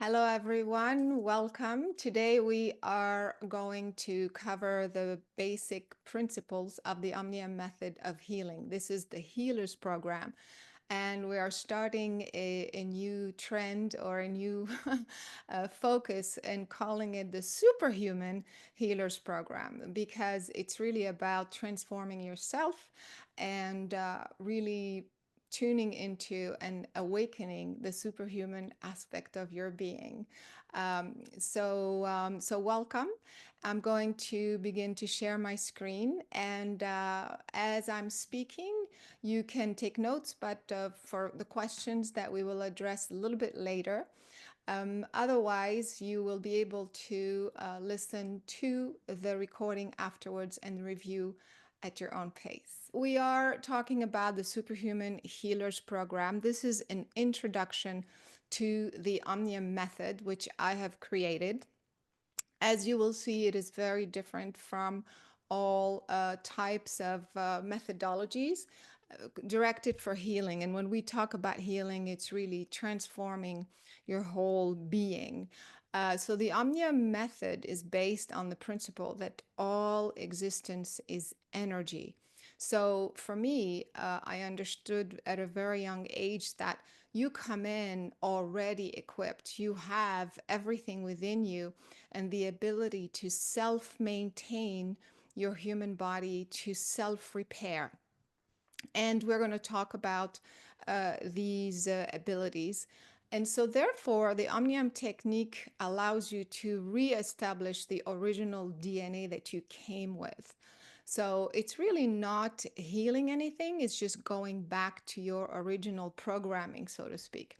Hello, everyone. Welcome. Today, we are going to cover the basic principles of the Omnium method of healing. This is the Healers Program, and we are starting a new trend or a new focus and calling it the Superhuman Healers Program because it's really about transforming yourself and really tuning into and awakening the superhuman aspect of your being. So welcome. I'm going to begin to share my screen, and as I'm speaking, you can take notes, but for the questions that we will address a little bit later. Otherwise, you will be able to listen to the recording afterwards and review at your own pace. We are talking about the Superhuman Healers Program. This is an introduction to the Omnium method, which I have created. As you will see, it is very different from all types of methodologies directed for healing. And when we talk about healing, it's really transforming your whole being. So the Omnia method is based on the principle that all existence is energy. So for me, I understood at a very young age that you come in already equipped. You have everything within you and the ability to self maintain your human body, to self repair. And we're going to talk about these abilities. And so, therefore, the Omnium technique allows you to reestablish the original DNA that you came with. So, it's really not healing anything, it's just going back to your original programming, so to speak.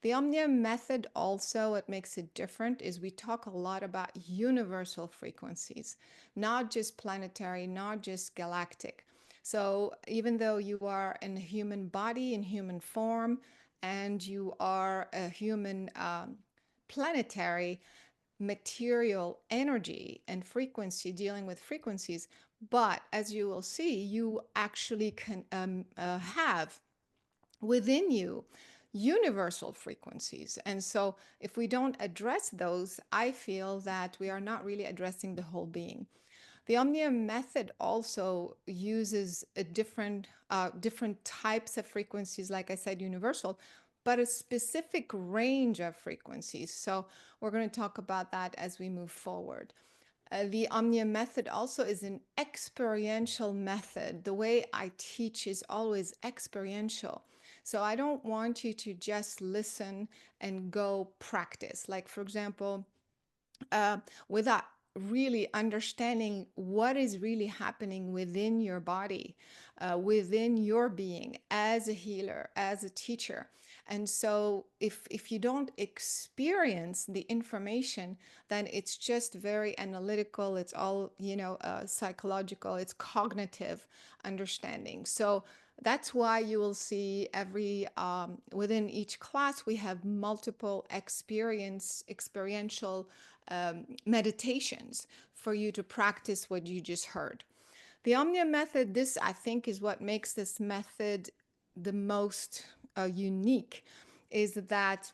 The Omnium method also, what makes it different is we talk a lot about universal frequencies, not just planetary, not just galactic. So even though you are in a human body, in human form, and you are a human planetary material energy and frequency dealing with frequencies, but as you will see, you actually can have within you universal frequencies. And so if we don't address those, I feel that we are not really addressing the whole being. The Omnium method also uses a different types of frequencies, like I said, universal, but a specific range of frequencies. So we're going to talk about that as we move forward. The Omnium method also is an experiential method. The way I teach is always experiential. So I don't want you to just listen and go practice. Like, for example, without really understanding what is really happening within your body, within your being as a healer, as a teacher. And so if you don't experience the information, then it's just very analytical. It's all, psychological, it's cognitive understanding. So that's why you will see every within each class we have multiple experiential meditations for you to practice what you just heard. The Omnia method, this I think is what makes this method the most unique, is that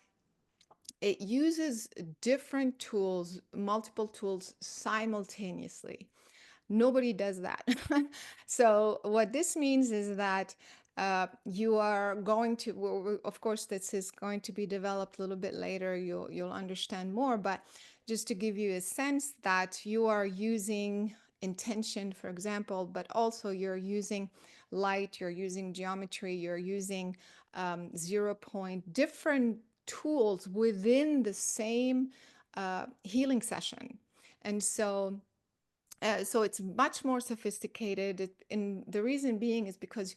it uses different tools, multiple tools simultaneously. Nobody does that. So what this means is that you are going to, of course, this is going to be developed a little bit later. You'll understand more, but just to give you a sense that you are using intention, for example, but also you're using light, you're using geometry, you're using 0 point, different tools within the same healing session. And so it's much more sophisticated. And the reason being is because,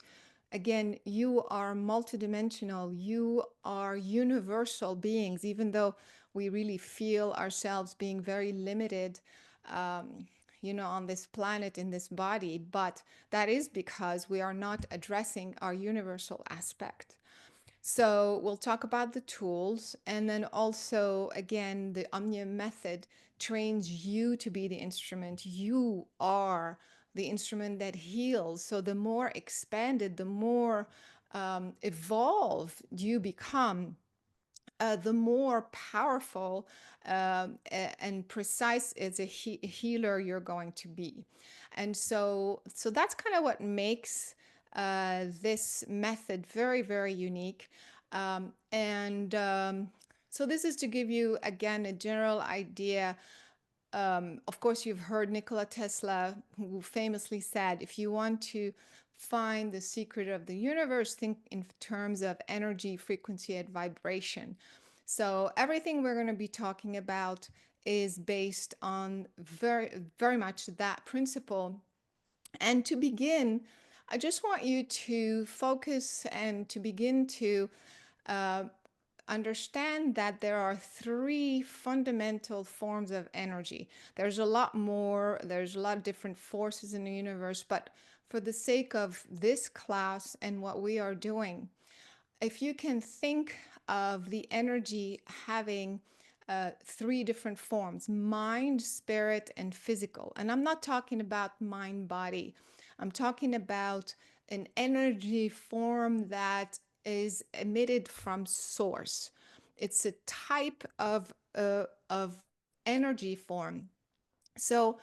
again, you are multidimensional, you are universal beings, even though we really feel ourselves being very limited. Um, on this planet, in this body, but that is because we are not addressing our universal aspect. So we'll talk about the tools, and then also, again, the Omnium method trains you to be the instrument. You are the instrument that heals. So the more expanded, the more evolved you become, the more powerful and precise as a healer you're going to be. And so that's kind of what makes this method very, very unique. And so this is to give you again a general idea. Of course, you've heard Nikola Tesla, who famously said, if you want to find the secret of the universe, think in terms of energy, frequency, and vibration. So, everything we're going to be talking about is based on very, very much that principle. And to begin, I just want you to focus and to begin to uh, understand that there are three fundamental forms of energy. There's a lot more, there's a lot of different forces in the universe, but for the sake of this class and what we are doing, if you can think of the energy having three different forms: mind, spirit, and physical. And I'm not talking about mind body, I'm talking about an energy form that is emitted from source. It's a type of energy form. So,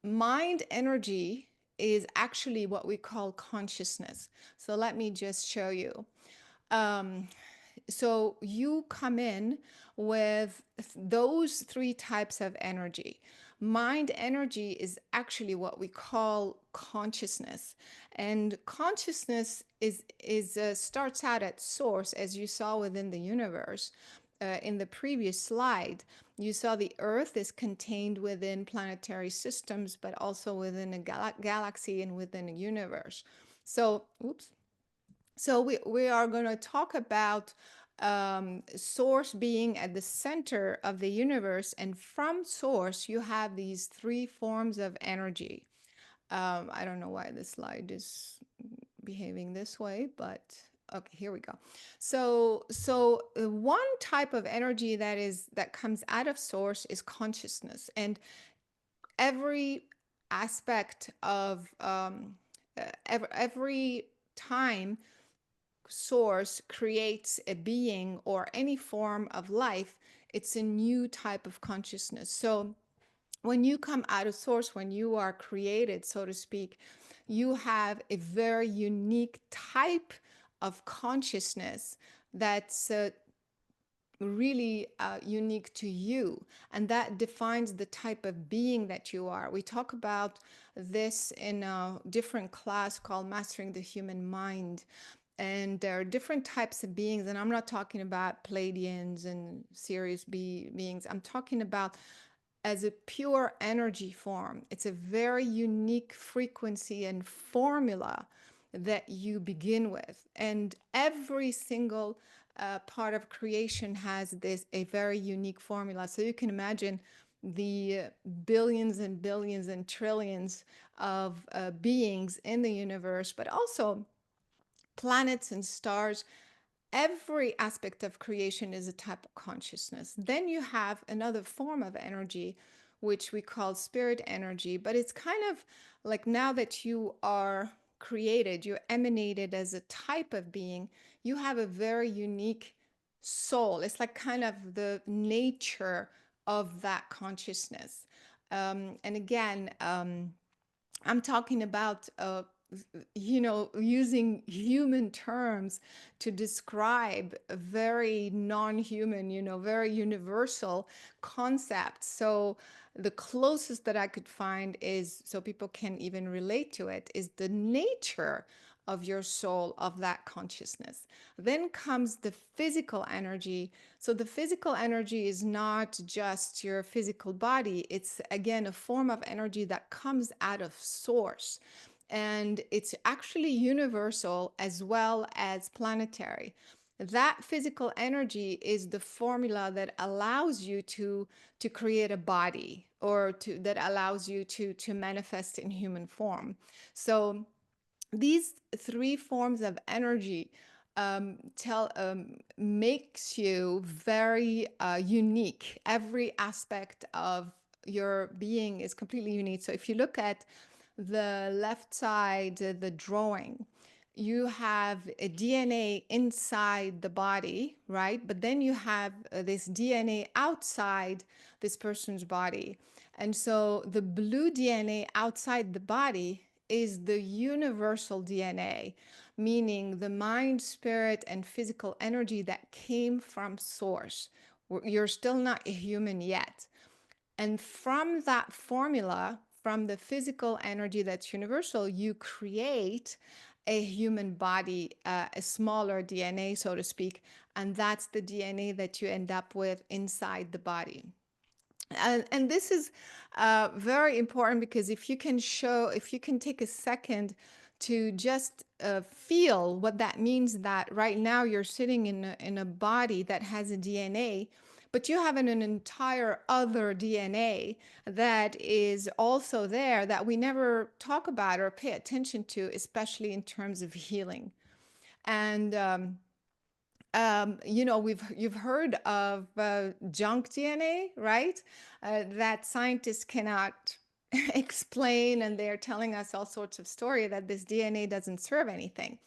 mind energy is actually what we call consciousness. So, let me just show you. Um, so you come in with those three types of energy. Mind energy is actually what we call consciousness, and consciousness is starts out at source, as you saw within the universe. In the previous slide, you saw the Earth is contained within planetary systems, but also within a galaxy and within a universe. So, oops. So we are going to talk about source being at the center of the universe, and from source you have these three forms of energy. I don't know why this slide is behaving this way, but okay, here we go. So one type of energy that comes out of source is consciousness, and every aspect of every time source creates a being or any form of life, it's a new type of consciousness. So when you come out of source, when you are created, so to speak, you have a very unique type of consciousness that's really unique to you, and that defines the type of being that you are. We talk about this in a different class called Mastering the Human Mind, and there are different types of beings, and I'm not talking about Pleiadians and Sirius beings. I'm talking about as a pure energy form. It's a very unique frequency and formula that you begin with. And every single part of creation has this a very unique formula. So you can imagine the billions and billions and trillions of beings in the universe, but also planets and stars. Every aspect of creation is a type of consciousness. Then you have another form of energy, which we call spirit energy, but it's kind of like, now that you are created, you're emanated as a type of being, you have a very unique soul. It's like kind of the nature of that consciousness. And again, I'm talking about, using human terms to describe a very non-human, very universal concept. So the closest that I could find is, so people can even relate to it, is the nature of your soul, of that consciousness. Then comes the physical energy. So the physical energy is not just your physical body, it's again a form of energy that comes out of source. And it's actually universal as well as planetary. That physical energy is the formula that allows you to create a body, or to that allows you to manifest in human form. So these three forms of energy tell makes you very unique. Every aspect of your being is completely unique. So if you look at the left side, the drawing, you have a DNA inside the body, right? But then you have this DNA outside this person's body. And so the blue DNA outside the body is the universal DNA, meaning the mind, spirit, and physical energy that came from source. You're still not a human yet. And from that formula, from the physical energy that's universal, you create a human body, a smaller DNA, so to speak. And that's the DNA that you end up with inside the body. And this is very important because if you can take a second to just feel what that means, that right now you're sitting in a body that has a DNA, but you have an entire other DNA that is also there that we never talk about or pay attention to, especially in terms of healing. And you've heard of junk DNA, right? That scientists cannot explain, and they're telling us all sorts of story that this DNA doesn't serve anything.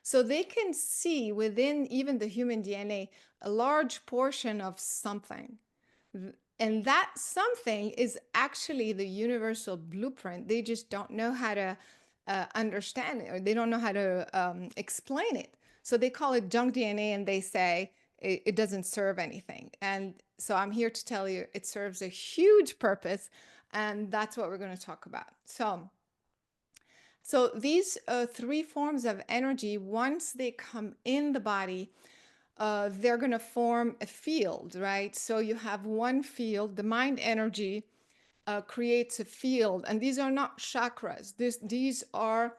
So they can see within even the human DNA a large portion of something. And that something is actually the universal blueprint. They just don't know how to understand it, or they don't know how to explain it. So they call it junk DNA, and they say it doesn't serve anything. And so I'm here to tell you it serves a huge purpose. And that's what we're going to talk about. So these three forms of energy, once they come in the body, they're going to form a field, right? So you have one field, the mind energy creates a field, and these are not chakras. These are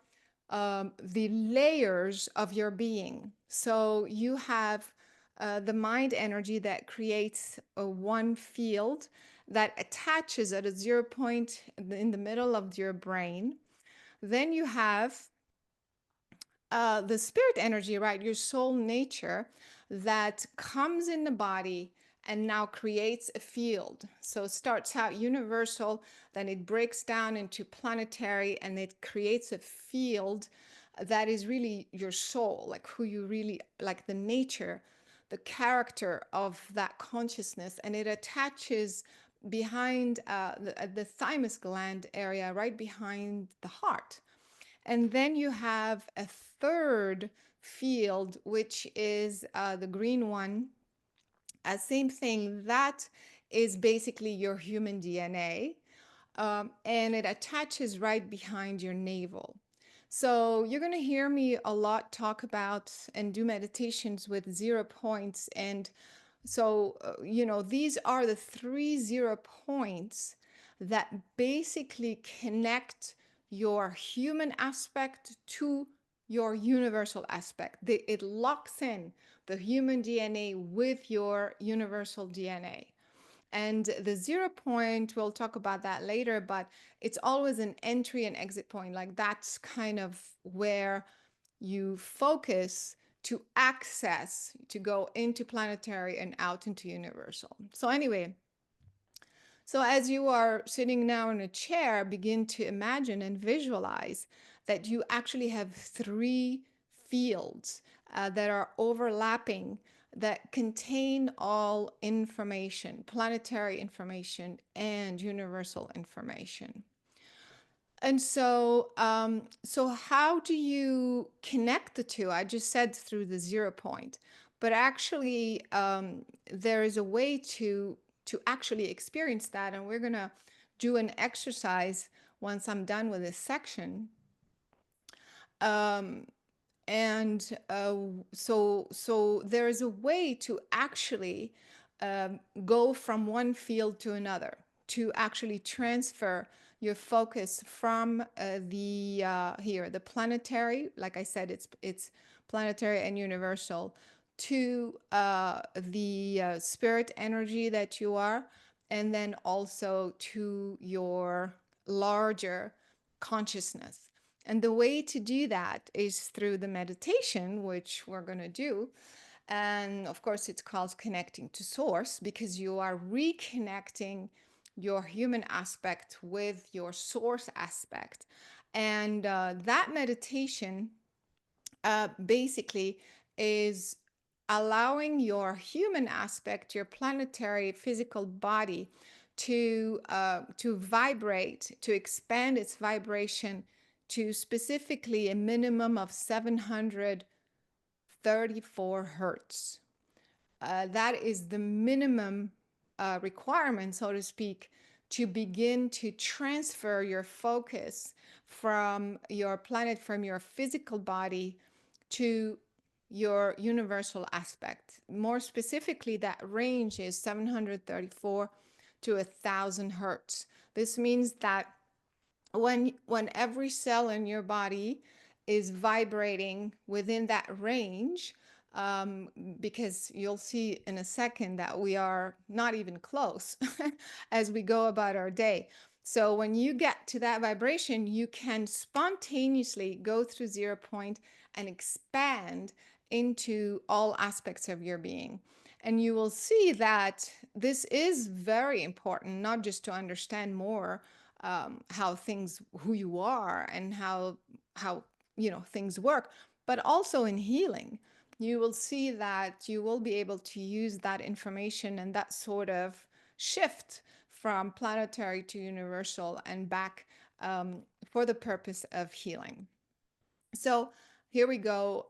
the layers of your being. So you have the mind energy that creates a one field that attaches at a 0 point in the middle of your brain. Then you have the spirit energy, right? Your soul nature that comes in the body and now creates a field. So it starts out universal, then it breaks down into planetary, and it creates a field that is really your soul, like who you really like, the nature, the character of that consciousness. And it attaches behind the thymus gland area, right behind the heart. And then you have a third field, which is the green one. Same thing. That is basically your human DNA. And it attaches right behind your navel. So you're going to hear me a lot talk about and do meditations with 0 points. And so, these are the 3 0 points that basically connect your human aspect to your universal aspect. It locks in the human DNA with your universal DNA. And the 0 point, we'll talk about that later, but it's always an entry and exit point. Like that's kind of where you focus to access, to go into planetary and out into universal. So, anyway, so as you are sitting now in a chair, begin to imagine and visualize that you actually have three fields that are overlapping that contain all information, planetary information and universal information. And so how do you connect the two? I just said through the 0 point, but actually, there is a way to actually experience that, and we're gonna do an exercise once I'm done with this section. Um, and so there is a way to actually go from one field to another, to actually transfer your focus from the planetary, like I said, it's planetary and universal, to the spirit energy that you are, and then also to your larger consciousness. And the way to do that is through the meditation, which we're going to do. And of course, it's called connecting to source, because you are reconnecting your human aspect with your source aspect. And that meditation basically is allowing your human aspect, your planetary physical body, to vibrate, to expand its vibration to specifically a minimum of 734 hertz. That is the minimum requirement, so to speak, to begin to transfer your focus from your planet, from your physical body to your universal aspect. More specifically, that range is 734 to 1,000 hertz. This means that when every cell in your body is vibrating within that range, um, because you'll see in a second that we are not even close as we go about our day. So when you get to that vibration, you can spontaneously go through 0 point and expand into all aspects of your being. And you will see that this is very important, not just to understand more how things, who you are, and how things work, but also in healing. You will see that you will be able to use that information and that sort of shift from planetary to universal and back, for the purpose of healing. So here we go.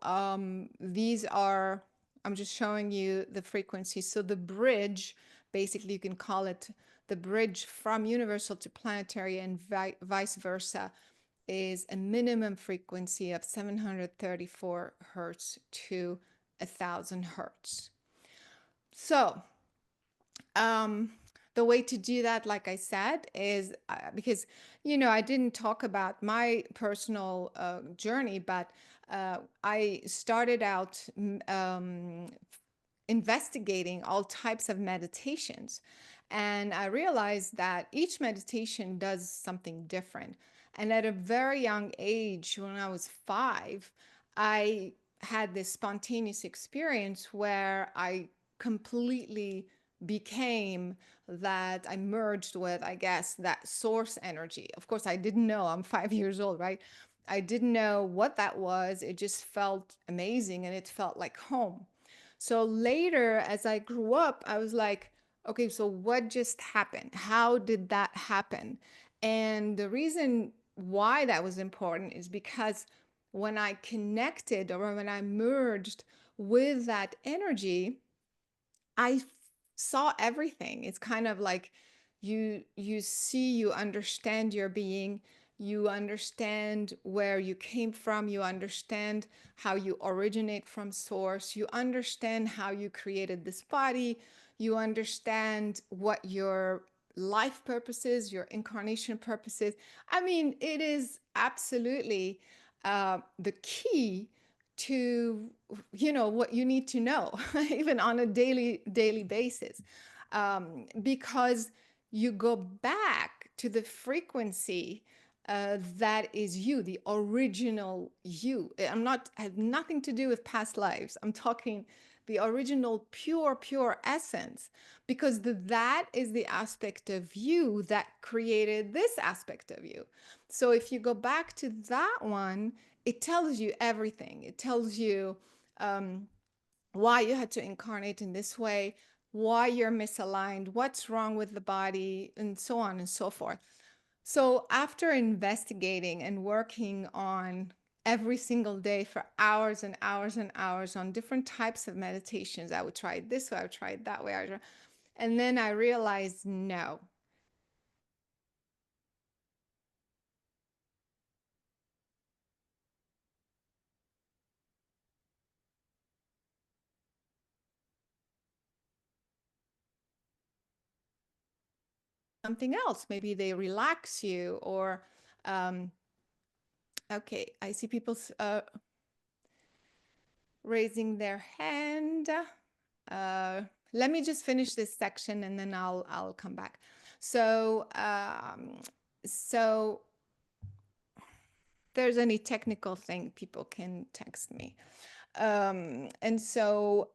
These are, I'm just showing you the frequency. So the bridge, basically, you can call it the bridge from universal to planetary and vice versa, is a minimum frequency of 734 hertz to 1,000 hertz. So, um, the way to do that, like I said, is because, I didn't talk about my personal journey, but I started out investigating all types of meditations. And I realized that each meditation does something different. And at a very young age, when I was 5, I had this spontaneous experience where I completely became that, I merged with, I guess, that source energy. Of course, I didn't know. I'm 5 years old, right? I didn't know what that was. It just felt amazing and it felt like home. So later, as I grew up, I was like, okay, so what just happened? How did that happen? And the reason why that was important is because when I connected, or when I merged with that energy, I saw everything. It's kind of like you see, you understand your being, you understand where you came from, you understand how you originate from source, you understand how you created this body, you understand what your life purposes, your incarnation purposes. I mean, it is absolutely the key to what you need to know even on a daily basis, because you go back to the frequency that is you, the original you. I'm not have nothing to do with past lives. I'm talking the original pure essence, because that is the aspect of you that created this aspect of you. So if you go back to that one, it tells you everything. It tells you um, why you had to incarnate in this way, why you're misaligned, what's wrong with the body, and so on and so forth. So after investigating and working on every single day for hours and hours and hours on different types of meditations, I would try it this way, I would try it that way, and then I realized no, something else. Maybe they relax you, or um, okay, I see people raising their hand. Uh, Let me just finish this section and then I'll come back. So so there's any technical thing, people can text me. And so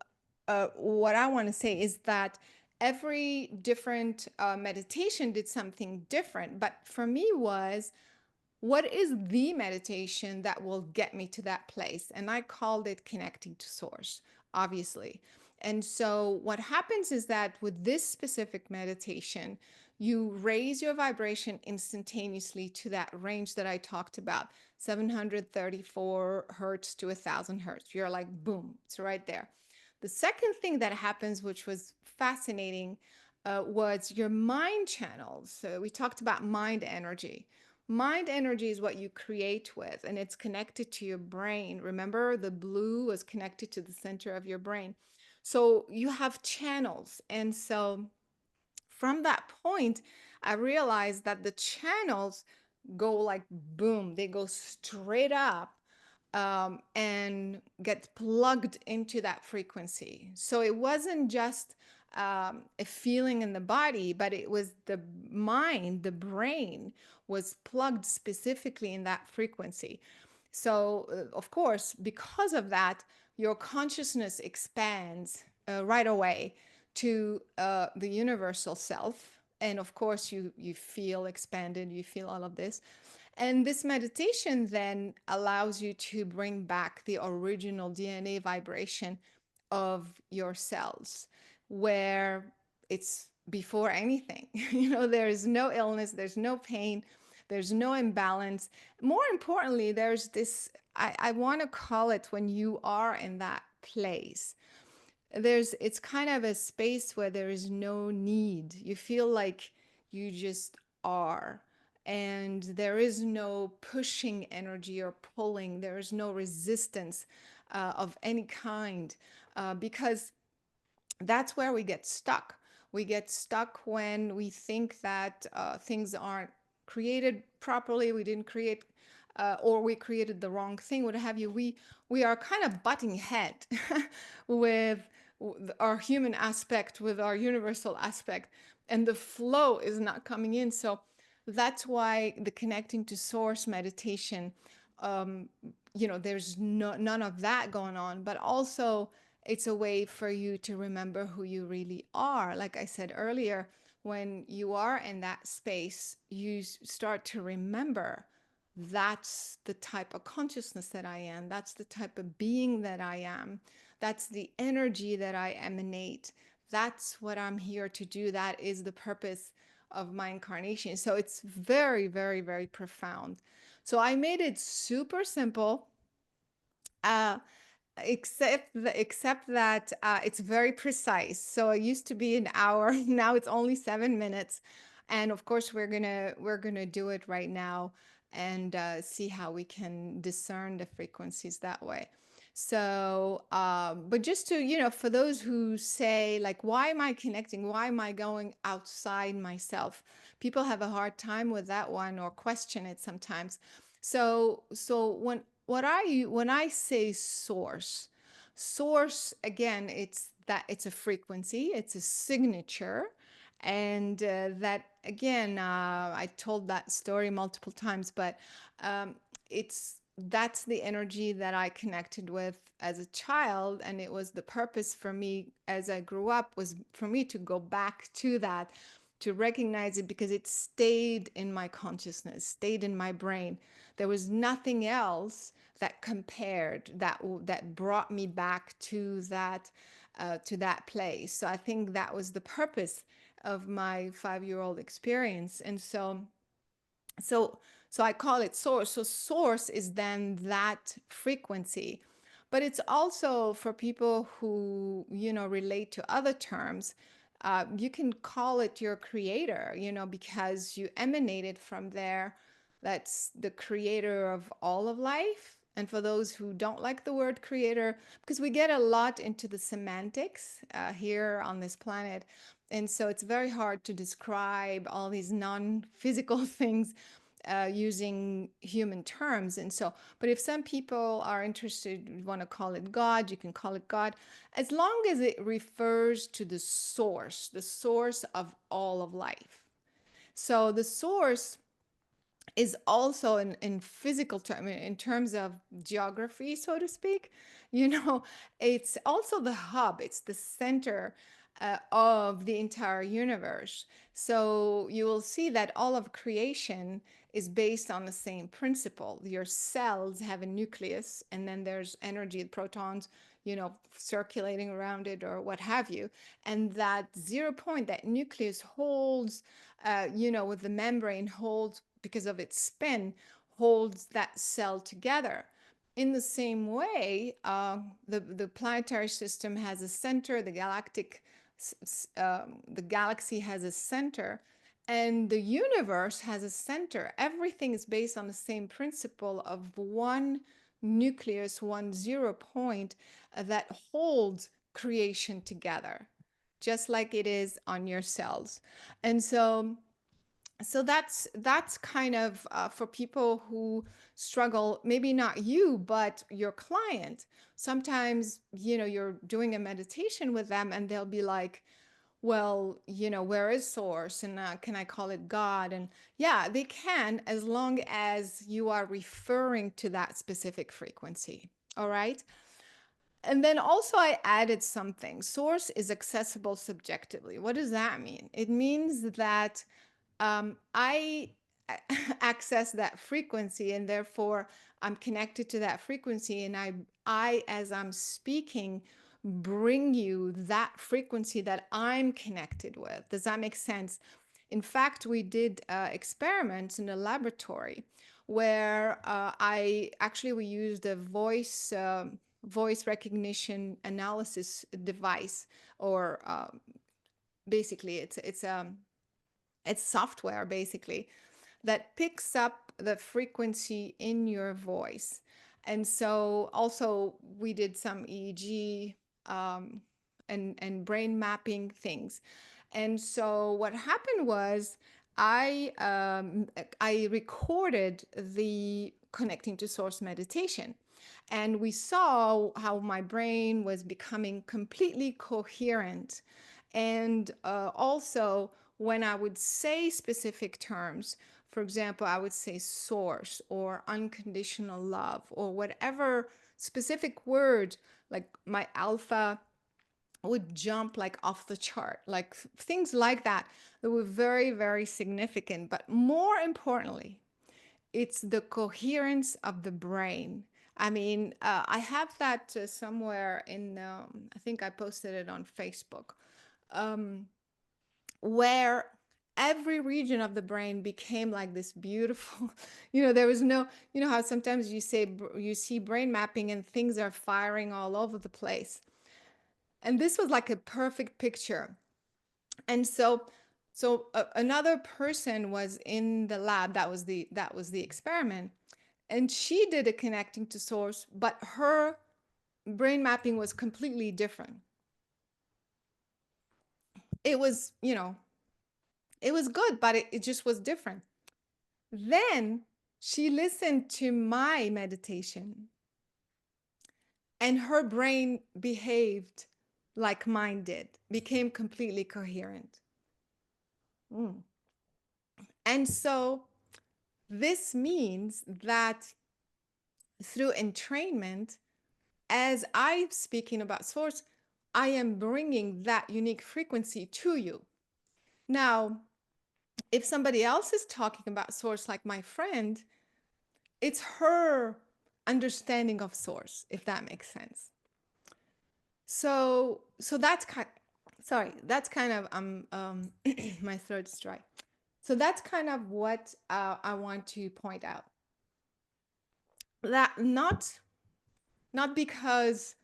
what I want to say is that every different meditation did something different, but for me was what is the meditation that will get me to that place? And I called it connecting to source, obviously. And so what happens is that with this specific meditation, you raise your vibration instantaneously to that range that I talked about, 734 hertz to 1000 hertz. You're like, boom, it's right there. The second thing that happens, which was fascinating, was your mind channels. So we talked about mind energy. Mind energy is what you create with, and it's connected to your brain. Remember, the blue was connected to the center of your brain. So you have channels. And so from that point, I realized that the channels go like boom, they go straight up and get plugged into that frequency. So it wasn't just a feeling in the body, but it was the mind, the brain was plugged specifically in that frequency. So, of course, because of that, your consciousness expands right away to the universal self. And of course, you feel expanded, you feel all of this. And this meditation then allows you to bring back the original DNA vibration of your cells, where it's before anything. There is no illness, there's no pain, there's no imbalance. More importantly, there's this, I want to call it, when you are in that place, it's kind of a space where there is no need. You feel like you just are. And there is no pushing energy or pulling. There is no resistance of any kind, because that's where we get stuck. We get stuck when we think that things aren't created properly. We didn't create, or we created the wrong thing. What have you? We are kind of butting head with our human aspect, with our universal aspect, and the flow is not coming in. So that's why the connecting to source meditation, um, there's none of that going on, but also it's a way for you to remember who you really are. Like I said earlier, when you are in that space, you start to remember, that's the type of consciousness that I am. That's the type of being that I am. That's the energy that I emanate. That's what I'm here to do. That is the purpose of my incarnation. So it's very, very, very profound. So I made it super simple. Uh, except that it's very precise. So it used to be an hour, now it's only 7 minutes, and of course we're gonna do it right now and see how we can discern the frequencies that way. So, but just to, for those who say, like, why am I connecting? Why am I going outside myself? People have a hard time with that one or question it sometimes. So when I say source, source again, it's a frequency, it's a signature, and that again, I told that story multiple times, but um, that's the energy that I connected with as a child, and it was the purpose for me as I grew up, was for me to go back to that, to recognize it, because it stayed in my consciousness, stayed in my brain. There was nothing else that compared, that brought me back to that place. So I think that was the purpose of my 5-year-old experience. And so so I call it source. So source is then that frequency. But it's also for people who, relate to other terms. You can call it your creator, because you emanated from there. That's the creator of all of life. And for those who don't like the word creator, because we get a lot into the semantics here on this planet. And so it's very hard to describe all these non physical things using human terms. And so, but if some people are interested, want to call it God, you can call it God, as long as it refers to the source of all of life. So the source is also in physical term, in terms of geography, so to speak, you know it's also the hub, it's the center, of the entire universe. So you will see that all of creation is based on the same principle. Your cells have a nucleus, and then there's energy, protons, circulating around it or what have you. And that 0 point, that nucleus holds, with the membrane holds, because of its spin, holds that cell together. In the same way, the planetary system has a center, the galaxy has a center, and the universe has a center. Everything is based on the same principle of one nucleus, 1 0 point that holds creation together, just like it is on your cells. And so that's kind of for people who struggle, maybe not you but your client. Sometimes you're doing a meditation with them and they'll be like, well, where is source, and can I call it God? And yeah, they can, as long as you are referring to that specific frequency. All right. And then also I added something: source is accessible subjectively. What does that mean? It means that I access that frequency, and therefore I'm connected to that frequency, and I as I'm speaking, bring you that frequency that I'm connected with. Does that make sense? In fact, we did experiments in a laboratory where we used a voice recognition analysis device, or basically it's software basically that picks up the frequency in your voice. And so also we did some EEG, um, and brain mapping things. And so what happened was I recorded the connecting to source meditation, and we saw how my brain was becoming completely coherent. And also, when I would say specific terms, for example, I would say source or unconditional love or whatever specific word, like my alpha would jump like off the chart, like things like that, that were very, very significant. But more importantly, it's the coherence of the brain. I mean, I have that somewhere in, I think I posted it on Facebook, um, where every region of the brain became like this beautiful, there was no, how sometimes you see brain mapping and things are firing all over the place. And this was like a perfect picture. And another person was in the lab. That was the experiment, and she did a connecting to source, but her brain mapping was completely different. It was, it was good, but it just was different. Then she listened to my meditation, and her brain behaved like mine did, became completely coherent. Mm. And so this means that through entrainment, as I'm speaking about source, I am bringing that unique frequency to you. Now, if somebody else is talking about source, like my friend, it's her understanding of source, if that makes sense. So that's kind of my throat's dry. So that's kind of what I want to point out. That not because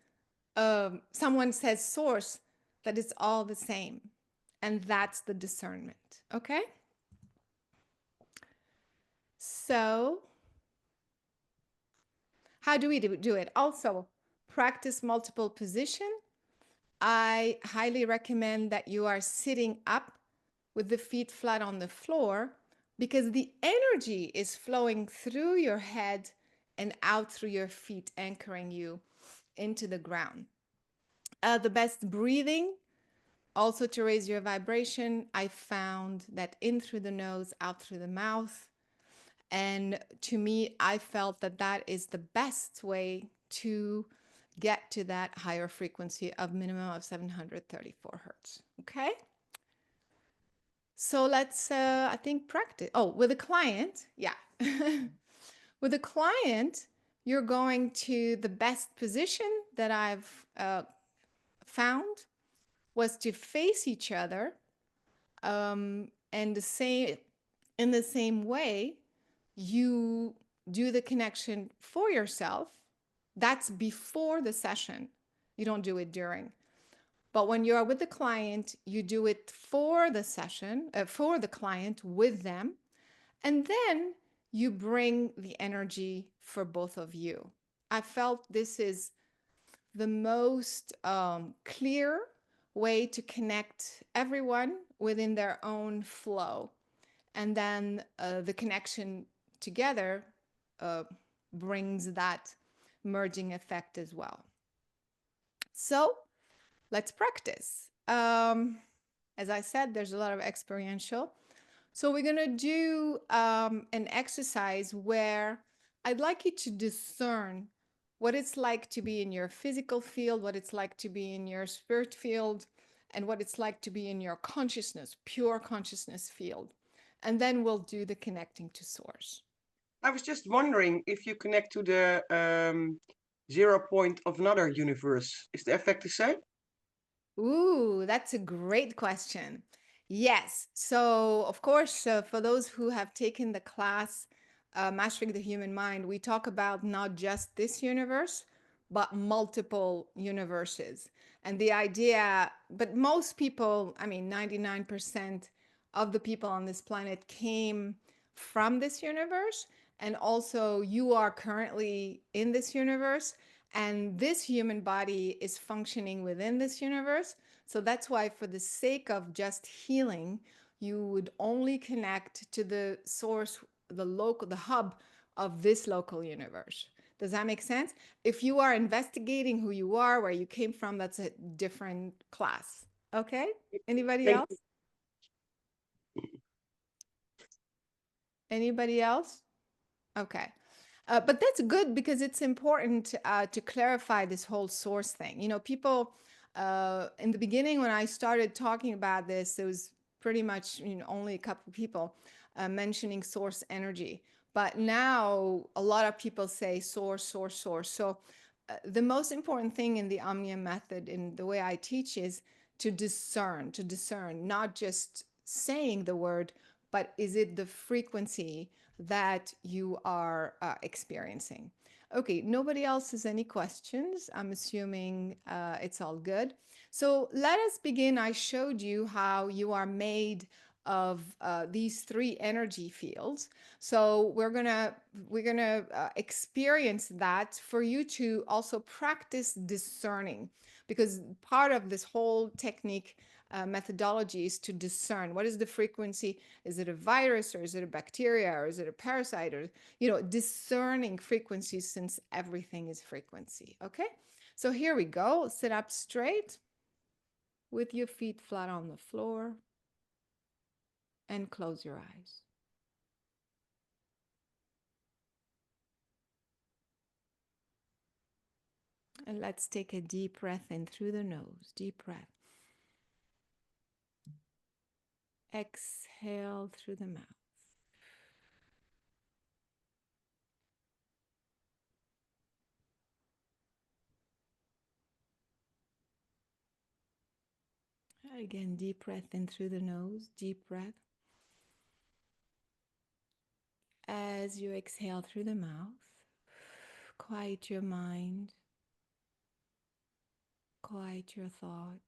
someone says source, that it's all the same. And that's the discernment. Okay? So, how do we do it? Also, practice multiple position. I highly recommend that you are sitting up with the feet flat on the floor, because the energy is flowing through your head and out through your feet, anchoring you into the ground. The best breathing, also to raise your vibration, I found that in through the nose, out through the mouth. And to me, I felt that that is the best way to get to that higher frequency of minimum of 734 hertz. Okay. So let's, I think, practice. Oh, with a client, yeah. With a client, you're going to the best position that I've found was to face each other, and the same in the same way you do the connection for yourself. That's before the session. You don't do it during. But when you're with the client, you do it for the session, for the client with them. And then you bring the energy for both of you. I felt this is the most clear way to connect everyone within their own flow. And then the connection together uh, brings that merging effect as well. So let's practice. As I said, there's a lot of experiential. So we're going to do an exercise where I'd like you to discern what it's like to be in your physical field, what it's like to be in your spirit field, and what it's like to be in your consciousness, pure consciousness field. And then we'll do the connecting to source. I was just wondering if you connect to the 0 point of another universe. Is the effect the same? Ooh, that's a great question. Yes. So, of course, for those who have taken the class, Mastering the Human Mind, we talk about not just this universe, but multiple universes. And the idea, but most people, I mean, 99% of the people on this planet came from this universe. And also, you are currently in this universe, and this human body is functioning within this universe. So that's why, for the sake of just healing, you would only connect to the source, the local, the hub of this local universe. Does that make sense? If you are investigating who you are, where you came from, that's a different class. Okay? Anybody Thank you. else? Anybody else? Okay. But that's good because it's important to clarify this whole source thing. You know, people in the beginning when I started talking about this, there was pretty much only a couple of people mentioning source energy. But now a lot of people say source, source, source. So the most important thing in the Omnia method, in the way I teach, is to discern, not just saying the word, but is it the frequency that you are experiencing? Okay, nobody else has any questions. I'm assuming it's all good. So let us begin. I showed you how you are made of these three energy fields. So we're gonna experience that for you to also practice discerning, because part of this whole technique methodology is to discern what is the frequency. Is it a virus, or is it a bacteria, or is it a parasite, or discerning frequencies, since everything is frequency. Okay, so here we go. Sit up straight with your feet flat on the floor and close your eyes. And let's take a deep breath in through the nose. Deep breath. Exhale through the mouth. Again, deep breath in through the nose. Deep breath. As you exhale through the mouth, quiet your mind, quiet your thoughts.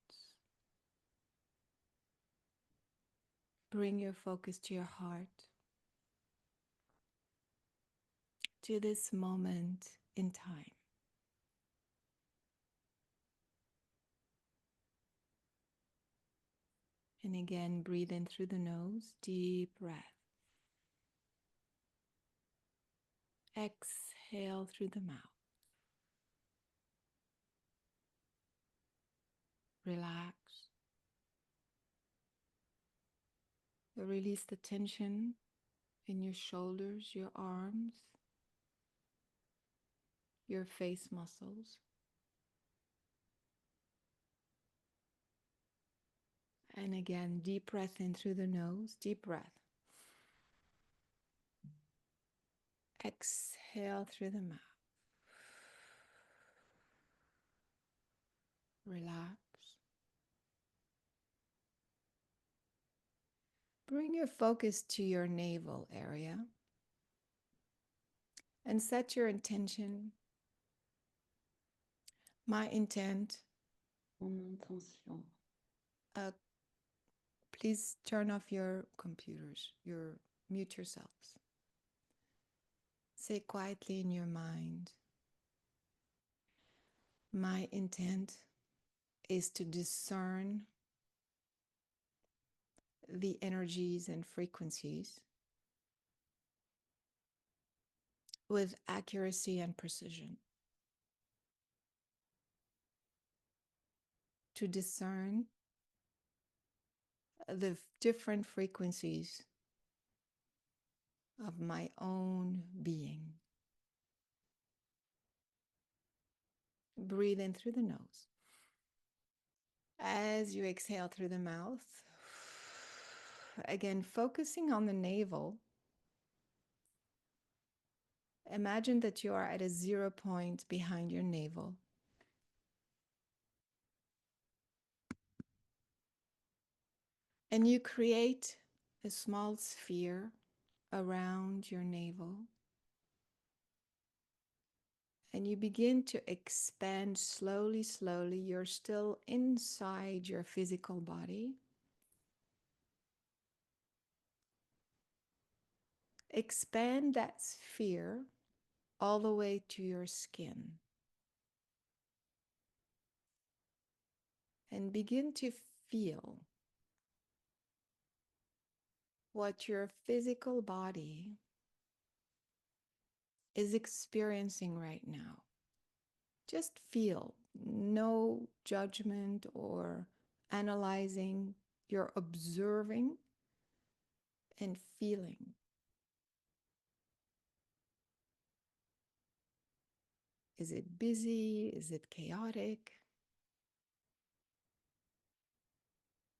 Bring your focus to your heart, to this moment in time. And again, breathe in through the nose, deep breath. Exhale through the mouth. Relax. Release the tension in your shoulders, your arms, your face muscles. And again, deep breath in through the nose, deep breath. Exhale through the mouth. Relax. Bring your focus to your navel area and set your intention. My intent. Mon intention. Please turn off your computers, mute yourselves. Say quietly in your mind, my intent is to discern the energies and frequencies with accuracy and precision. To discern the different frequencies of my own being. Breathe in through the nose. As you exhale through the mouth, again, focusing on the navel, imagine that you are at a 0 point behind your navel. And you create a small sphere around your navel. And you begin to expand slowly, slowly. You're still inside your physical body. Expand that sphere all the way to your skin. And begin to feel what your physical body is experiencing right now. Just feel, no judgment or analyzing. You're observing and feeling. Is it busy? Is it chaotic?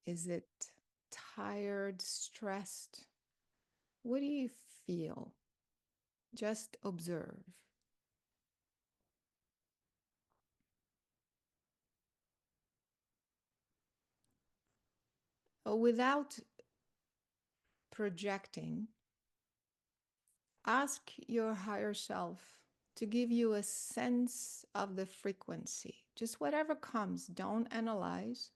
Is it tired, stressed? What do you feel? Just observe. Without projecting, ask your higher self to give you a sense of the frequency. Just whatever comes, don't analyze.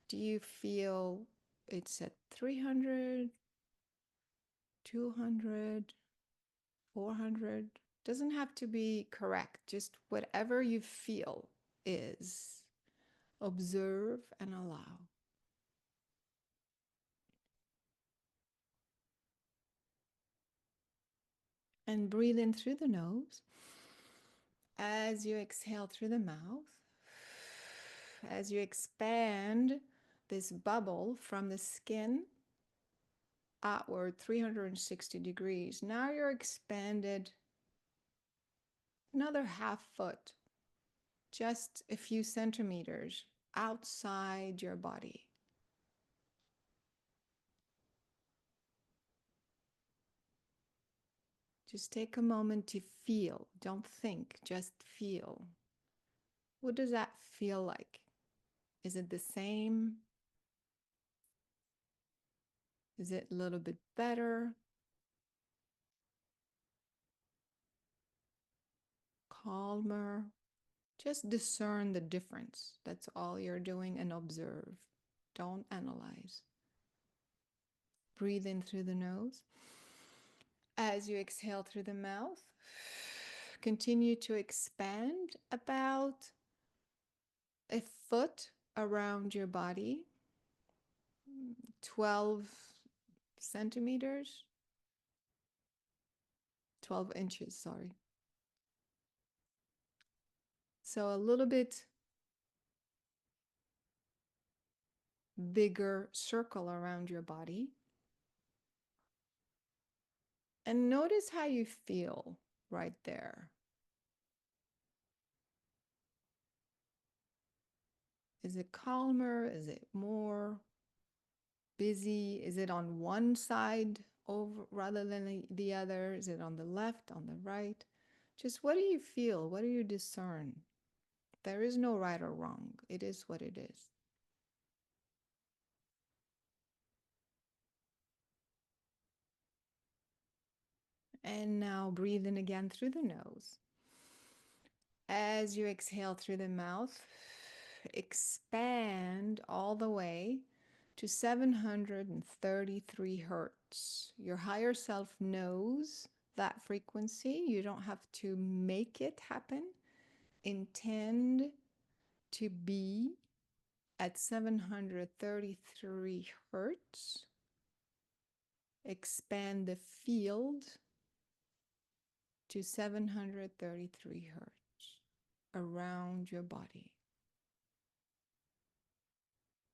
Do you feel it's at 300, 200, 400? Doesn't have to be correct. Just whatever you feel is. Observe and allow. And breathe in through the nose. As you exhale through the mouth, as you expand this bubble from the skin outward 360 degrees, now you're expanded another half foot, just a few centimeters outside your body. Just take a moment to feel. Don't think, just feel. What does that feel like? Is it the same? Is it a little bit better? Calmer? Just discern the difference. That's all you're doing, and observe. Don't analyze. Breathe in through the nose. As you exhale through the mouth, continue to expand about a foot around your body, 12 centimeters, 12 inches, sorry. So a little bit bigger circle around your body. And notice how you feel right there. Is it calmer? Is it more busy? Is it on one side over rather than the other? Is it on the left, on the right? Just what do you feel? What do you discern? There is no right or wrong. It is what it is. And now breathe in again through the nose. As you exhale through the mouth, expand all the way to 733 hertz. Your higher self knows that frequency. You don't have to make it happen. Intend to be at 733 hertz. Expand the field to 733 hertz around your body.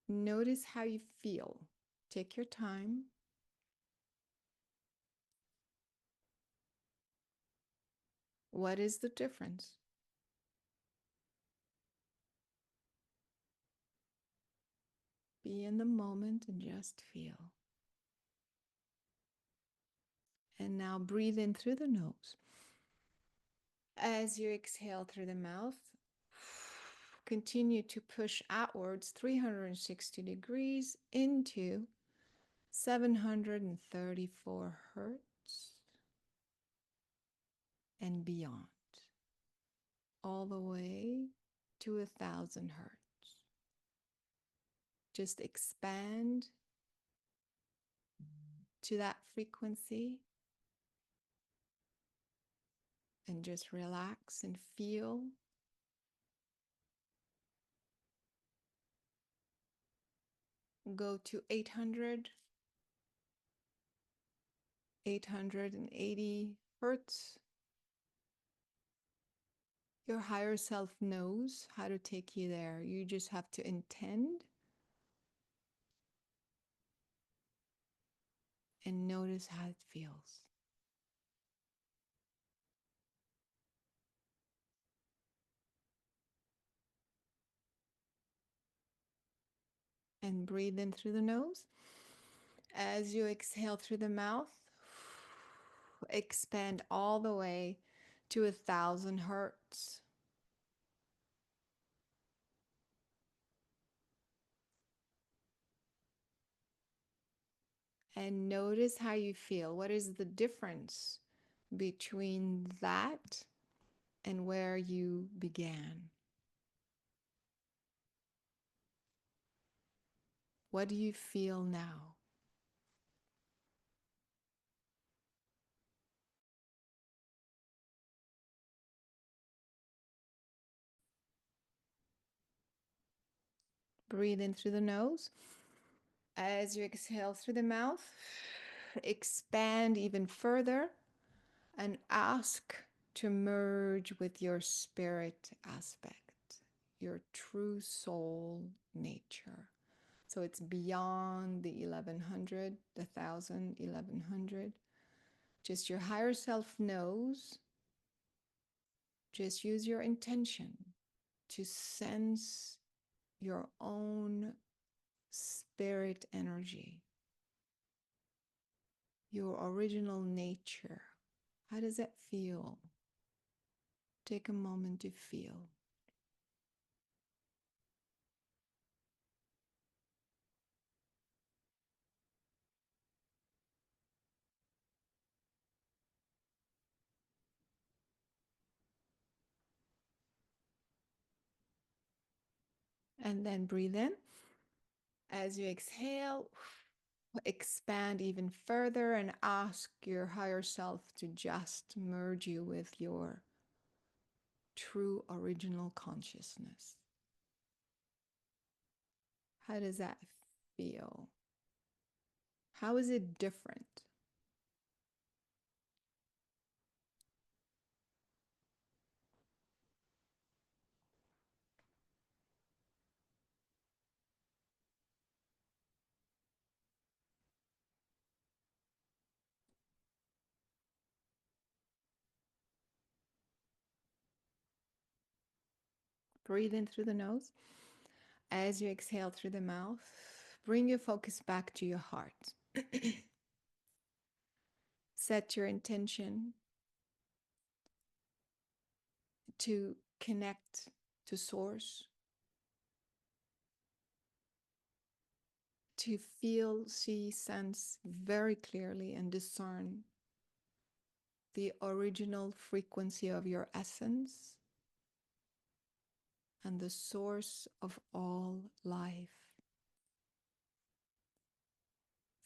Notice how you feel. Take your time. What is the difference? Be in the moment and just feel. And now breathe in through the nose. As you exhale through the mouth, continue to push outwards 360 degrees into 734 hertz and beyond, all the way to 1,000 hertz. Just expand to that frequency and just relax and feel. Go to 800, 880 hertz. Your higher self knows how to take you there. You just have to intend and notice how it feels. And breathe in through the nose. As you exhale through the mouth, expand all the way to 1,000 hertz. And notice how you feel. What is the difference between that and where you began? What do you feel now? Breathe in through the nose. As you exhale through the mouth, expand even further and ask to merge with your spirit aspect, your true soul nature. So it's beyond the 1100, the 1000, 1100. Just your higher self knows. Just use your intention to sense your own spirit energy, your original nature. How does that feel? Take a moment to feel. And then breathe in. As you exhale, expand even further and ask your higher self to just merge you with your true original consciousness. How does that feel? How is it different? Breathe in through the nose. As you exhale through the mouth, Bring your focus back to your heart. Set your intention to connect to Source, to feel, see, sense very clearly and discern the original frequency of your essence and the source of all life.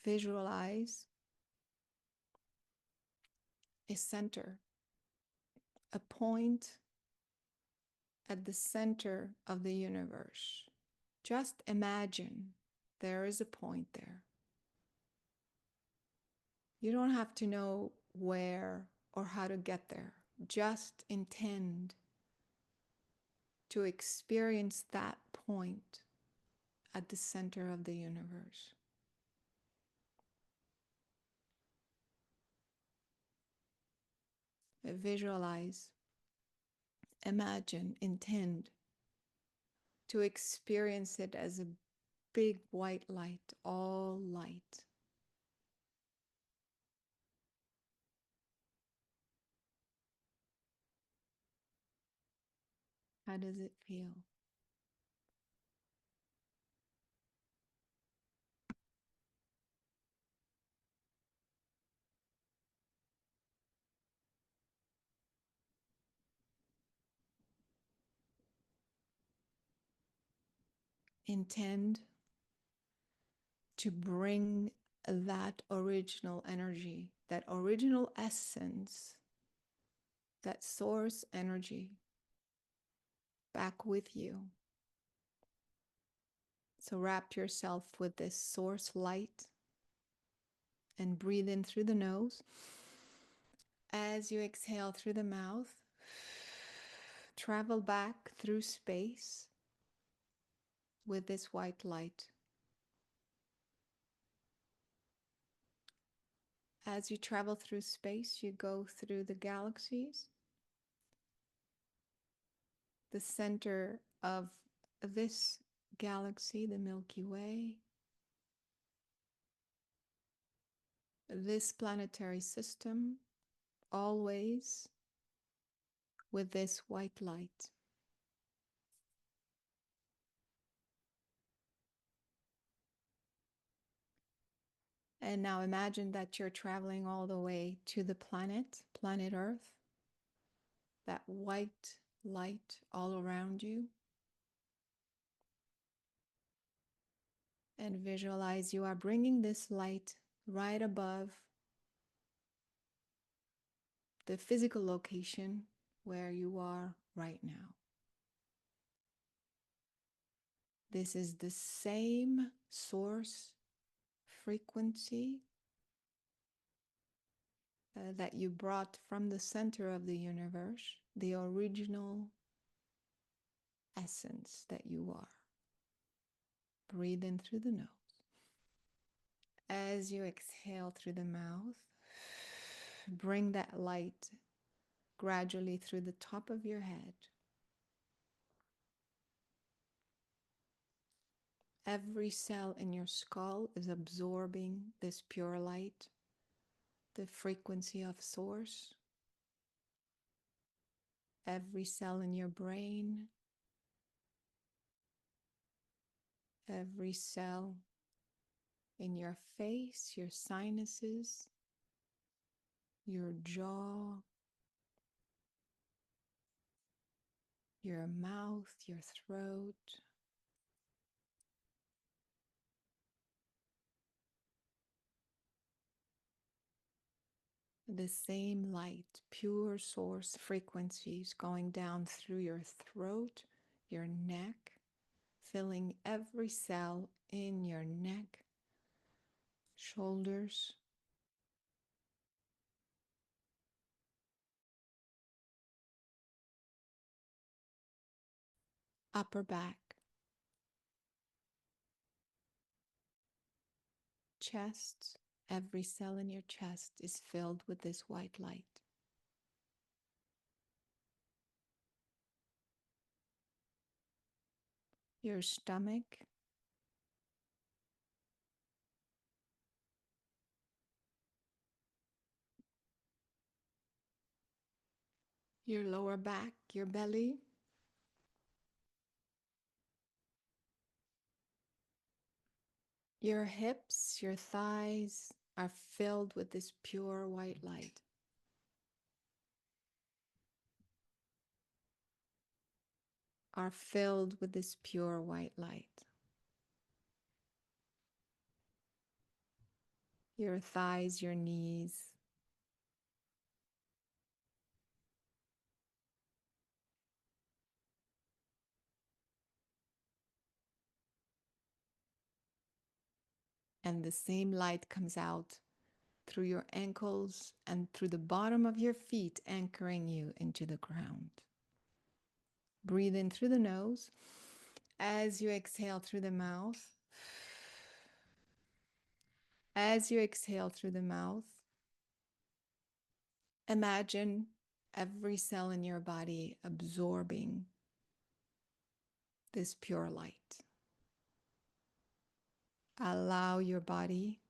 Visualize a center, a point at the center of the universe. Just imagine there is a point there. You don't have to know where or how to get there. Just intend to experience that point at the center of the universe. Visualize, imagine, intend to experience it as a big white light, all light. How does it feel? Intend to bring that original energy, that original essence, that source energy back with you. So wrap yourself with this source light and breathe in through the nose. As you exhale through the mouth, travel back through space with this white light. As you travel through space, you go through the galaxies. The center of this galaxy, the Milky Way, this planetary system, always with this white light. And now imagine that you're traveling all the way to the planet Earth, that white light all around you. And visualize you are bringing this light right above the physical location where you are right now. This is the same source frequency that you brought from the center of the universe, the original essence that you are. Breathe in through the nose. As you exhale through the mouth, bring that light gradually through the top of your head. Every cell in your skull is absorbing this pure light, the frequency of source. Every cell in your brain, every cell in your face, your sinuses, your jaw, your mouth, your throat. The same light, pure source frequencies going down through your throat, your neck, filling every cell in your neck, shoulders, upper back, chest. Every cell in your chest is filled with this white light. Your stomach, your lower back, your belly. Your hips, your thighs are filled with this pure white light. Are filled with this pure white light. Your thighs, your knees. And the same light comes out through your ankles and through the bottom of your feet, anchoring you into the ground. Breathe in through the nose as you exhale through the mouth. As you exhale through the mouth, imagine every cell in your body absorbing this pure light. Allow your body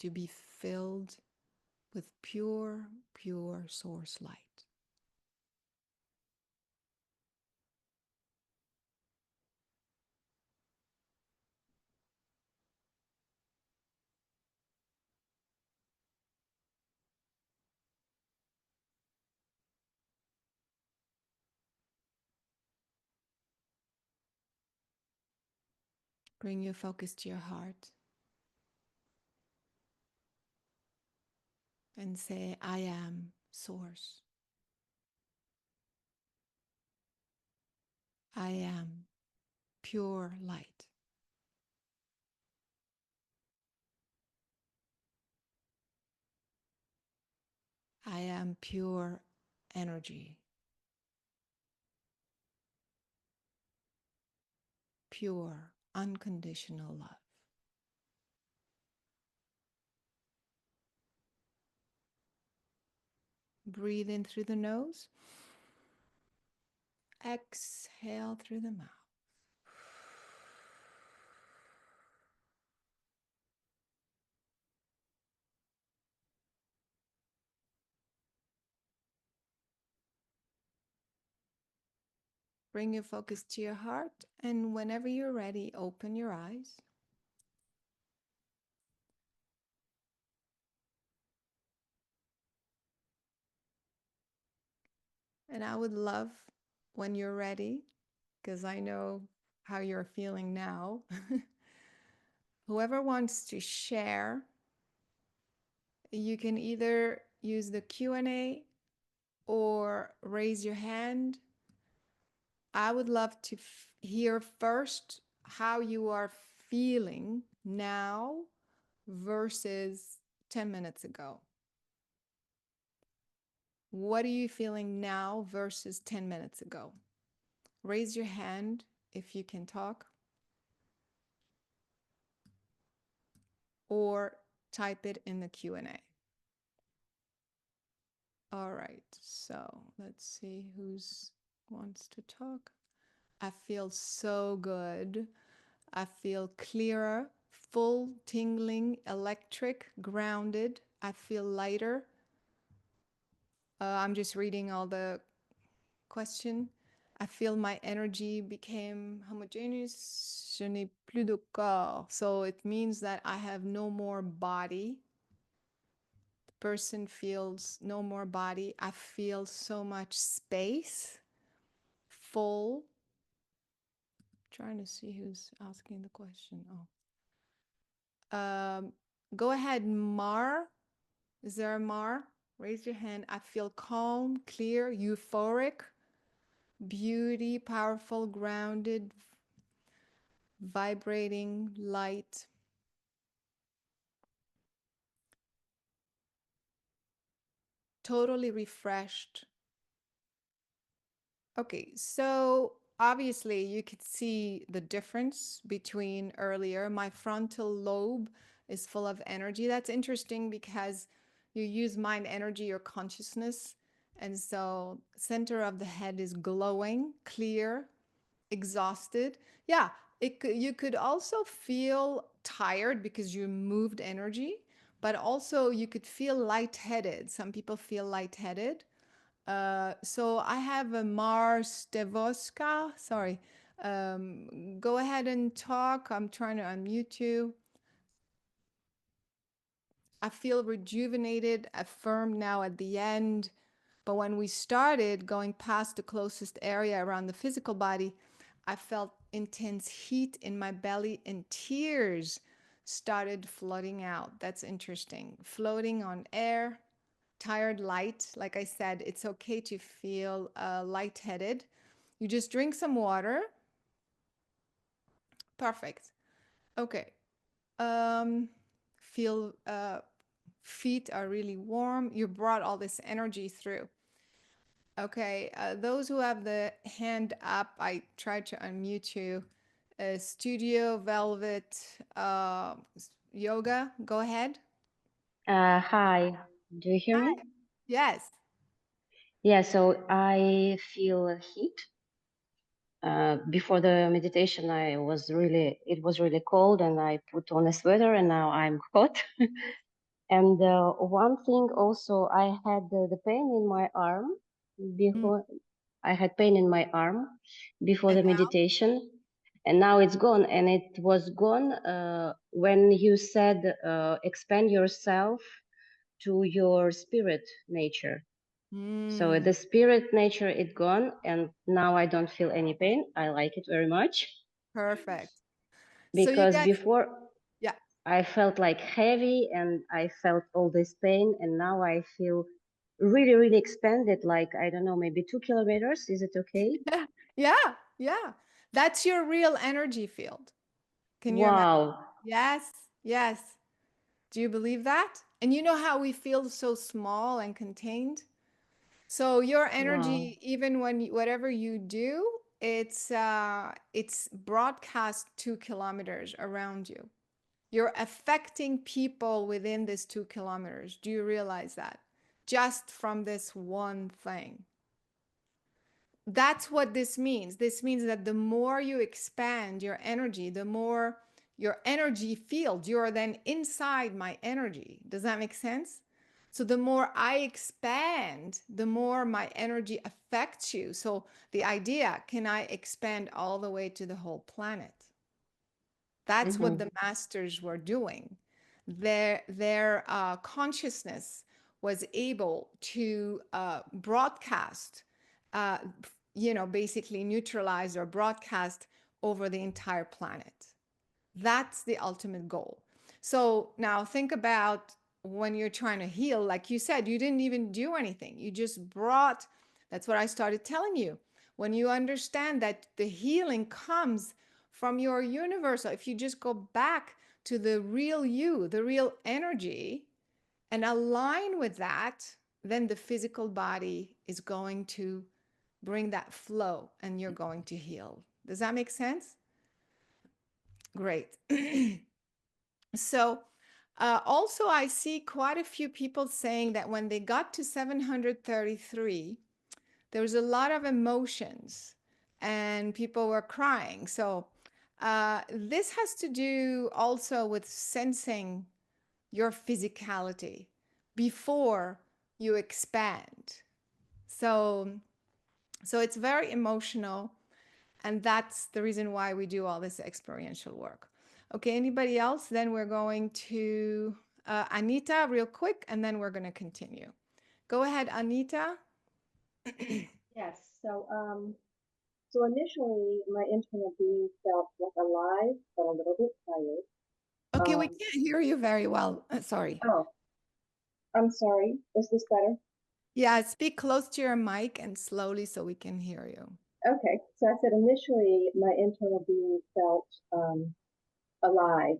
to be filled with pure, pure source light. Bring your focus to your heart and say, I am source. I am pure light. I am pure energy. Pure, unconditional love. Breathe in through the nose. Exhale through the mouth. Bring your focus to your heart, and whenever you're ready, open your eyes. And I would love, when you're ready, because I know how you're feeling now, whoever wants to share, you can either use the Q&A or raise your hand. I would love to hear first how you are feeling now versus 10 minutes ago. What are you feeling now versus 10 minutes ago? Raise your hand if you can talk, or type it in the Q&A. All right, so let's see who's wants to talk. I feel so good. I feel clearer, full, tingling, electric, grounded. I feel lighter. I'm just reading all the question. I feel my energy became homogeneous. Je n'ai plus de corps. So it means that I have no more body. The person feels no more body. I feel so much space, full. Trying to see who's asking the question. Go ahead, Mar. Is there a Mar? Raise your hand. I feel calm, clear, euphoric, beauty, powerful, grounded, vibrating, light. Totally refreshed. Okay, so obviously you could see the difference between earlier. My frontal lobe is full of energy. That's interesting because you use mind energy or consciousness. And so center of the head is glowing, clear, exhausted. Yeah, you could also feel tired because you moved energy, but also you could feel lightheaded. Some people feel lightheaded. So I have a Mars Devoska. Sorry. Go ahead and talk. I'm trying to unmute you. I feel rejuvenated, affirmed now at the end. But when we started going past the closest area around the physical body, I felt intense heat in my belly and tears started flooding out. That's interesting. Floating on air, tired, light. Like I said, it's okay to feel lightheaded. You just drink some water. Perfect. Okay. Um, feel feet are really warm. You brought all this energy through. Okay, those who have the hand up, I tried to unmute you. Studio Velvet Yoga, go ahead. Hi, do you hear me? Yes. Yeah, so I feel heat. Before the meditation, it was really cold, and I put on a sweater, and now I'm hot. And one thing also, I had the pain in my arm before. I had pain in my arm before And the meditation, and now it's gone. And it was gone when you said expand yourself to your spirit nature. So the spirit nature is gone, and now I don't feel any pain. I like it very much Perfect. So you because guys, before yeah. I felt like heavy and I felt all this pain, and now I feel really, really expanded. Like, I don't know, maybe 2 kilometers. Is it okay? Yeah, yeah. That's your real energy field. Can you imagine? Wow. Yes, yes. Do you believe that? And you know how we feel so small and contained? So your Wow. energy, even when whatever you do, it's broadcast 2 kilometers around you. You're affecting people within this 2 kilometers. Do you realize that? Just from this one thing. That's what this means. This means that the more you expand your energy, the more your energy field, you're then inside my energy. Does that make sense? So the more I expand, the more my energy affects you. So the idea, can I expand all the way to the whole planet? That's what the masters were doing. Their consciousness was able to broadcast, uh, basically neutralize or broadcast over the entire planet. That's the ultimate goal. So now think about when you're trying to heal, like you said, you didn't even do anything. You just brought, that's what I started telling you. When you understand that the healing comes from your universal, if you just go back to the real you, the real energy, and align with that, then the physical body is going to bring that flow and you're going to heal. Does that make sense? Great. So, also, I see quite a few people saying that when they got to 733, there was a lot of emotions and people were crying. So, this has to do also with sensing your physicality before you expand. So, so it's very emotional, and that's the reason why we do all this experiential work. Okay, anybody else? Then we're going to Anita real quick, and then we're going to continue. Go ahead, Anita. Yes. So initially, my internal being felt like alive, but a little bit tired. Okay, we can't hear you very well. Sorry. Oh, I'm sorry. Is this better? Yeah, speak close to your mic and slowly so we can hear you. Okay. So I said initially, my internal being felt alive,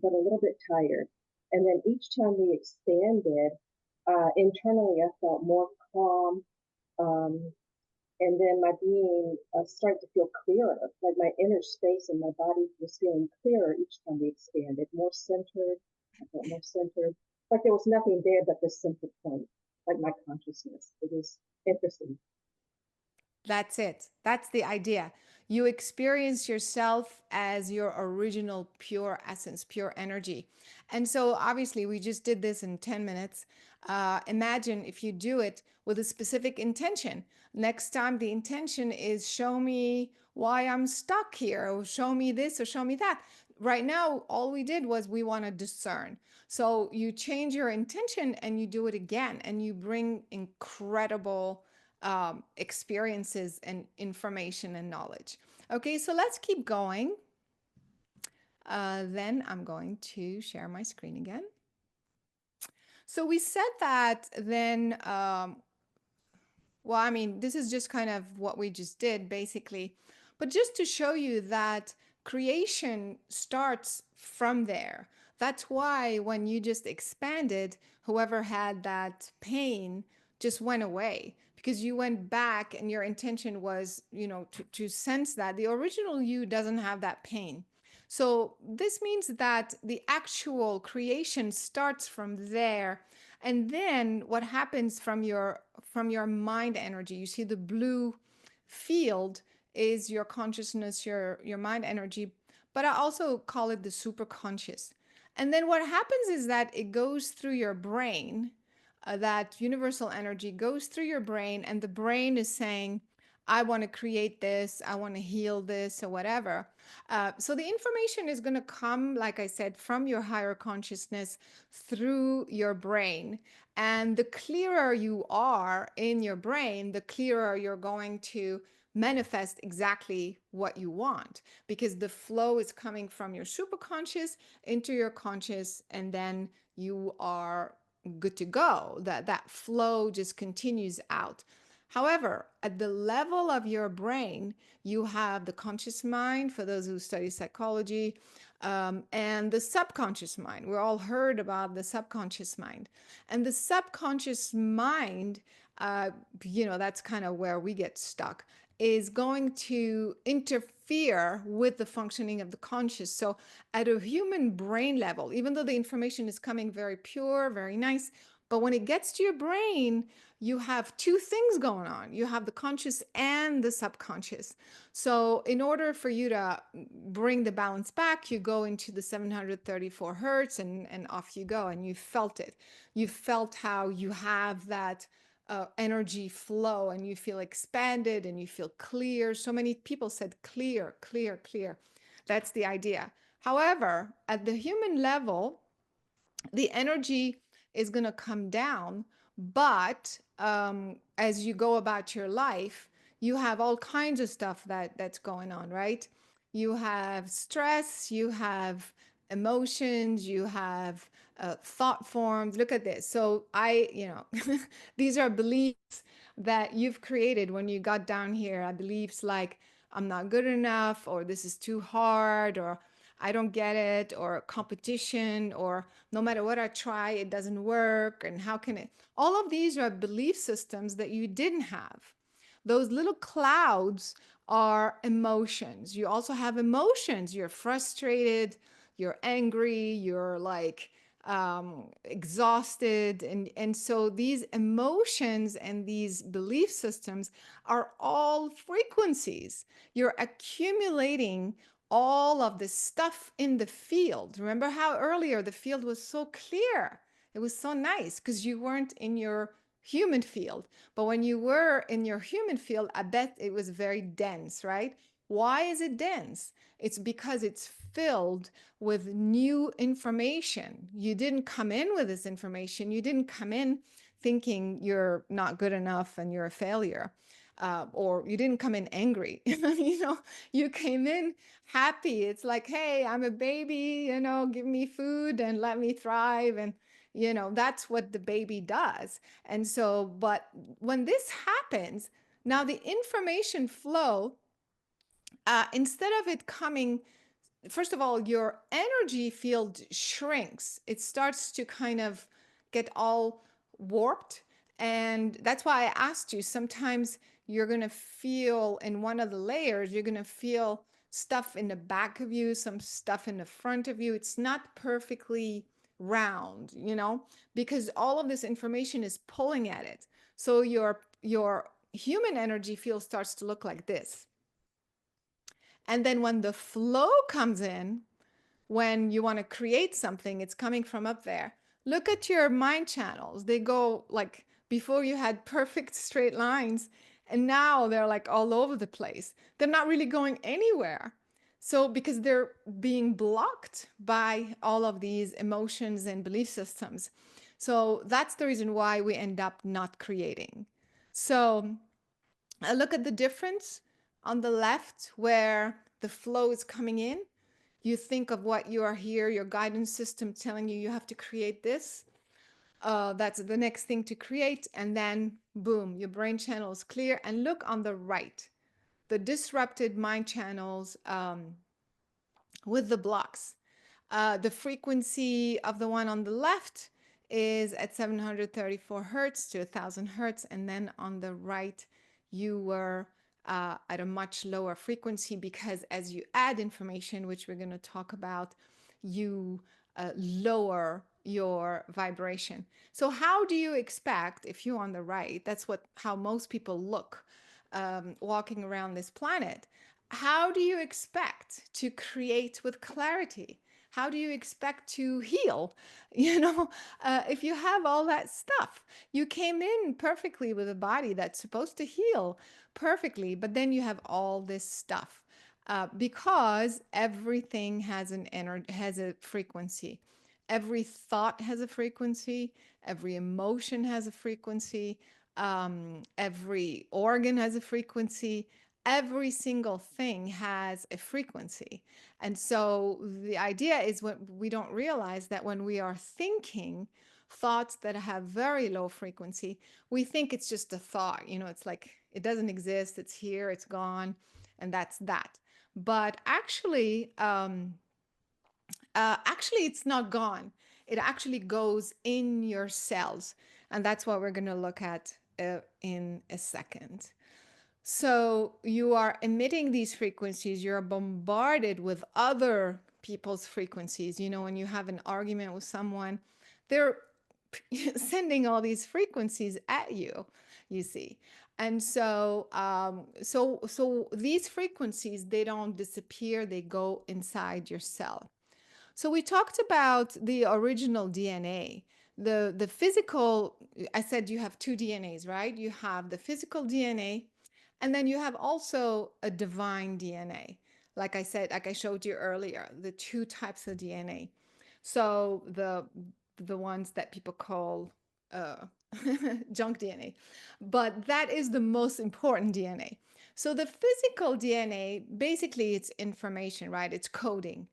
but a little bit tired. And then each time we expanded, internally, I felt more calm. Um, and then my being started to feel clearer, like my inner space and my body was feeling clearer each time we expanded, more centered. I felt more centered, like there was nothing there but the center point, like my consciousness. It was interesting. That's it. That's the idea. You experience yourself as your original pure essence, pure energy. And so obviously we just did this in 10 minutes. Imagine if you do it with a specific intention. Next time the intention is show me why I'm stuck here, or show me this, or show me that. Right now, all we did was we want to discern. So you change your intention and you do it again, and you bring incredible experiences and information and knowledge. Okay, so let's keep going. Then I'm going to share my screen again. So we said that then, well, I mean, this is just kind of what we just did basically, but just to show you that creation starts from there. That's why when you just expanded, whoever had that pain just went away, because you went back and your intention was, to sense that the original you doesn't have that pain. So this means that the actual creation starts from there. And then what happens from your mind energy, you see the blue field is your consciousness, your mind energy, but I also call it the superconscious. And then what happens is that it goes through your brain, that universal energy goes through your brain, and the brain is saying, I want to create this, I want to heal this, or whatever. So the information is going to come, like I said, from your higher consciousness through your brain. And the clearer you are in your brain, the clearer you're going to manifest exactly what you want, because the flow is coming from your superconscious into your conscious, and then you are good to go. That flow just continues out. However, at the level of your brain, you have the conscious mind, for those who study psychology, and the subconscious mind. We all heard about the subconscious mind. And the subconscious mind, that's kind of where we get stuck, is going to interfere with the functioning of the conscious. So at a human brain level, even though the information is coming very pure, very nice, but when it gets to your brain, you have two things going on. You have the conscious and the subconscious. So in order for you to bring the balance back, you go into the 734 hertz and off you go. And you felt it. You felt how you have that energy flow, and you feel expanded and you feel clear. So many people said clear, clear, clear. That's the idea. However, at the human level, the energy is going to come down, but as you go about your life, you have all kinds of stuff that's going on, right? You have stress, you have emotions, you have thought forms. Look at this. So these are beliefs that you've created when you got down here. Beliefs like, I'm not good enough, or this is too hard, or I don't get it, or competition, or no matter what I try, it doesn't work. And how can it? All of these are belief systems that you didn't have. Those little clouds are emotions. You also have emotions. You're frustrated, you're angry, you're like exhausted. And so these emotions and these belief systems are all frequencies. You're accumulating all of the stuff in the field. Remember how earlier the field was so clear? It was so nice because you weren't in your human field. But when you were in your human field, I bet it was very dense, right? Why is it dense? It's because it's filled with new information. You didn't come in with this information. You didn't come in thinking you're not good enough and you're a failure. Or you didn't come in angry. You came in happy. It's like, hey, I'm a baby, give me food and let me thrive. And, that's what the baby does. And so, but when this happens, now the information flow, instead of it coming, first of all, your energy field shrinks. It starts to kind of get all warped. And that's why I asked you, sometimes you're going to feel in one of the layers, you're going to feel stuff in the back of you, some stuff in the front of you. It's not perfectly round, because all of this information is pulling at it. So your human energy field starts to look like this. And then when the flow comes in, when you want to create something, it's coming from up there. Look at your mind channels. They go like before you had perfect straight lines, and now they're like all over the place. They're not really going anywhere. So, because they're being blocked by all of these emotions and belief systems. So, that's the reason why we end up not creating. So, look at the difference on the left where the flow is coming in. You think of what you are here, your guidance system telling you you have to create this. That's the next thing to create. And then, boom, your brain channel is clear. And look on the right, the disrupted mind channels with the blocks. The frequency of the one on the left is at 734 hertz to 1000 hertz. And then on the right, you were at a much lower frequency because as you add information, which we're going to talk about, you lower your vibration. So how do you expect, if you're on the right, that's how most people look walking around this planet. How do you expect to create with clarity? How do you expect to heal? If you have all that stuff, you came in perfectly with a body that's supposed to heal perfectly, but then you have all this stuff because everything has has a frequency. Every thought has a frequency. Every emotion has a frequency. Every organ has a frequency. Every single thing has a frequency. And so the idea is what we don't realize that when we are thinking thoughts that have very low frequency, we think it's just a thought. It's like it doesn't exist, it's here, it's gone, and that's that. But actually, it's not gone. It actually goes in your cells. And that's what we're going to look at in a second. So you are emitting these frequencies, you're bombarded with other people's frequencies. When you have an argument with someone, they're sending all these frequencies at you, you see. And so these frequencies, they don't disappear, they go inside your cell. So we talked about the original DNA. The physical, I said you have two DNAs, right? You have the physical DNA, and then you have also a divine DNA. Like I said, like I showed you earlier, the two types of DNA. So the ones that people call uh, junk DNA, but that is the most important DNA. So the physical DNA, basically it's information, right? It's coding.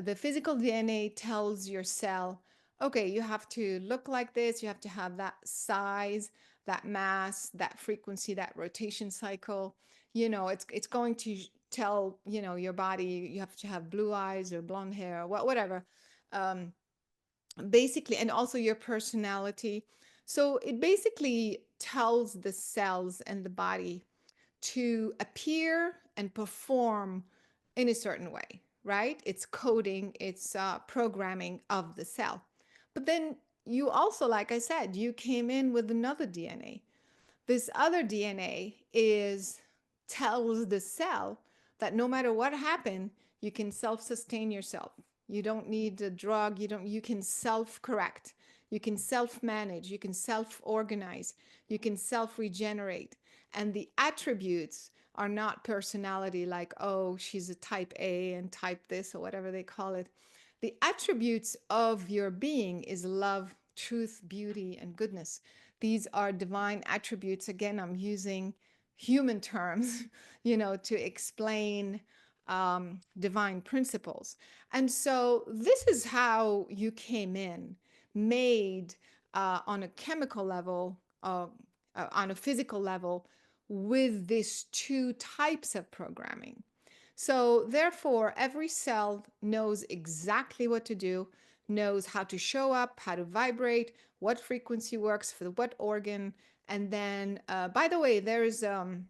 The physical DNA tells your cell, okay, you have to look like this, you have to have that size, that mass, that frequency, that rotation cycle. It's going to tell, your body you have to have blue eyes or blonde hair, whatever. Basically, and also your personality. So it basically tells the cells and the body to appear and perform in a certain way, right? It's coding, it's programming of the cell. But then you also, like I said, you came in with another DNA. This other DNA tells the cell that no matter what happened, you can self-sustain yourself. You don't need a drug, you can self-correct. You can self-manage, you can self-organize, you can self-regenerate. And the attributes are not personality like, oh, she's a type A and type this or whatever they call it. The attributes of your being is love, truth, beauty, and goodness. These are divine attributes. Again, I'm using human terms, to explain divine principles. And so this is how you came in, made on a chemical level, on a physical level, with these two types of programming. So therefore, every cell knows exactly what to do, knows how to show up, how to vibrate, what frequency works for what organ. And then, by the way, there's a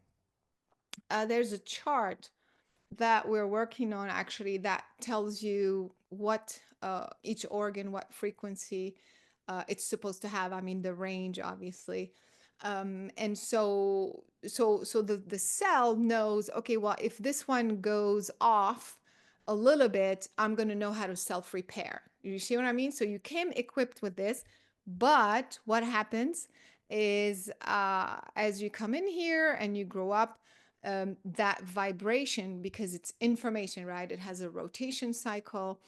chart that we're working on actually that tells you what each organ, what frequency it's supposed to have. I mean, the range, obviously. And so the cell knows, okay, well, if this one goes off, a little bit, I'm going to know how to self-repair. You see what I mean? So you came equipped with this, but what happens is as you come in here and you grow up, that vibration, because it's information, right? It has a rotation cycle.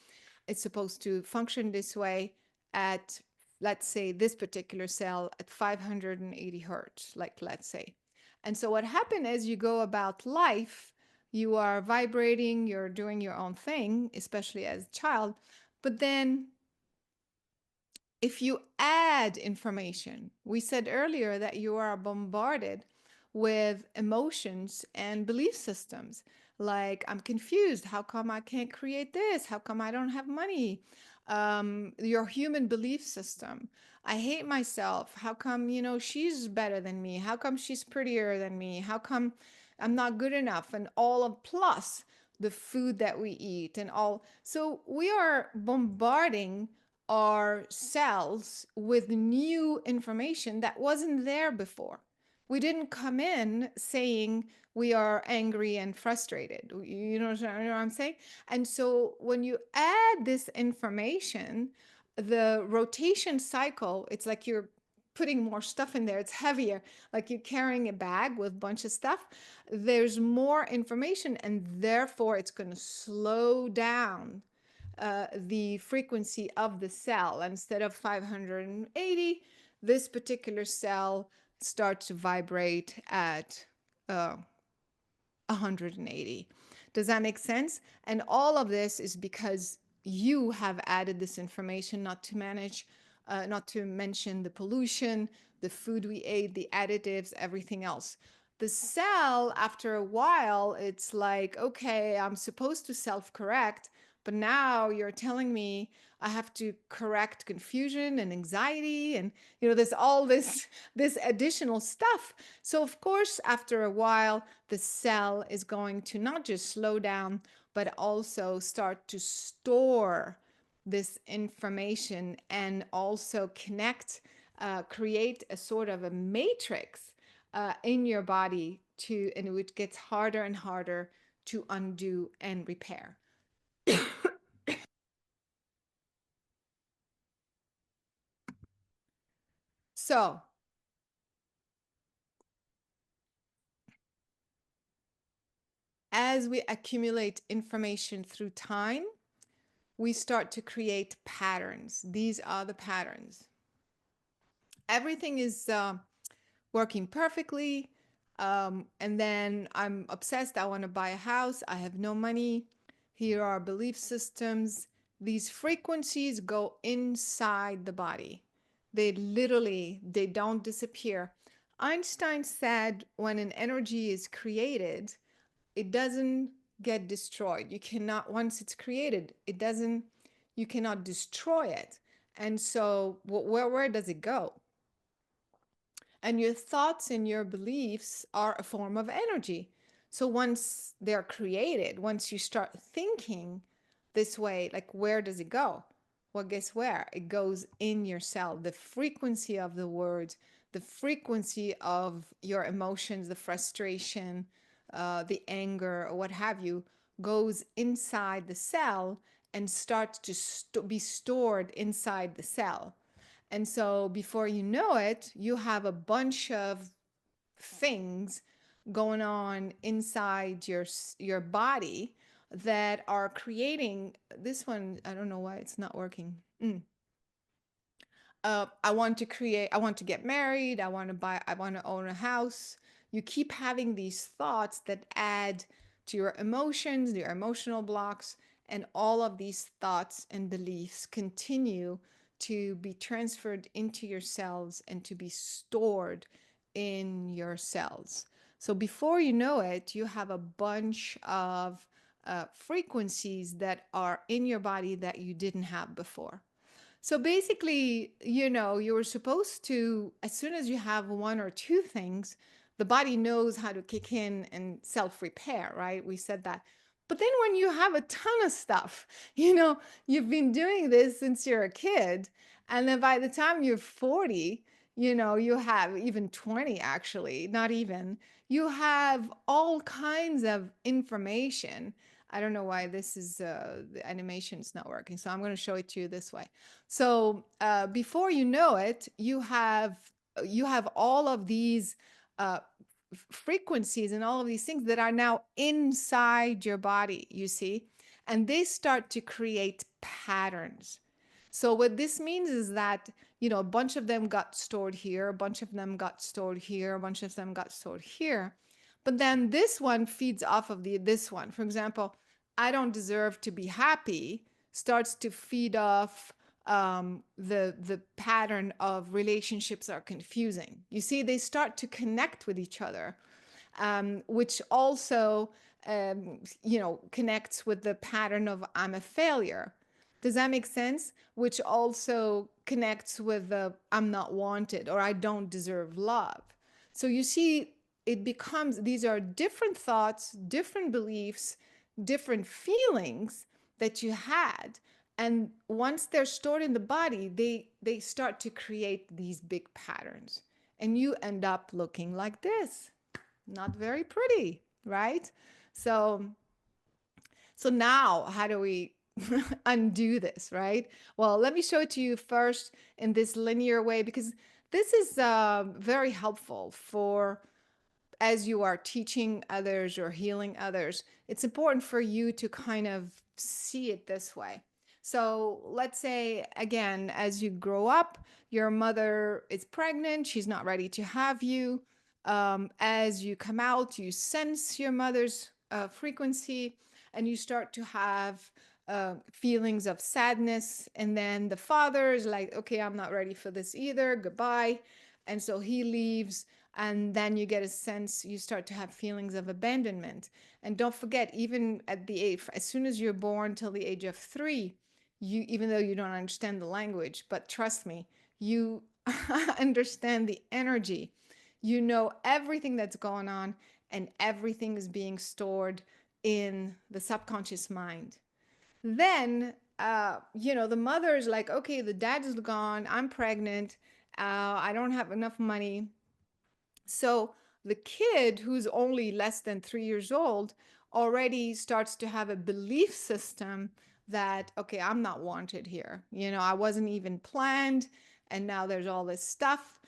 It's supposed to function this way at, let's say, this particular cell at 580 hertz, like let's say. And so what happened as you go about life, you are vibrating, you're doing your own thing, especially as a child. But then if you add information, we said earlier that you are bombarded with emotions and belief systems like, I'm confused. How come I can't create this? How come I don't have money? Your human belief system. I hate myself. How come, she's better than me? How come she's prettier than me? How come I'm not good enough? And all of plus the food that we eat and all. So we are bombarding our cells with new information that wasn't there before. We didn't come in saying we are angry and frustrated. You know what I'm saying? And so when you add this information, the rotation cycle, it's like you're putting more stuff in there. It's heavier, like you're carrying a bag with a bunch of stuff. There's more information, and therefore it's going to slow down the frequency of the cell. Instead of 580, this particular cell starts to vibrate at 180. Does that make sense? And all of this is because you have added this information, not to mention the pollution, the food we ate, the additives, everything else. The cell, after a while, it's like, okay, I'm supposed to self-correct, but now you're telling me I have to correct confusion and anxiety, and there's all this additional stuff. So of course, after a while, the cell is going to not just slow down, but also start to store this information and also create a sort of a matrix in your body and it gets harder and harder to undo and repair. So, as we accumulate information through time, we start to create patterns. These are the patterns. Everything is working perfectly. And then I'm obsessed. I want to buy a house. I have no money. Here are belief systems. These frequencies go inside the body. They don't disappear. Einstein said when an energy is created, it doesn't get destroyed. You cannot, once it's created, you cannot destroy it. And so where does it go? And your thoughts and your beliefs are a form of energy. So once they're created, once you start thinking this way, like, where does it go? Well, guess where? It goes in your cell. The frequency of the words, the frequency of your emotions, the frustration, the anger, or what have you, goes inside the cell and starts to be stored inside the cell. And so before you know it, you have a bunch of things going on inside your body that are creating this one. I don't know why it's not working. I want to get married, I want to own a house. You keep having these thoughts that add to your emotions, your emotional blocks, and all of these thoughts and beliefs continue to be transferred into your cells and to be stored in your cells. So before you know it, you have a bunch of frequencies that are in your body that you didn't have before. So basically, you were supposed to, as soon as you have one or two things, the body knows how to kick in and self-repair, right? We said that. But then when you have a ton of stuff, you've been doing this since you're a kid, and then by the time you're 40, you have even 20 actually, not even, you have all kinds of information I don't know why this is the animation is not working. So I'm going to show it to you this way. So before you know it, you have all of these frequencies and all of these things that are now inside your body, you see, and they start to create patterns. So what this means is that, you know, a bunch of them got stored here, a bunch of them got stored here, a bunch of them got stored here. But then this one feeds off of this one. For example, I don't deserve to be happy starts to feed off the pattern of relationships are confusing. You see, they start to connect with each other, which also you know, connects with the pattern of I'm a failure. Does that make sense? Which also connects with the I'm not wanted or I don't deserve love. So you see, it becomes these are different thoughts, different beliefs, different feelings that you had. And once they're stored in the body, they start to create these big patterns. And you end up looking like this. Not very pretty, right? So now how do we undo this, right? Well, let me show it to you first in this linear way because this is very helpful for as you are teaching others or healing others. It's important for you to kind of see it this way. So let's say, again, as you grow up, your mother is pregnant, she's not ready to have you. As you come out, you sense your mother's frequency and you start to have feelings of sadness. And then the father is like, okay, I'm not ready for this either. Goodbye. And so he leaves. And then you get a sense, you start to have feelings of abandonment. And don't forget, even at the age, as soon as you're born till the age of 3, you, even though you don't understand the language, but trust me, you understand the energy. You know everything that's going on, and everything is being stored in the subconscious mind. Then, you know, the mother is like, okay, the dad is gone, I'm pregnant, I don't have enough money. So the kid who's only less than 3 years old already starts to have a belief system that, okay, I'm not wanted here. You know, I wasn't even planned. And now there's all this stuff.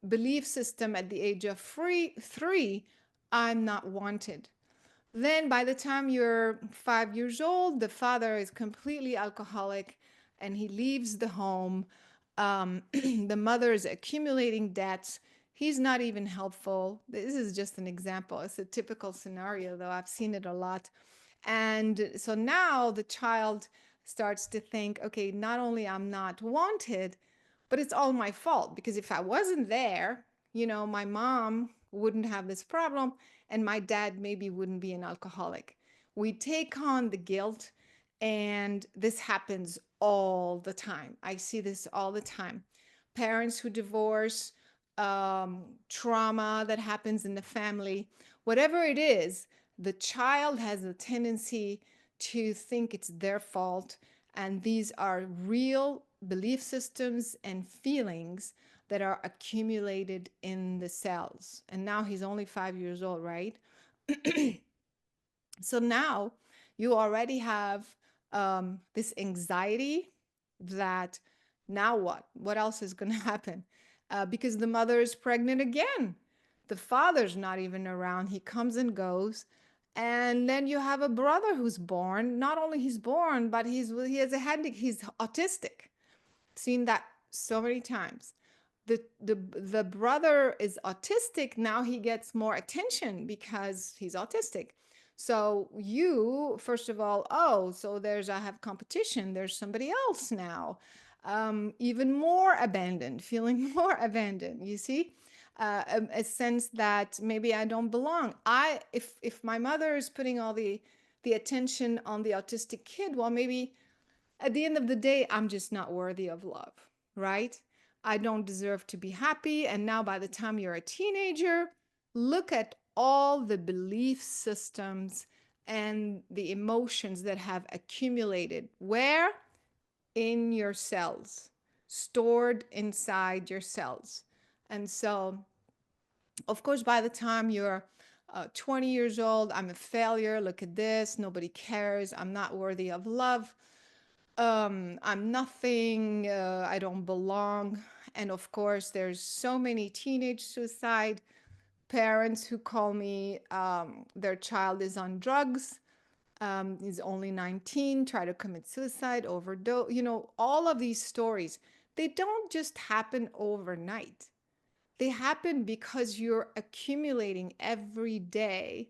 Belief system at the age of 3, I'm not wanted. Then by the time you're 5 years old, the father is completely alcoholic and he leaves the home. The mother is accumulating debts. He's not even helpful. This is just an example. It's a typical scenario, though. I've seen it a lot. And so now the child starts to think, okay, not only I'm not wanted, but it's all my fault because if I wasn't there, you know, my mom wouldn't have this problem and my dad maybe wouldn't be an alcoholic. We take on the guilt, and this happens all the time. I see this all the time. Parents who divorce, trauma that happens in the family, whatever it is, the child has a tendency to think it's their fault. And these are real belief systems and feelings that are accumulated in the cells. And now he's only 5 years old, right? So now you already have this anxiety that now what? What else is going to happen? Because the mother is pregnant again. The father's not even around. He comes and goes. And then you have a brother who's born. Not only he's born, but he has a handicap. He's autistic. Seen that so many times. The brother is autistic. Now he gets more attention because he's autistic. So you, first of all, oh, so I have competition. There's somebody else now. Even more abandoned, feeling more abandoned, you see? A sense that maybe I don't belong. If my mother is putting all the attention on the autistic kid, well, maybe at the end of the day, I'm just not worthy of love, right? I don't deserve to be happy. And now, by the time you're a teenager, look at all the belief systems and the emotions that have accumulated. Where? In your cells, stored inside your cells. And so, of course, by the time you're 20 years old, I'm a failure. Look at this. Nobody cares. I'm not worthy of love. I'm nothing. I don't belong. And of course, there's so many teenage suicide parents who call me, their child is on drugs, is only 19, try to commit suicide, overdose. All of these stories, they don't just happen overnight. They happen because you're accumulating every day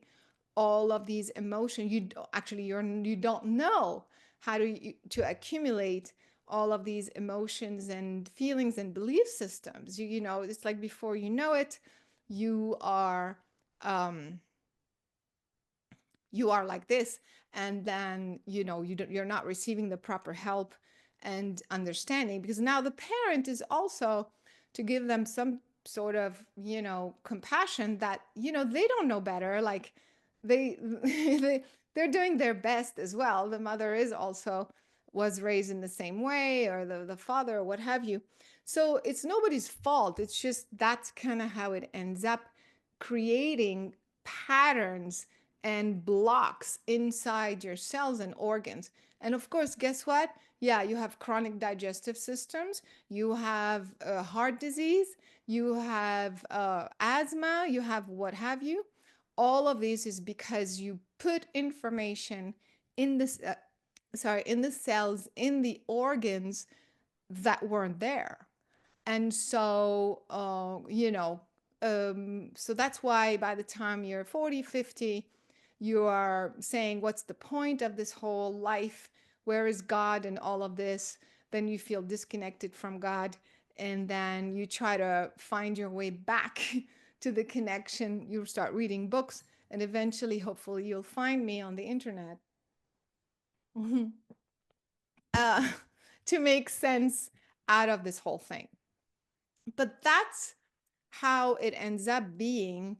all of these emotions. You don't know how to accumulate all of these emotions and feelings and belief systems. It's like before you know it, you are um, you are like this, and then you're not receiving the proper help and understanding, because now the parent is also to give them some sort of compassion that they don't know better. Like they they're doing their best as well. The mother is also was raised in the same way, or the father, or what have you. So it's nobody's fault. It's just that's kind of how it ends up, creating patterns and blocks inside your cells and organs. And of course, guess what? Yeah, you have chronic digestive systems, you have heart disease, you have asthma, you have what have you. All of this is because you put information in this, in the cells, in the organs that weren't there. And so, so that's why by the time you're 40, 50, you are saying, what's the point of this whole life? Where is God and all of this? Then you feel disconnected from God. And then you try to find your way back to the connection. You start reading books, and eventually, hopefully, you'll find me on the internet. To make sense out of this whole thing. But that's how it ends up being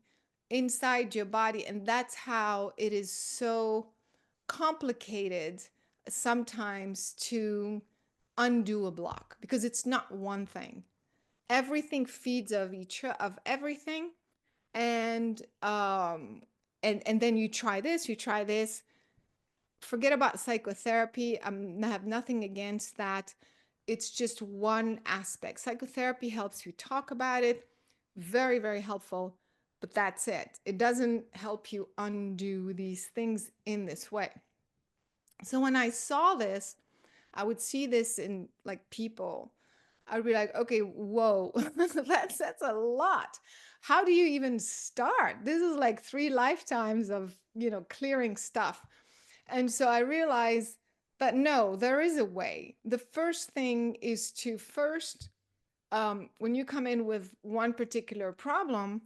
inside your body. And that's how it is so complicated sometimes to undo a block, because it's not one thing. Everything feeds of everything. And and then you try this. Forget about psychotherapy. I have nothing against that. It's just one aspect. Psychotherapy helps you talk about it. Very, very helpful. But that's it. It doesn't help you undo these things in this way. So when I saw this, I would see this in like people. I would be like, okay, whoa, that's a lot. How do you even start? This is like 3 lifetimes of, clearing stuff. And so I realized that no, there is a way. The first thing is to first, when you come in with one particular problem,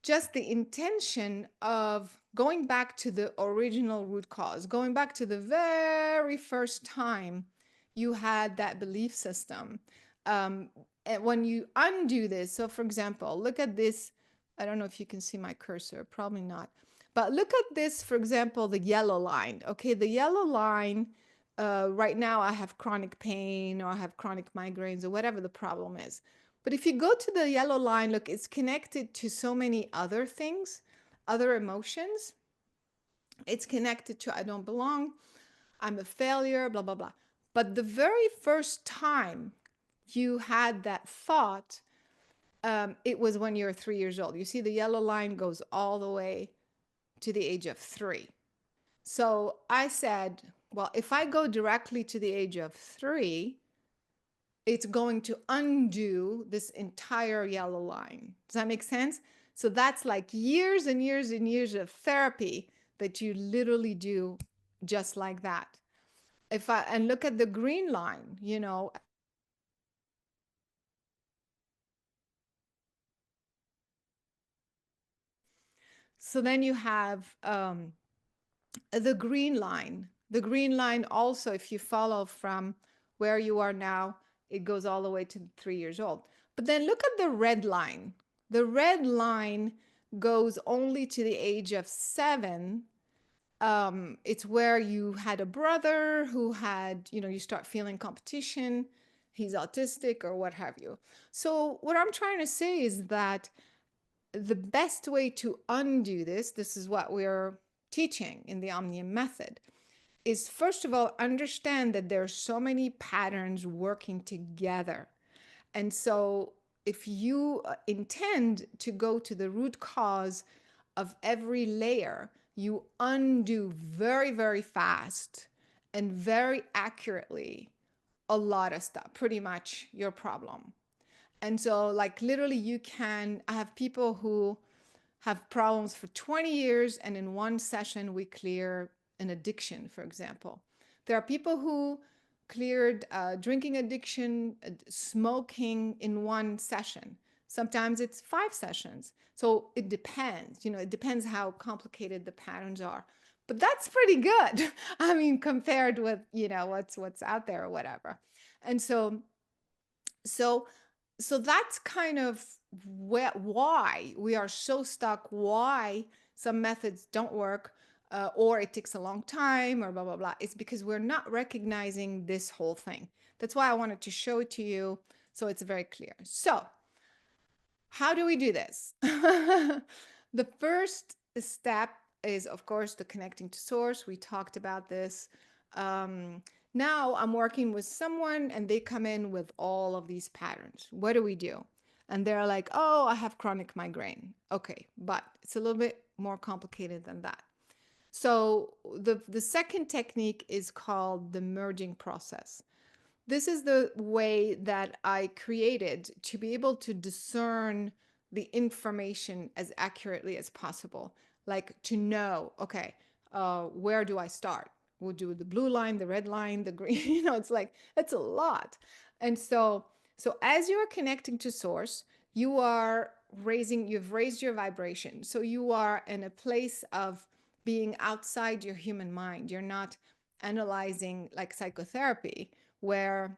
just the intention of going back to the original root cause, going back to the very first time you had that belief system. And when you undo this, so for example, look at this. I don't know if you can see my cursor, probably not. But look at this, for example, the yellow line. Okay, the yellow line, right now I have chronic pain, or I have chronic migraines, or whatever the problem is. But if you go to the yellow line, look, it's connected to so many other things, other emotions. It's connected to I don't belong, I'm a failure, blah, blah, blah. But the very first time you had that thought, it was when you were 3 years old. You see, the yellow line goes all the way to the age of 3. So I said, well, if I go directly to the age of 3, it's going to undo this entire yellow line. Does that make sense? So that's like years and years and years of therapy that you literally do just like that. And look at the green line, so then you have the green line. The green line also, if you follow from where you are now, it goes all the way to 3 years old. But then look at the red line. The red line goes only to the age of 7. It's where you had a brother who had, you start feeling competition, he's autistic or what have you. So what I'm trying to say is that the best way to undo this is what we're teaching in the Omnium method, is first of all, understand that there are so many patterns working together. And so if you intend to go to the root cause of every layer, you undo very, very fast and very accurately a lot of stuff, pretty much your problem. And so, like, literally, I have people who have problems for 20 years, and in one session, we clear an addiction, for example. There are people who cleared drinking addiction, smoking in one session. Sometimes it's 5 sessions. So it depends, it depends how complicated the patterns are. But that's pretty good. I mean, compared with, what's out there or whatever. And so that's kind of why we are so stuck, why some methods don't work, or it takes a long time, or blah, blah, blah. It's because we're not recognizing this whole thing. That's why I wanted to show it to you so it's very clear. So how do we do this? The first step is, of course, the connecting to source. We talked about this. Now I'm working with someone and they come in with all of these patterns. What do we do? And they're like, oh, I have chronic migraine. Okay, but it's a little bit more complicated than that. So the second technique is called the merging process. This is the way that I created to be able to discern the information as accurately as possible. Like to know, okay, where do I start? We'll do the blue line, the red line, the green, it's like, it's a lot. And so as you are connecting to source, you've raised your vibration. So you are in a place of being outside your human mind. You're not analyzing like psychotherapy, where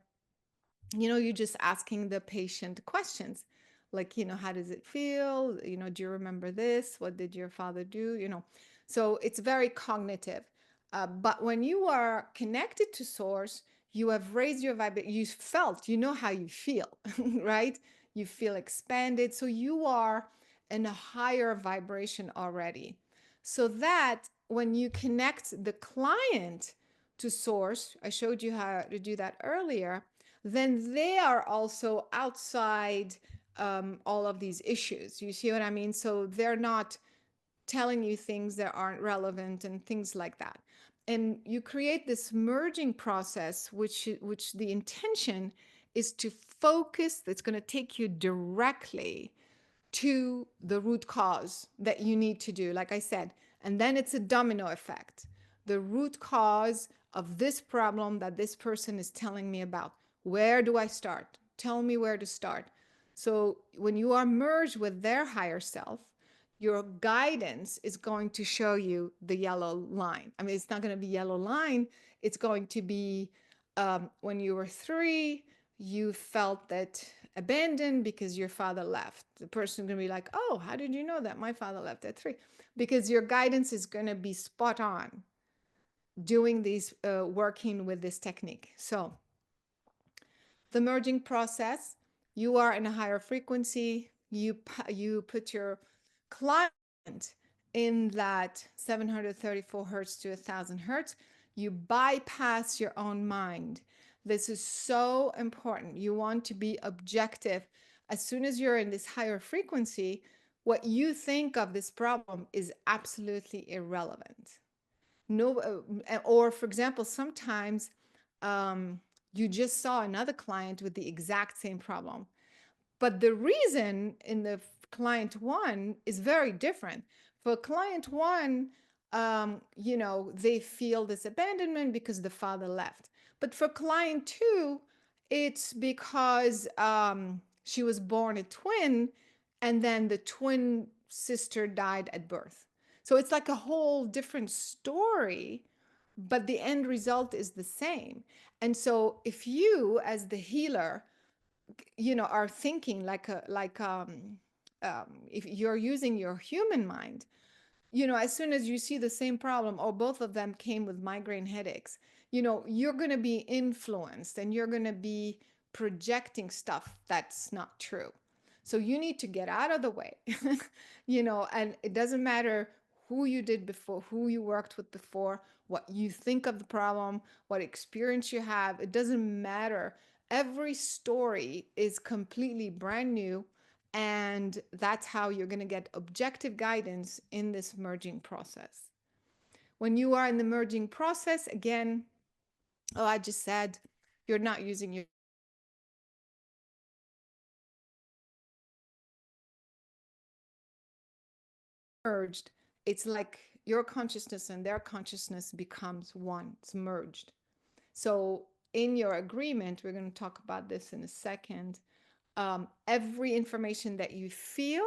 you're just asking the patient questions like, how does it feel, do you remember this, what did your father do, so it's very cognitive. But when you are connected to source, you have raised your vibration, you know how you feel, right? You feel expanded, so you are in a higher vibration already, so that when you connect the client to source, I showed you how to do that earlier, then they are also outside all of these issues. You see what I mean? So they're not telling you things that aren't relevant and things like that. And you create this merging process, which the intention is to focus, that's going to take you directly to the root cause that you need to do, like I said. And then it's a domino effect. The root cause of this problem that this person is telling me about. Where do I start? Tell me where to start. So when you are merged with their higher self, your guidance is going to show you the yellow line. I mean, it's not going to be yellow line. It's going to be when you were 3, you felt that abandoned because your father left. The person is going to be like, oh, how did you know that my father left at 3? Because your guidance is going to be spot on doing these, working with this technique. So the merging process, you are in a higher frequency, you put your client in that 734 hertz to 1000 hertz, you bypass your own mind. This is so important. You want to be objective. As soon as you're in this higher frequency, what you think of this problem is absolutely irrelevant. No, or for example, sometimes you just saw another client with the exact same problem, but the reason in the client 1 is very different. For client 1, they feel this abandonment because the father left. But for client 2, it's because she was born a twin, and then the twin sister died at birth. So it's like a whole different story, but the end result is the same. And so if you, as the healer, are thinking if you're using your human mind, as soon as you see the same problem, or both of them came with migraine headaches, you're going to be influenced and you're going to be projecting stuff that's not true. So you need to get out of the way, and it doesn't matter who you did before, who you worked with before, what you think of the problem, what experience you have. It doesn't matter. Every story is completely brand new. And that's how you're going to get objective guidance in this merging process. When you are in the merging process, again, I just said, you're not using your merged. It's like your consciousness and their consciousness becomes one. It's merged. So in your agreement, we're going to talk about this in a second. Every information that you feel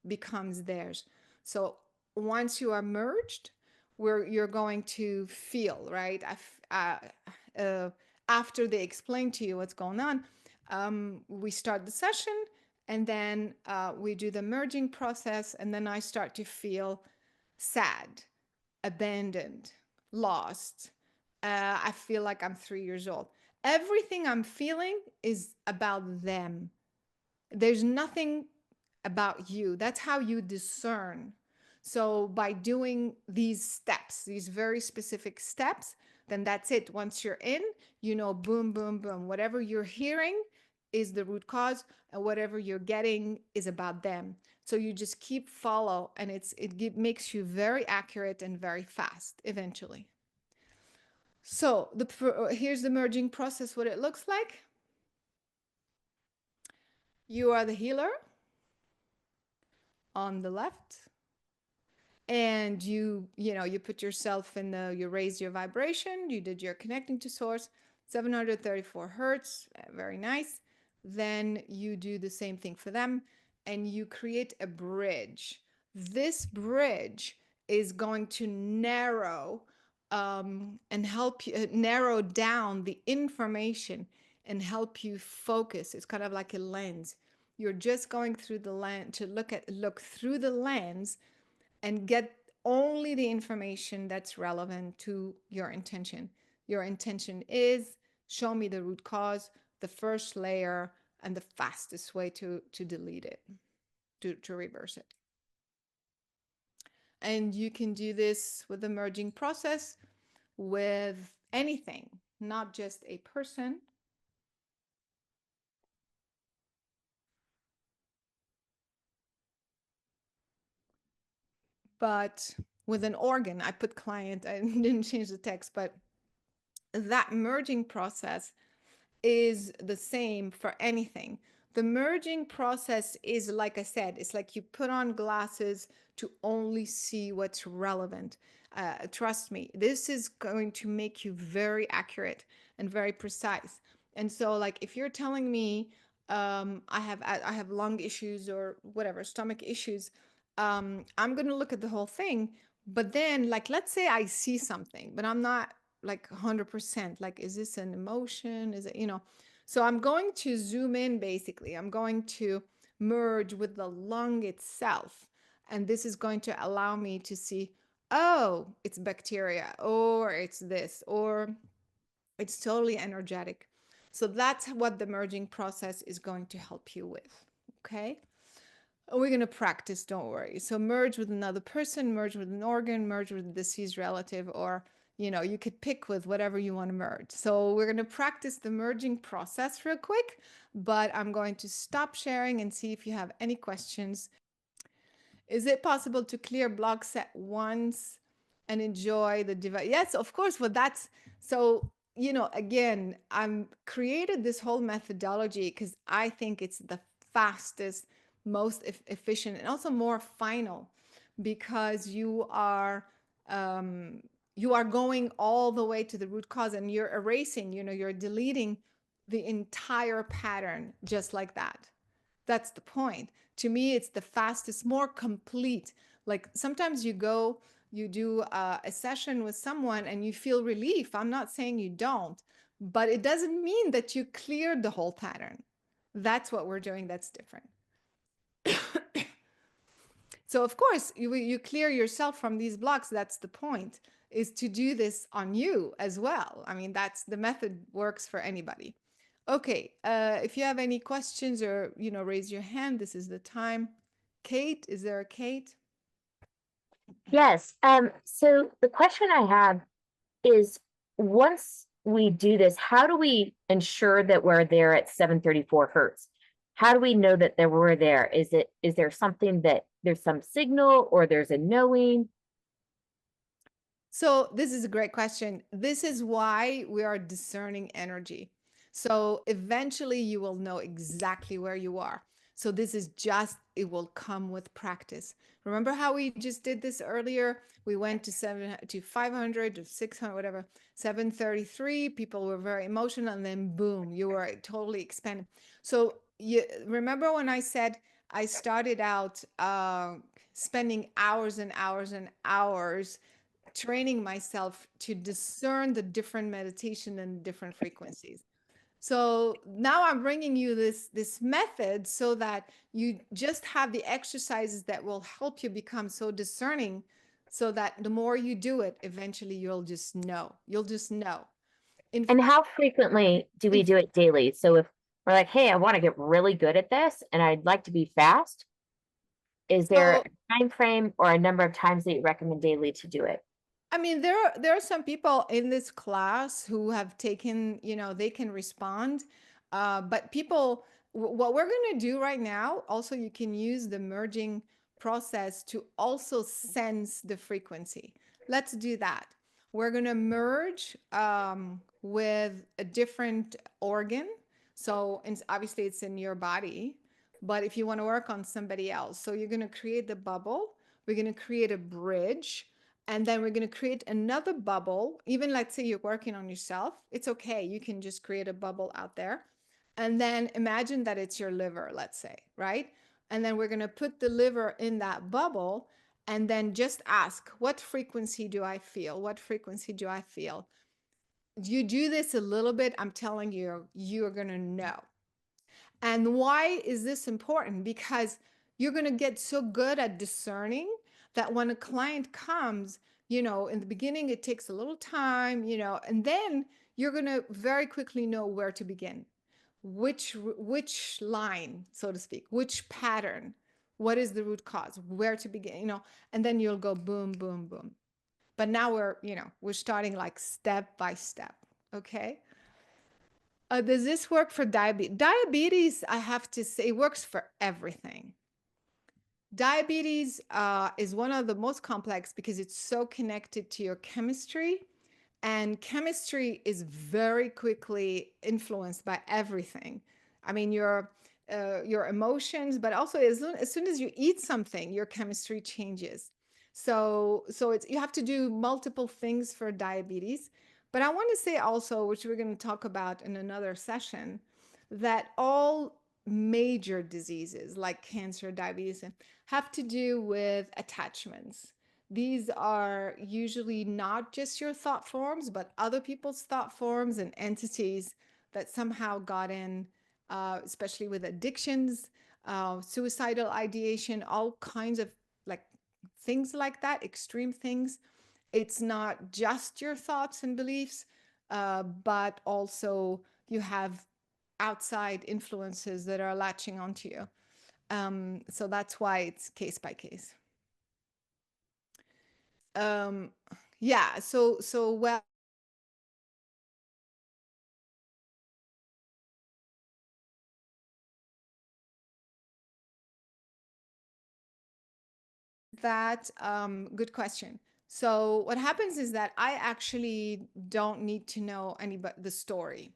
becomes theirs. So once you are merged, you're going to feel, right? After they explain to you what's going on, we start the session, and then we do the merging process, and then I start to feel sad, abandoned, lost. I feel like I'm 3 years old. Everything I'm feeling is about them. There's nothing about you. That's how you discern. So by doing these steps, these very specific steps, then that's it. Once you're in, boom, boom, boom. Whatever you're hearing is the root cause, and whatever you're getting is about them. So you just keep follow, and it makes you very accurate and very fast eventually. So here's the merging process, what it looks like. You are the healer on the left, and you put yourself in you raise your vibration, you did your connecting to source, 734 hertz, very nice. Then you do the same thing for them, and you create a bridge. This bridge is going to narrow and help you narrow down the information and help you focus. It's kind of like a lens. You're just going through the lens to look through the lens and get only the information that's relevant to your intention. Your intention is show me the root cause, the first layer, and the fastest way to delete it, to reverse it. And you can do this with the merging process with anything, not just a person. But with an organ. I put client, I didn't change the text, but that merging process is the same for anything. The merging process is, like I said, it's like you put on glasses to only see what's relevant. Trust me, this is going to make you very accurate and very precise. And so, like, if you're telling me I have lung issues or whatever, stomach issues, I'm going to look at the whole thing. But then, like, let's say I see something, but I'm not like 100%. Like, is this an emotion? Is it, So I'm going to zoom in, basically. I'm going to merge with the lung itself. And this is going to allow me to see, oh, it's bacteria, or it's this, or it's totally energetic. So that's what the merging process is going to help you with. Okay. We're going to practice, don't worry. So merge with another person, merge with an organ, merge with a deceased relative, or, you could pick with whatever you want to merge. So we're going to practice the merging process real quick, but I'm going to stop sharing and see if you have any questions. Is it possible to clear blocks at once and enjoy the device? Yes, of course. Well, that's so, again, I'm created this whole methodology because I think it's the fastest, most efficient, and also more final, because you are going all the way to the root cause, and you're erasing, you're deleting the entire pattern just like that. That's the point. To me, it's the fastest, more complete. Like sometimes you do a session with someone and you feel relief. I'm not saying you don't, but it doesn't mean that you cleared the whole pattern. That's what we're doing. That's different. So of course, you clear yourself from these blocks. That's the point, is to do this on you as well. I mean, that's the method works for anybody. Okay, if you have any questions or, raise your hand, this is the time. Kate, is there a Kate? Yes. So the question I have is, once we do this, how do we ensure that we're there at 734 hertz? How do we know that we're there? Is there something that there's some signal or there's a knowing? So this is a great question. This is why we are discerning energy. So eventually you will know exactly where you are. So this is just, it will come with practice. Remember how we just did this earlier? We went to 500 to 600, whatever, 733. People were very emotional, and then boom, you were totally expanded. So you remember when I said I started out spending hours and hours and hours training myself to discern the different meditation and different frequencies. So now I'm bringing you this method so that you just have the exercises that will help you become so discerning, so that the more you do it, eventually you'll just know. You'll just know. In And fact, how frequently do we do it daily? So if we're like, hey, I want to get really good at this and I'd like to be fast, is there so a time frame or a number of times that you recommend daily to do it? I mean, there are some people in this class who have taken, they can respond. But people, what we're going to do right now, also, you can use the merging process to also sense the frequency. Let's do that. We're going to merge with a different organ. So obviously, it's in your body. But if you want to work on somebody else, so you're going to create the bubble. We're going to create a bridge, and then we're going to create another bubble. Even let's say you're working on yourself, it's okay. You can just create a bubble out there. And then imagine that it's your liver, let's say, right? And then we're going to put the liver in that bubble, and then just ask, what frequency do I feel? What frequency do I feel? You do this a little bit, I'm telling you, you're going to know. And why is this important? Because you're going to get so good at discerning that when a client comes, in the beginning, it takes a little time, and then you're going to very quickly know where to begin. Which line, so to speak, which pattern, what is the root cause, where to begin, and then you'll go boom, boom, boom. But now we're starting like step by step. Okay. Does this work for diabetes? Diabetes, I have to say, works for everything. Diabetes is one of the most complex because it's so connected to your chemistry, and chemistry is very quickly influenced by everything. I mean, your emotions, but also as soon as you eat something, your chemistry changes. So it's you have to do multiple things for diabetes. But I want to say also, which we're going to talk about in another session, that all major diseases like cancer, diabetes, have to do with attachments. These are usually not just your thought forms, but other people's thought forms and entities that somehow got in, especially with addictions, suicidal ideation, all kinds of like things like that, extreme things. It's not just your thoughts and beliefs, but also you have outside influences that are latching onto you. So that's why it's case by case. Um, yeah, so well, that good question. So what happens is that I actually don't need to know anybody the story.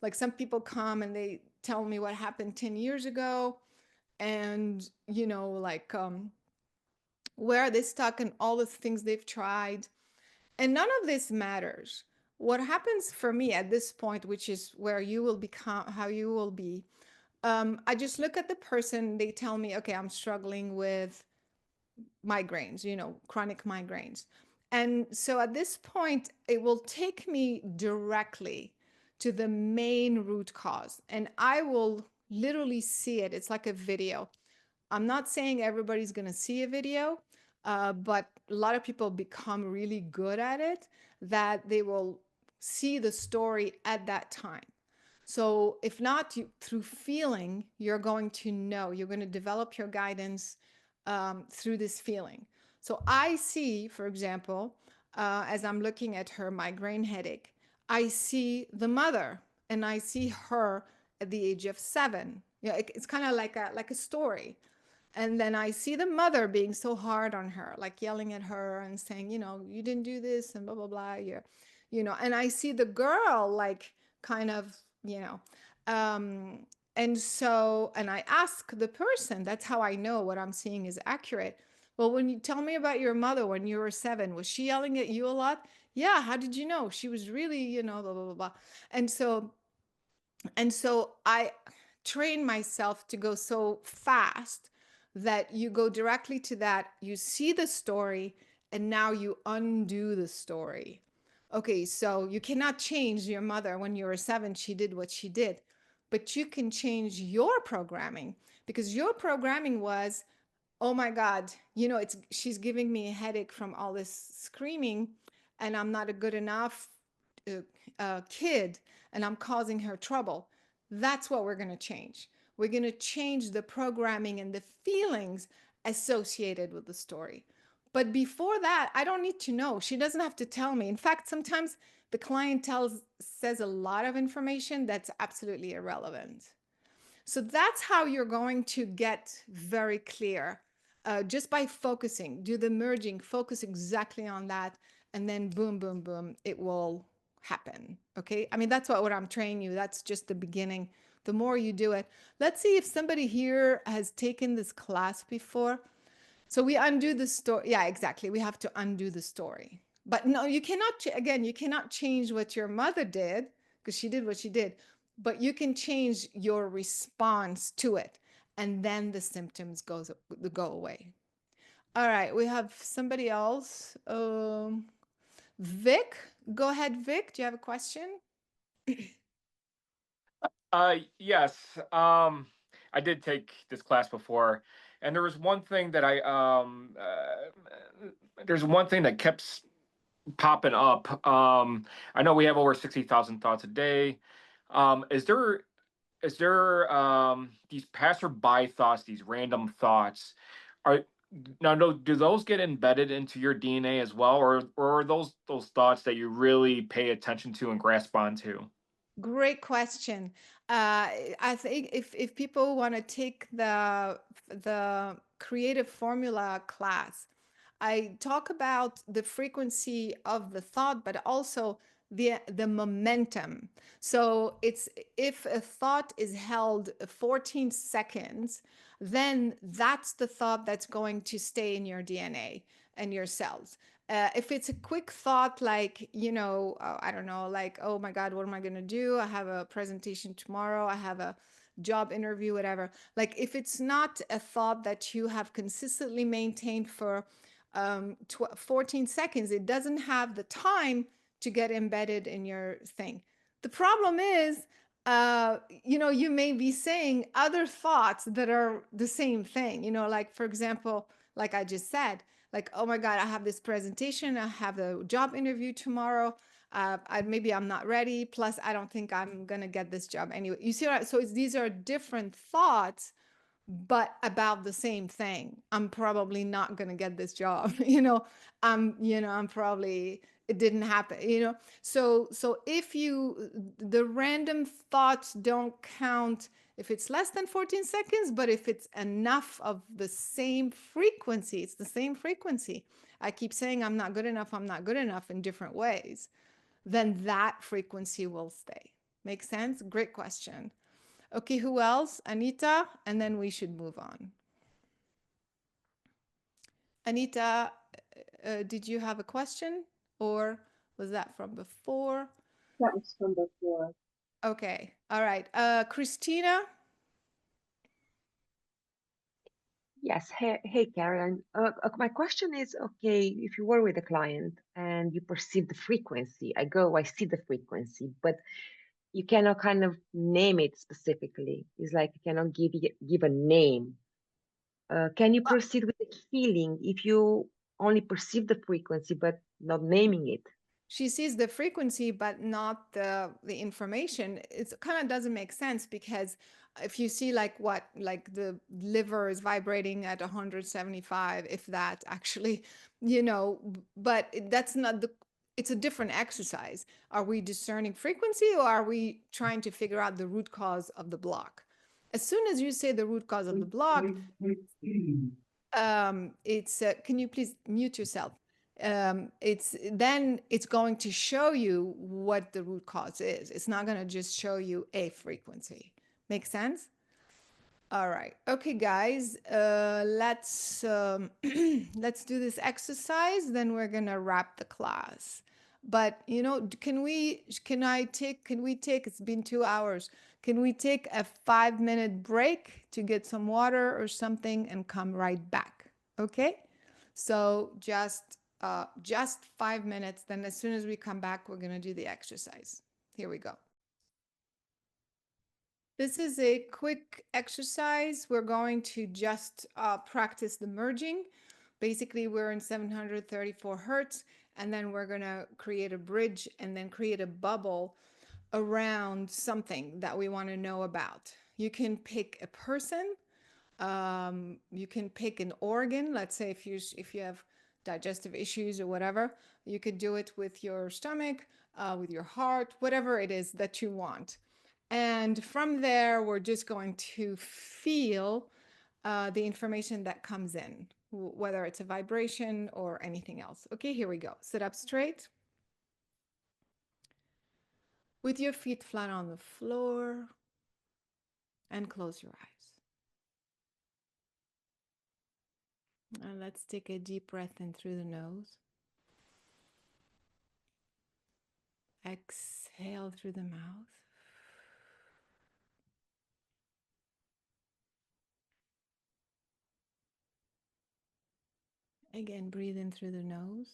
Like some people come and they tell me what happened 10 years ago, and like where are they stuck and all the things they've tried. And none of this matters. What happens for me at this point, which is where you will become, how you will be, I just look at the person, they tell me, okay, I'm struggling with migraines, chronic migraines. And so at this point, it will take me directly to the main root cause, and I will literally see it. It's like a video. I'm not saying everybody's going to see a video, but a lot of people become really good at it, that they will see the story at that time. So if not through feeling, you're going to know, you're going to develop your guidance through this feeling. So I see, for example, as I'm looking at her migraine headache, I see the mother and I see her at the age of 7. Yeah, it's kind of like a story. And then I see the mother being so hard on her, like yelling at her and saying, you didn't do this and blah, blah, blah. And I see the girl like kind of, and I ask the person, that's how I know what I'm seeing is accurate. Well, when you tell me about your mother when you were 7, was she yelling at you a lot? Yeah. How did you know? She was really, blah, blah, blah, blah. And so I train myself to go so fast that you go directly to that, you see the story, and now you undo the story. Okay, so you cannot change your mother when you were 7, she did what she did, but you can change your programming, because your programming was, oh my God, she's giving me a headache from all this screaming, and I'm not a good enough kid, and I'm causing her trouble. That's what we're going to change. We're going to change the programming and the feelings associated with the story. But before that, I don't need to know. She doesn't have to tell me. In fact, sometimes the client says a lot of information that's absolutely irrelevant. So that's how you're going to get very clear, just by focusing. Do the merging, focus exactly on that, and then boom, boom, boom, it will happen. Okay. I mean, that's what I'm training you. That's just the beginning. The more you do it, let's see if somebody here has taken this class before. So we undo the story. Yeah, exactly. We have to undo the story. But no, you cannot, again, you cannot change what your mother did because she did what she did, but you can change your response to it. And then the symptoms go away. All right, we have somebody else. Vic, go ahead, Vic. Do you have a question? Yes. I did take this class before, and there was one thing that there's one thing that kept popping up. I know we have over 60,000 thoughts a day. Is there these passerby thoughts, these random thoughts? Are Now, do those get embedded into your DNA as well, or are those thoughts that you really pay attention to and grasp onto? Great question. I think if people want to take the creative formula class, I talk about the frequency of the thought, but also the momentum. So it's, if a thought is held 14 seconds, then that's the thought that's going to stay in your DNA and your cells. If it's a quick thought, like, I don't know, like, oh my God, what am I going to do? I have a presentation tomorrow. I have a job interview, whatever. Like, if it's not a thought that you have consistently maintained for 14 seconds, it doesn't have the time to get embedded in your thing. The problem is, you may be saying other thoughts that are the same thing, like, for example, like I just said, like, oh my God, I have this presentation, I have a job interview tomorrow. Maybe I'm not ready. Plus, I don't think I'm going to get this job anyway. You see what? So these are different thoughts, but about the same thing. I'm probably not going to get this job. I'm probably, it didn't happen, So if the random thoughts don't count if it's less than 14 seconds, but if it's enough of the same frequency, it's the same frequency. I keep saying I'm not good enough in different ways, then that frequency will stay. Make sense? Great question. Okay, who else? Anita, and then we should move on. Anita, did you have a question, or was that from before? That was from before. Okay, all right. Christina? Yes. Hey, Karen. My question is, okay, if you were with a client and you perceive the frequency, I see the frequency, but you cannot kind of name it specifically. It's like you cannot give a name. Can you proceed with the healing if you only perceive the frequency but not naming it? she sees the frequency but not the information. It kind of doesn't make sense, because if you see like the liver is vibrating at 175, if that actually, but that's not the, it's a different exercise. Are we discerning frequency, or are we trying to figure out the root cause of the block? As soon as you say the root cause of the block, it's can you please mute yourself? It's going to show you what the root cause is. It's not going to just show you a frequency. Make sense? All right. Okay, guys, let's let's do this exercise, then we're going to wrap the class. But can we take, it's been 2 hours, can we take a 5-minute break to get some water or something and come right back? Okay, so just 5 minutes, then as soon as we come back, we're going to do the exercise. Here we go. This is a quick exercise. We're going to just practice the merging. Basically, we're in 734 hertz, and then we're going to create a bridge and then create a bubble around something that we want to know about. You can pick a person. You can pick an organ. Let's say if you have digestive issues or whatever, you could do it with your stomach, with your heart, whatever it is that you want. And from there, we're just going to feel the information that comes in, whether it's a vibration or anything else. Okay, here we go. Sit up straight. With your feet flat on the floor, and close your eyes. And let's take a deep breath in through the nose. Exhale through the mouth. Again, breathe in through the nose.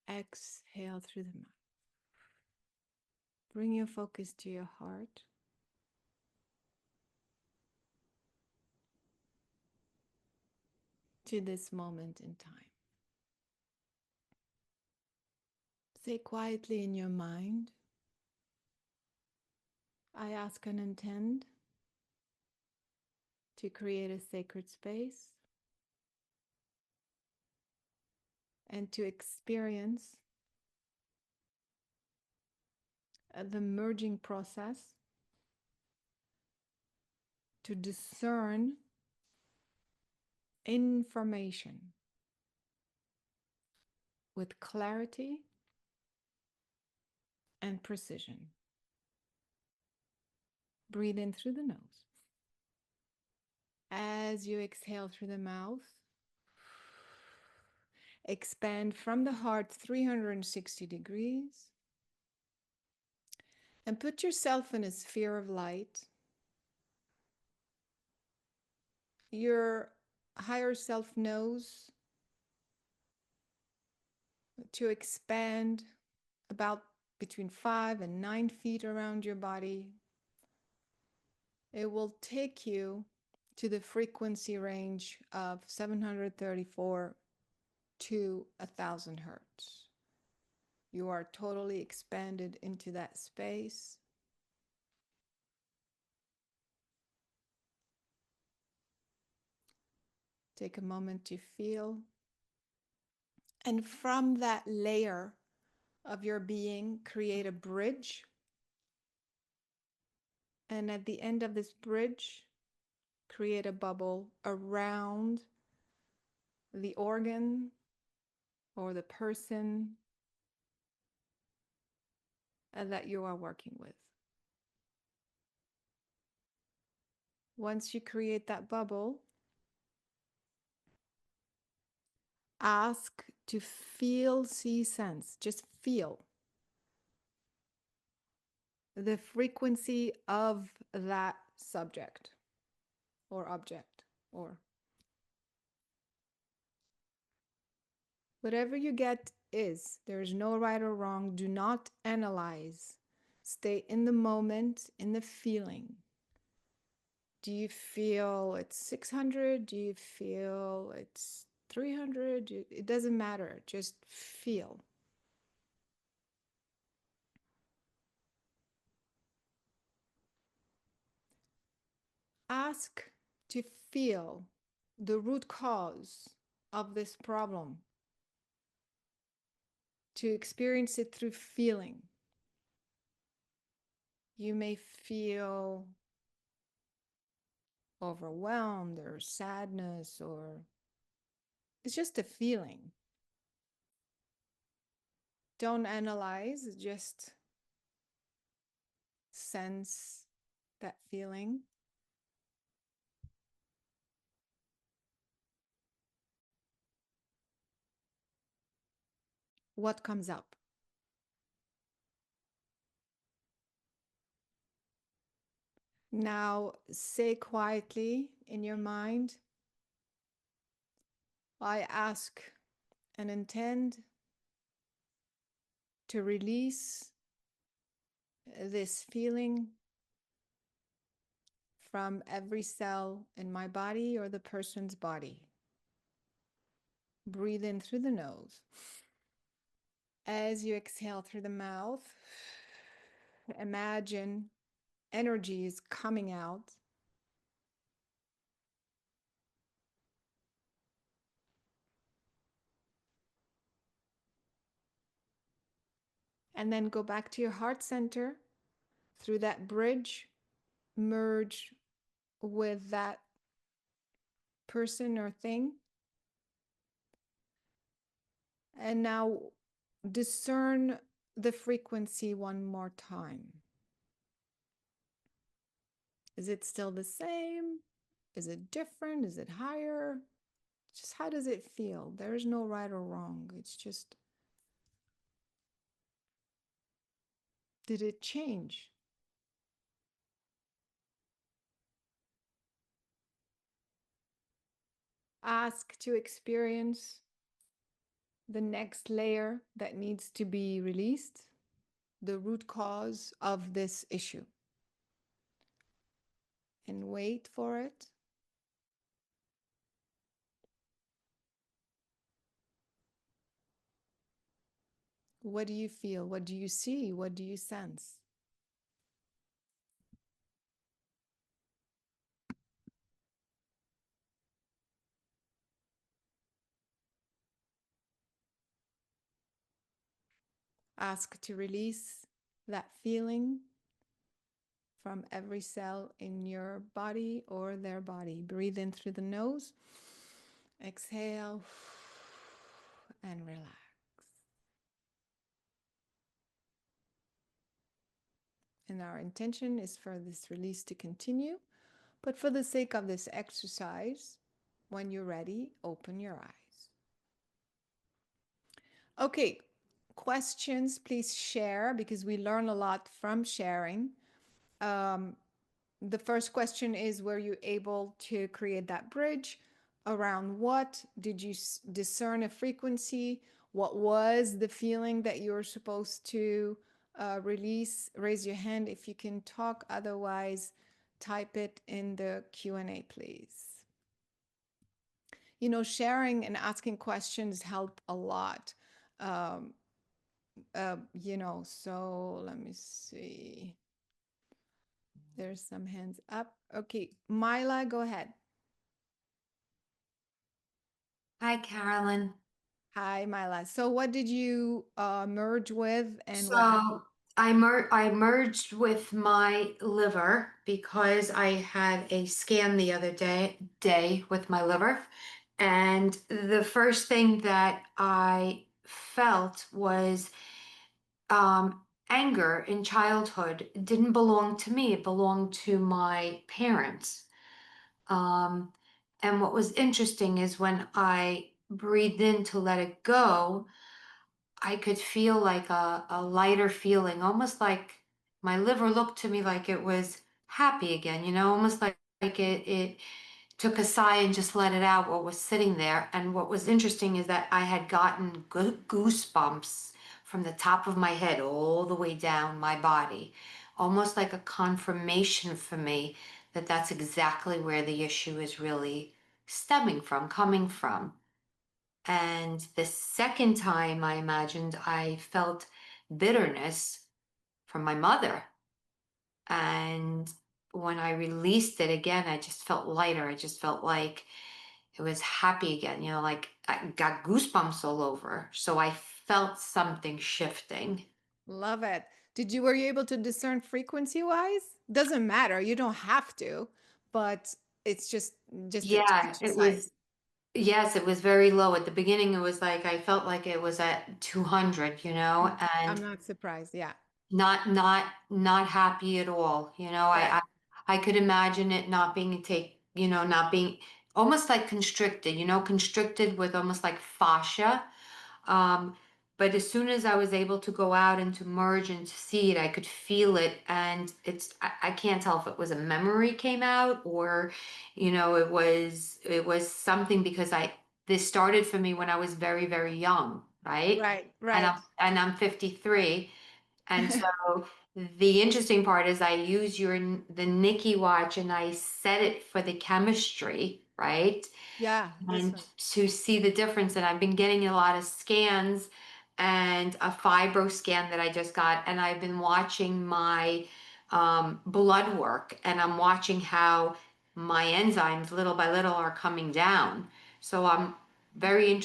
Exhale through the mouth. Bring your focus to your heart. To this moment in time. Say quietly in your mind, I ask and intend to create a sacred space and to experience the merging process, to discern information with clarity and precision. Breathe in through the nose. As you exhale through the mouth, expand from the heart 360 degrees and put yourself in a sphere of light. Your higher self knows to expand about between 5 and 9 feet around your body. It will take you to the frequency range of 734 to 1,000 hertz. You are totally expanded into that space. Take a moment to feel. And from that layer of your being, create a bridge. And at the end of this bridge, create a bubble around the organ or the person that you are working with. Once you create that bubble, ask to feel, see, sense. Just feel the frequency of that subject or object or whatever you get is. There's no right or wrong. Do not analyze. Stay in the moment, in the feeling. Do you feel it's 600? Do you feel it's 300, it doesn't matter. Just feel. Ask to feel the root cause of this problem, to experience it through feeling. You may feel overwhelmed or sadness, or it's just a feeling. Don't analyze, just sense that feeling. What comes up? Now say quietly in your mind, I ask and intend to release this feeling from every cell in my body or the person's body. Breathe in through the nose. As you exhale through the mouth, imagine energy is coming out. And then go back to your heart center. Through that bridge, merge with that person or thing. And now discern the frequency one more time. Is it still the same? Is it different? Is it higher? Just how does it feel? There is no right or wrong. It's just, did it change? Ask to experience the next layer that needs to be released, the root cause of this issue. And wait for it. What do you feel? What do you see? What do you sense? Ask to release that feeling from every cell in your body or their body. Breathe in through the nose. Exhale and relax. And our intention is for this release to continue. But for the sake of this exercise, when you're ready, open your eyes. Okay, questions, please share, because we learn a lot from sharing. The first question is, were you able to create that bridge? Around what? Did you discern a frequency? What was the feeling that you're supposed to release? Raise your hand if you can talk. Otherwise, type it in the Q&A, please. You know, sharing and asking questions help a lot. You know, so let me see. There's some hands up. Okay, Myla, go ahead. Hi, Carolyn. Hi, Myla. So what did you merge with and what So happened? I merged with my liver because I had a scan the other day with my liver. And the first thing that I felt was anger in childhood. It didn't belong to me, it belonged to my parents. And what was interesting is when I breathed in to let it go, I could feel like a lighter feeling, almost like my liver looked to me like it was happy again, you know, almost like it took a sigh and just let it out what was sitting there. And what was interesting is that I had gotten goosebumps from the top of my head all the way down my body, almost like a confirmation for me that that's exactly where the issue is really stemming from, coming from. And the second time I imagined, I felt bitterness from my mother. And when I released it again, I just felt lighter. I just felt like it was happy again, like I got goosebumps all over. So I felt something shifting. Love it. Were you able to discern frequency wise? Doesn't matter. You don't have to, but it's just an Yeah, it exercise. was, yes, it was very low. At the beginning, it was like I felt like it was at 200, I'm and not surprised. Yeah. not happy at all. Right. I could imagine it not being not being almost like constricted, constricted with almost like fascia. Um, but as soon as I was able to go out and to merge and to see it, I could feel it. And I can't tell if it was a memory came out or, it was something because this started for me when I was very, very young, right? Right. And Right. I'm 53. And so the interesting part is I use the Nikki watch and I set it for the chemistry, right? Yeah. This And one. to see the difference. And I've been getting a lot of scans and a fibro scan that I just got. And I've been watching my blood work and I'm watching how my enzymes little by little are coming down. So I'm very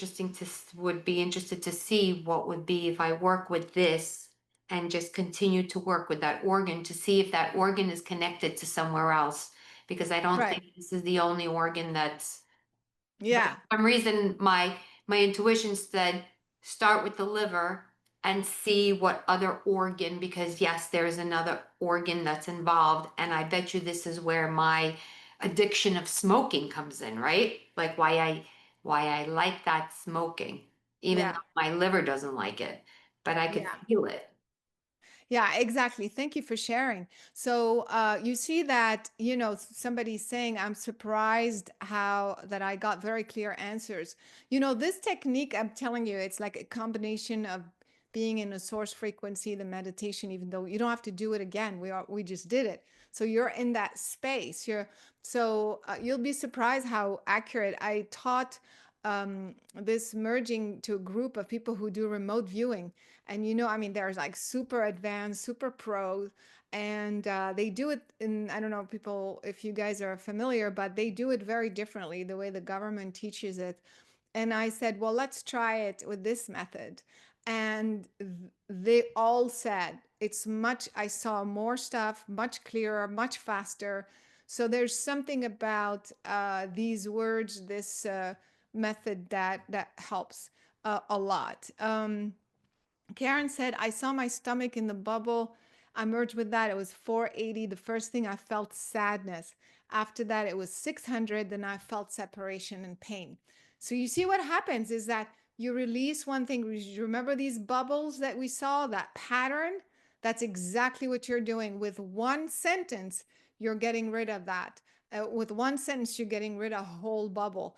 would be interested to see what would be if I work with this and just continue to work with that organ to see if that organ is connected to somewhere else. Because I don't Right. think this is the only organ that's but Yeah. for some reason, my intuition said start with the liver and see what other organ, because yes, there's another organ that's involved, and I bet you this is where my addiction of smoking comes in, right? Like why I like that smoking, even Yeah. though my liver doesn't like it, but I could Yeah. feel it. Yeah, exactly. Thank you for sharing. So you see that, somebody's saying, I'm surprised how that I got very clear answers. This technique, I'm telling you, it's like a combination of being in a source frequency, the meditation, even though you don't have to do it again. We just did it. So you're in that space. You'll be surprised how accurate. I taught this merging to a group of people who do remote viewing. And I mean, there's like super advanced, super pro, and they do it in, I don't know, people, if you guys are familiar, but they do it very differently, the way the government teaches it. And I said, well, let's try it with this method. And they all said I saw more stuff, much clearer, much faster. So there's something about these words, this method that helps a lot. Karen said, I saw my stomach in the bubble. I merged with that. It was 480. The first thing I felt sadness. After that, it was 600. Then I felt separation and pain. So you see what happens is that you release one thing. Remember these bubbles that we saw, that pattern? That's exactly what you're doing. With one sentence, you're getting rid of that. With one sentence, you're getting rid of a whole bubble.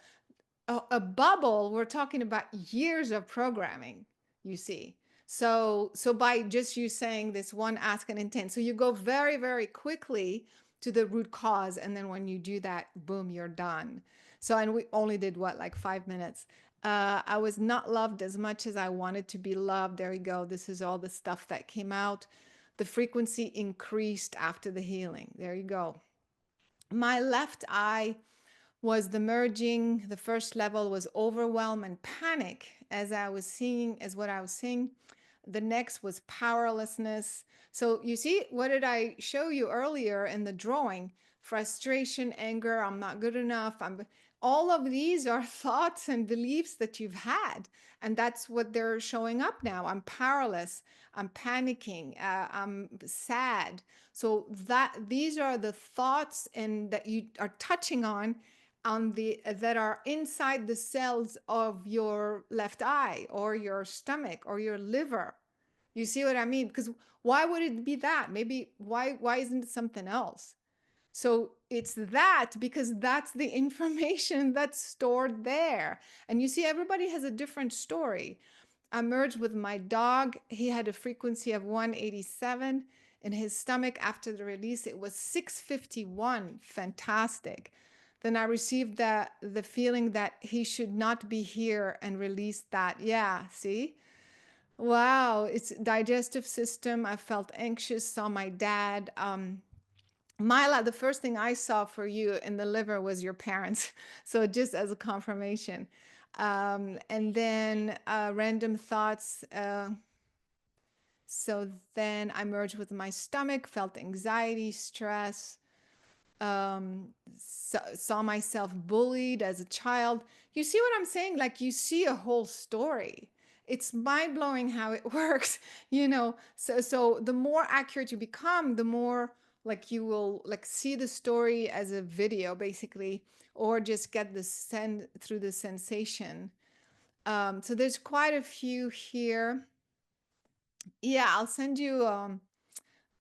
A bubble, we're talking about years of programming, you see. So by just you saying this one ask and intent, so you go very, very quickly to the root cause. And then when you do that, boom, you're done. So, and we only did what, like 5 minutes. I was not loved as much as I wanted to be loved. There you go. This is all the stuff that came out. The frequency increased after the healing. There you go. My left eye was the merging. The first level was overwhelm and panic as what I was seeing. The next was powerlessness. So you see, what did I show you earlier in the drawing? Frustration, anger, I'm not good enough. All of these are thoughts and beliefs that you've had. And that's what they're showing up now. I'm powerless. I'm panicking. I'm sad. So these are the thoughts and that you are touching on the that are inside the cells of your left eye or your stomach or your liver. You see what I mean? Because why would it be that? Maybe why isn't it something else? So it's that because that's the information that's stored there. And you see, everybody has a different story. I merged with my dog. He had a frequency of 187 in his stomach. After the release, it was 651. Fantastic. then I received the feeling that he should not be here and released that. Yeah, see? Wow, it's digestive system. I felt anxious, saw my dad. Mila, the first thing I saw for you in the liver was your parents. So just as a confirmation. And then random thoughts. So then I merged with my stomach, felt anxiety, stress, saw myself bullied as a child. You see what I'm saying? Like you see a whole story. It's mind blowing how it works, you know. So the more accurate you become, the more like you will like see the story as a video basically, or just get the send through the sensation. So there's quite a few here. Yeah, I'll send you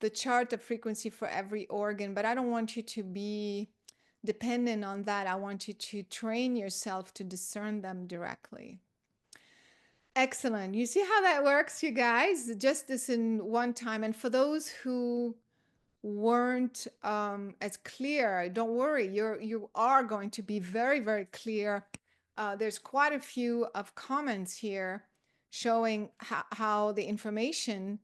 the chart of frequency for every organ, but I don't want you to be dependent on that. I want you to train yourself to discern them directly. Excellent. You see how that works, you guys? Just this in one time. And for those who weren't as clear, don't worry. You are going to be very, very clear. There's quite a few of comments here showing how the information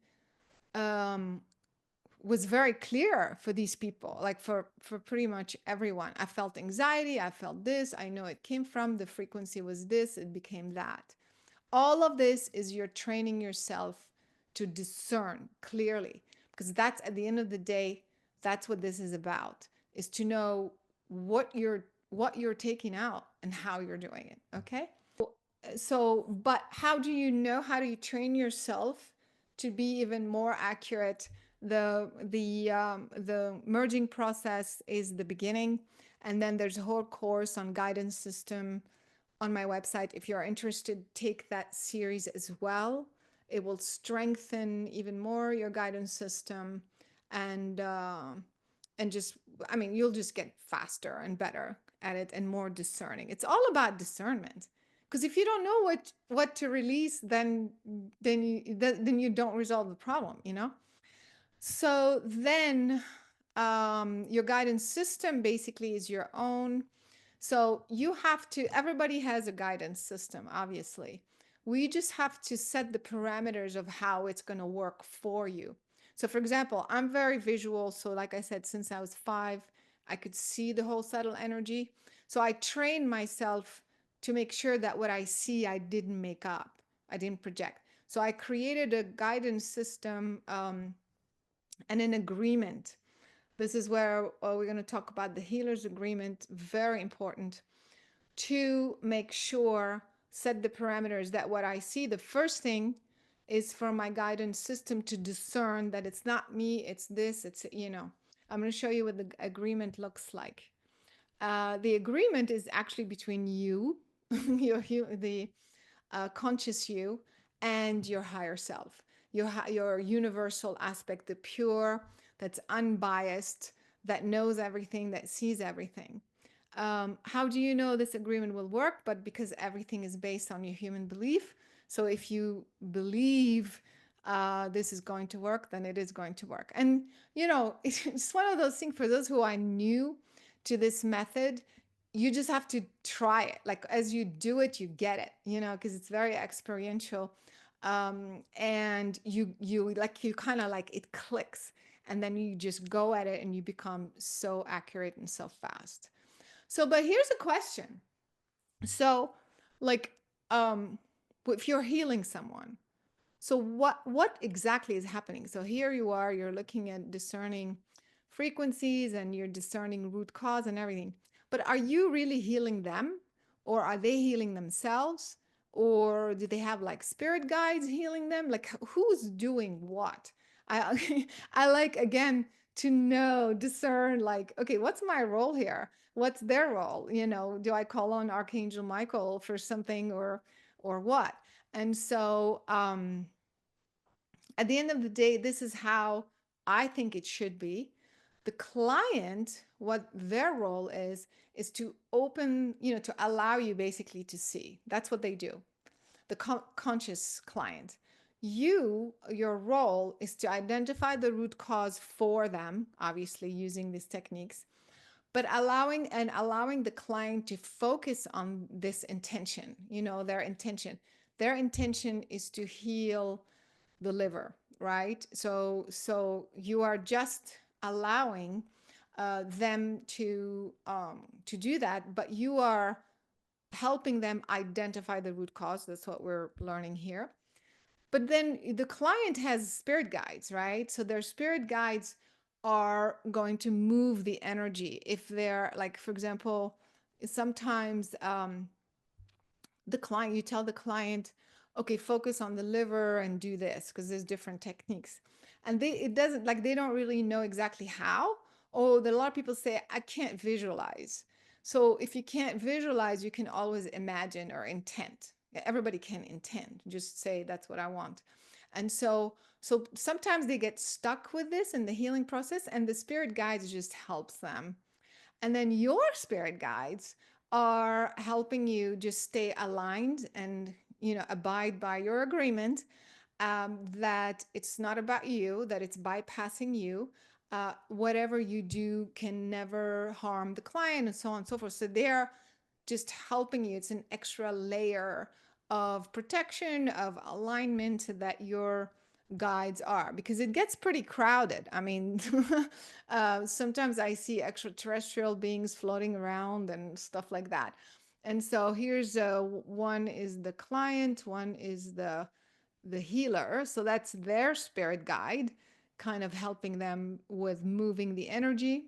was very clear for these people, like for pretty much everyone. I felt anxiety, I felt this, I know it came from, the frequency was this, it became that. All of this is you're training yourself to discern clearly, because that's at the end of the day, that's what this is about, is to know what you're taking out and how you're doing it, okay? So, but how do you know, how do you train yourself to be even more accurate? The merging process is the beginning, and then there's a whole course on guidance system on my website. If you're interested, take that series as well. It will strengthen even more your guidance system, and just, I mean, you'll just get faster and better at it and more discerning. It's all about discernment. Because if you don't know what to release, then you don't resolve the problem, you know? So then your guidance system basically is your own. So you have to, everybody has a guidance system, obviously. We just have to set the parameters of how it's going to work for you. So for example, I'm very visual. So like I said, since I was 5, I could see the whole subtle energy. So I trained myself to make sure that what I see, I didn't make up. I didn't project. So I created a guidance system and an agreement. This is where we're going to talk about the healer's agreement. Very important to make sure, set the parameters that what I see, the first thing is for my guidance system to discern that it's not me, it's this, it's, you know, I'm going to show you what the agreement looks like. The agreement is actually between you, the conscious you, and your higher self, your universal aspect, the pure, that's unbiased, that knows everything, that sees everything. How do you know this agreement will work? But because everything is based on your human belief. So if you believe this is going to work, then it is going to work. And, you know, it's one of those things for those who are new to this method, you just have to try it. Like as you do it, you get it, you know, because it's very experiential. And you kind of like it clicks, and then you just go at it and you become so accurate and so fast. So, but here's a question. So like, if you're healing someone, so what exactly is happening? So here you are, you're looking at discerning frequencies and you're discerning root cause and everything. But are you really healing them, or are they healing themselves? Or do they have like spirit guides healing them? Like who's doing what? I I like, again, to know, discern, like, okay, what's my role here? What's their role? You know, do I call on Archangel Michael for something, or what? And so at the end of the day, this is how I think it should be. The client, what their role is to open, you know, to allow you basically to see. That's what they do. The conscious client. Your role is to identify the root cause for them, obviously using these techniques, but allowing the client to focus on this intention, their intention. Their intention is to heal the liver, right? So you are just allowing them to do that, but you are helping them identify the root cause. That's what we're learning here. But then the client has spirit guides, right? So their spirit guides are going to move the energy. If they're like, for example, sometimes you tell the client, okay, focus on the liver and do this, because there's different techniques. And they don't really know exactly how. Oh, a lot of people say, I can't visualize. So if you can't visualize, you can always imagine or intent. Everybody can intend, just say, that's what I want. And so sometimes they get stuck with this in the healing process, and the spirit guides just helps them. And then your spirit guides are helping you just stay aligned and, abide by your agreement, that it's not about you, that it's bypassing you. Whatever you do can never harm the client, and so on and so forth. So they're just helping you. It's an extra layer of protection, of alignment that your guides are, because it gets pretty crowded. I mean, sometimes I see extraterrestrial beings floating around and stuff like that. And so here's one is the client, one is the healer. So that's their spirit guide, kind of helping them with moving the energy.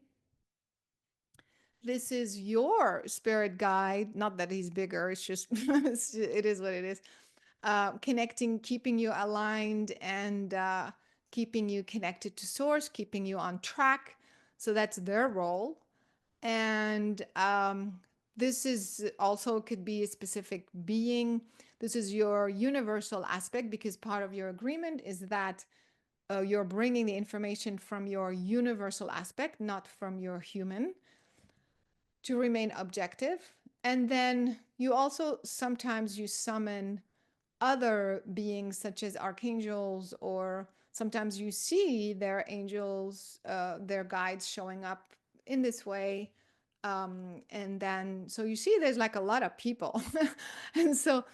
This is your spirit guide. Not that he's bigger, it's just, it is what it is. Connecting, keeping you aligned, and keeping you connected to source, keeping you on track. So that's their role. And this is also could be a specific being. This is your universal aspect, because part of your agreement is that you're bringing the information from your universal aspect, not from your human, to remain objective. And then you also sometimes you summon other beings such as archangels, or sometimes you see their angels, their guides showing up in this way. And then so you see there's like a lot of people. And so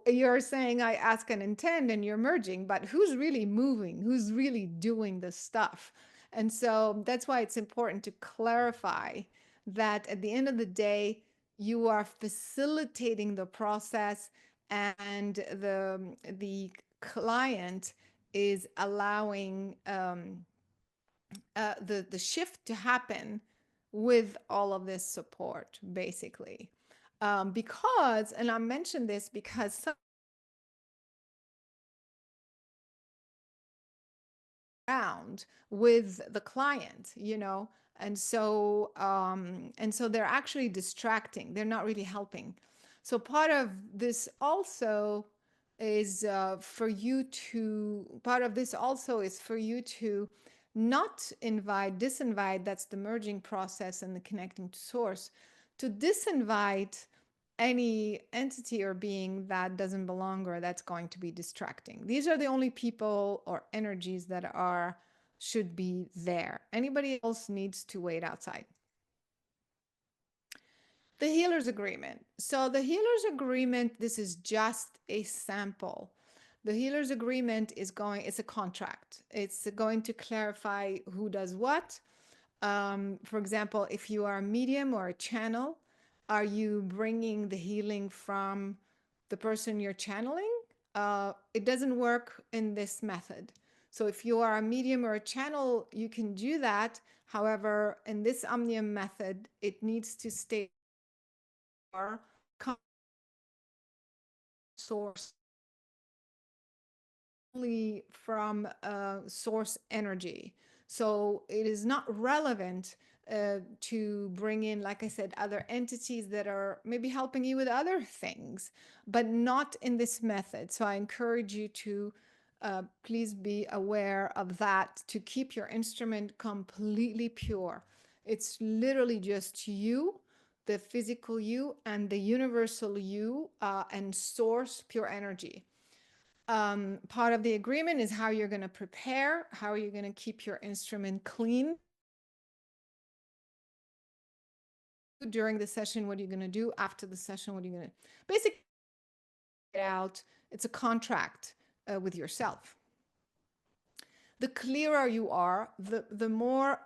you're saying, I ask and intend, and you're merging, but who's really moving, who's really doing the stuff? And so that's why it's important to clarify that at the end of the day, you are facilitating the process, and the client is allowing the shift to happen with all of this support, basically. Because, and I mentioned this because some around with the client, and so they're actually distracting. They're not really helping. So part of this also is for you to not disinvite, that's the merging process and the connecting to source, to disinvite any entity or being that doesn't belong or that's going to be distracting. These are the only people or energies that should be there. Anybody else needs to wait outside. The healer's agreement. So the healer's agreement, this is just a sample. The healer's agreement it's a contract. It's going to clarify who does what. For example, if you are a medium or a channel, are you bringing the healing from the person you're channeling? It doesn't work in this method. So if you are a medium or a channel, you can do that. However, in this Omnium method, it needs to stay source only from source energy. So it is not relevant to bring in, like I said, other entities that are maybe helping you with other things, but not in this method. So I encourage you to please be aware of that, to keep your instrument completely pure. It's literally just you, the physical you, and the universal you, and source pure energy. Part of the agreement is how you're going to prepare, how you're going to keep your instrument clean. during the session, what are you going to do after the session, what are you going to basically get out. It's a contract with yourself. The clearer you are, the more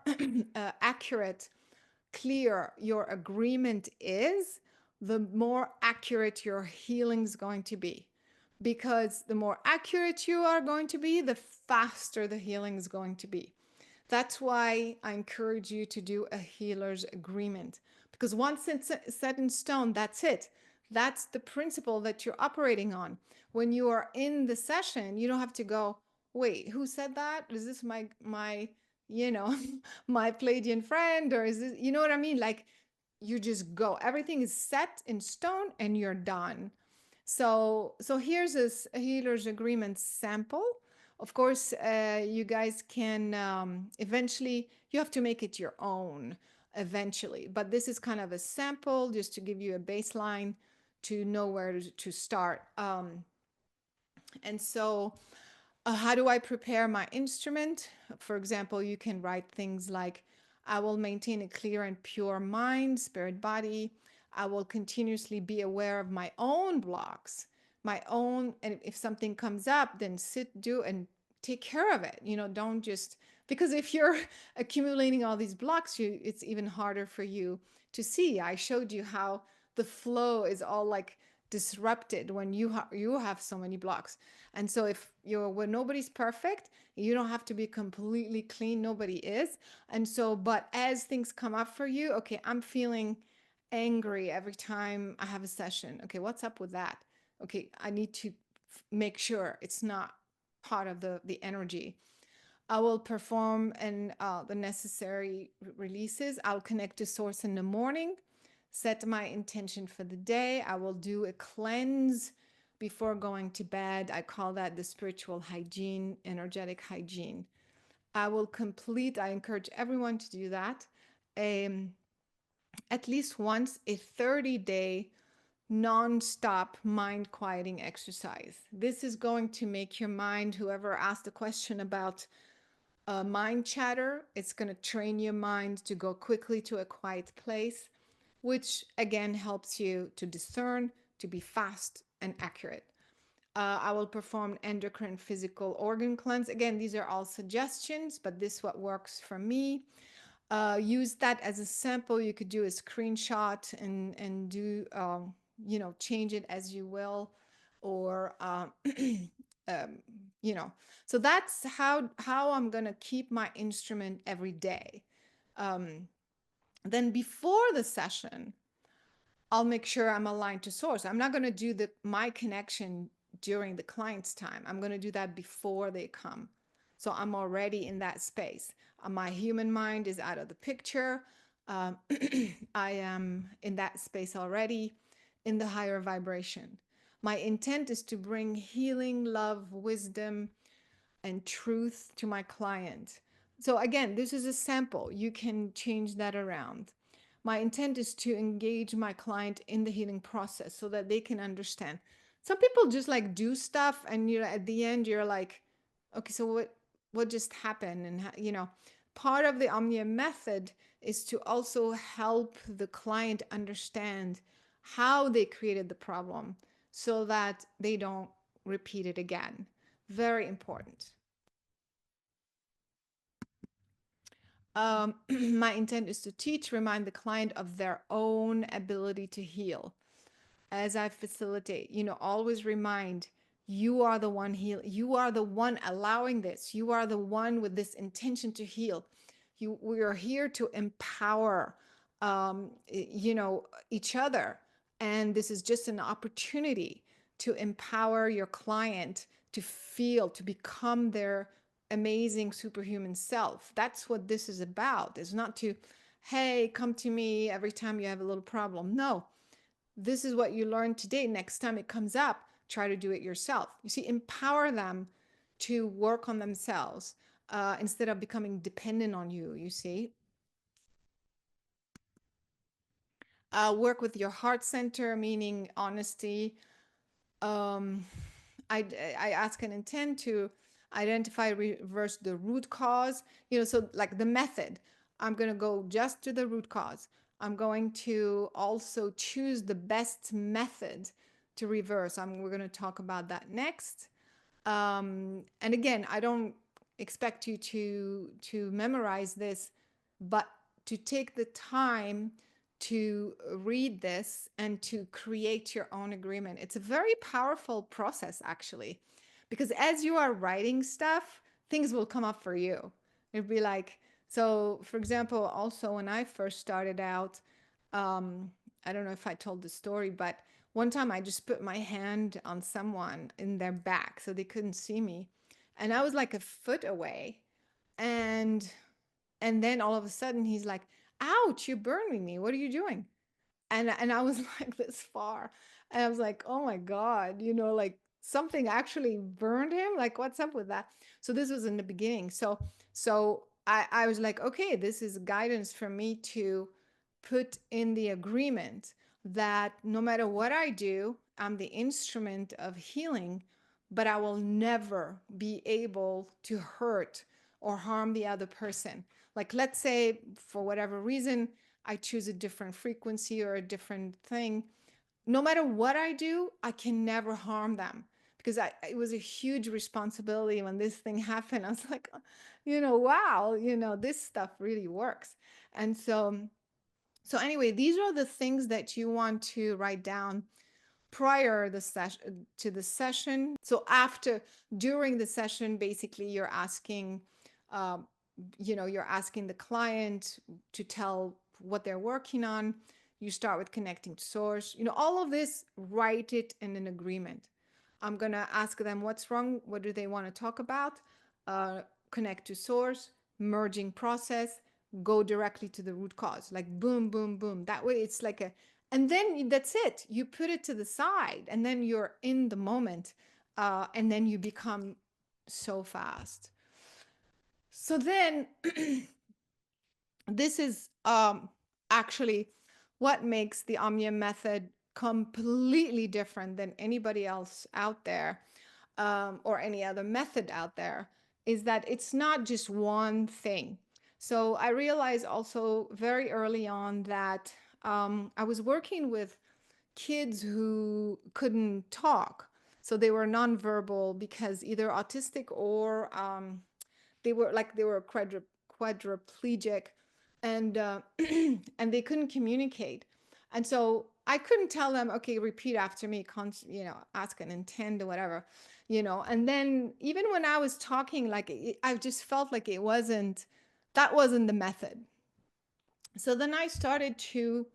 accurate, clear your agreement is, the more accurate your healing is going to be. Because the more accurate you are going to be, the faster the healing is going to be. That's why I encourage you to do a healer's agreement. Because once it's set in stone, that's it. That's the principle that you're operating on. When you are in the session, you don't have to go, wait, who said that? Is this my my Pleiadian friend? Or is this, you know what I mean? Like, you just go. Everything is set in stone and you're done. So here's a healer's agreement sample. Of course, you guys can eventually, you have to make it your own eventually, but this is kind of a sample just to give you a baseline to know where to start. And so how do I prepare my instrument? For example, you can write things like, I will maintain a clear and pure mind, spirit, body. I will continuously be aware of my own blocks, my own, and if something comes up, then sit, do, and take care of it. Don't just, because if you're accumulating all these blocks, it's even harder for you to see. I showed you how the flow is all like disrupted when you have so many blocks. And so if when nobody's perfect, you don't have to be completely clean. Nobody is. And so, but as things come up for you, okay, I'm feeling angry every time I have a session. Okay, what's up with that? Okay, I need to make sure it's not part of the energy. I will perform the necessary releases. I'll connect to source in the morning, set my intention for the day. I will do a cleanse before going to bed. I call that the spiritual hygiene, energetic hygiene. I encourage everyone to do that at least once, a 30-day non-stop mind quieting exercise. This is going to make your mind, whoever asked the question about mind chatter, it's going to train your mind to go quickly to a quiet place, which again helps you to discern, to be fast and accurate. I will perform endocrine physical organ cleanse. Again, these are all suggestions, but this is what works for me. Use that as a sample. You could do a screenshot and do, change it as you will, or, so that's how I'm going to keep my instrument every day. Then before the session, I'll make sure I'm aligned to source. I'm not going to do my connection during the client's time. I'm going to do that before they come. So I'm already in that space. My human mind is out of the picture. I am in that space already, in the higher vibration. My intent is to bring healing, love, wisdom, and truth to my client. So again, this is a sample. You can change that around. My intent is to engage my client in the healing process so that they can understand. Some people just like do stuff and at the end you're like, okay, so what just happened? And part of the Omnia method is to also help the client understand how they created the problem so that they don't repeat it again. Very important. My intent is to teach, remind the client of their own ability to heal. As I facilitate, always remind, you are the one heal. You are the one allowing this. You are the one with this intention to heal. We are here to empower, each other. And this is just an opportunity to empower your client to feel, to become their amazing superhuman self. That's what this is about. It's not to, hey, come to me every time you have a little problem. No, this is what you learned today. Next time it comes up, try to do it yourself. You see, empower them to work on themselves instead of becoming dependent on you, you see. Work with your heart center, meaning honesty. I ask and intend to identify, reverse the root cause, so like the method, I'm going to go just to the root cause. I'm going to also choose the best method to reverse. We're going to talk about that next. And again, I don't expect you to memorize this, but to take the time to read this and to create your own agreement. It's a very powerful process, actually, because as you are writing stuff, things will come up for you. It'd be like, so for example, also when I first started out, I don't know if I told the story, but one time I just put my hand on someone in their back so they couldn't see me. And I was like a foot away. And then all of a sudden he's like, ouch, you're burning me. What are you doing? And I was like this far. And I was like, oh my God, like something actually burned him. Like, what's up with that? So this was in the beginning. So I was like, okay, this is guidance for me to put in the agreement that no matter what I do, I'm the instrument of healing, but I will never be able to hurt or harm the other person. Like, let's say for whatever reason, I choose a different frequency or a different thing. No matter what I do, I can never harm them because it was a huge responsibility when this thing happened. I was like, wow, this stuff really works. And so anyway, these are the things that you want to write down prior to the session. So during the session, basically you're asking, you're asking the client to tell what they're working on. You start with connecting to source, all of this, write it in an agreement. I'm going to ask them what's wrong. What do they want to talk about? Connect to source, merging process, go directly to the root cause, like boom, boom, boom. That way it's like and then that's it. You put it to the side and then you're in the moment. And then you become so fast. So then this is actually what makes the Omnium method completely different than anybody else out there, or any other method out there, is that it's not just one thing. So I realized also very early on that I was working with kids who couldn't talk. So they were nonverbal because either autistic or they were quadriplegic, and and they couldn't communicate. And so I couldn't tell them, okay, repeat after me, ask and intend or whatever, and then even when I was talking, like I just felt like that wasn't the method. So then I started to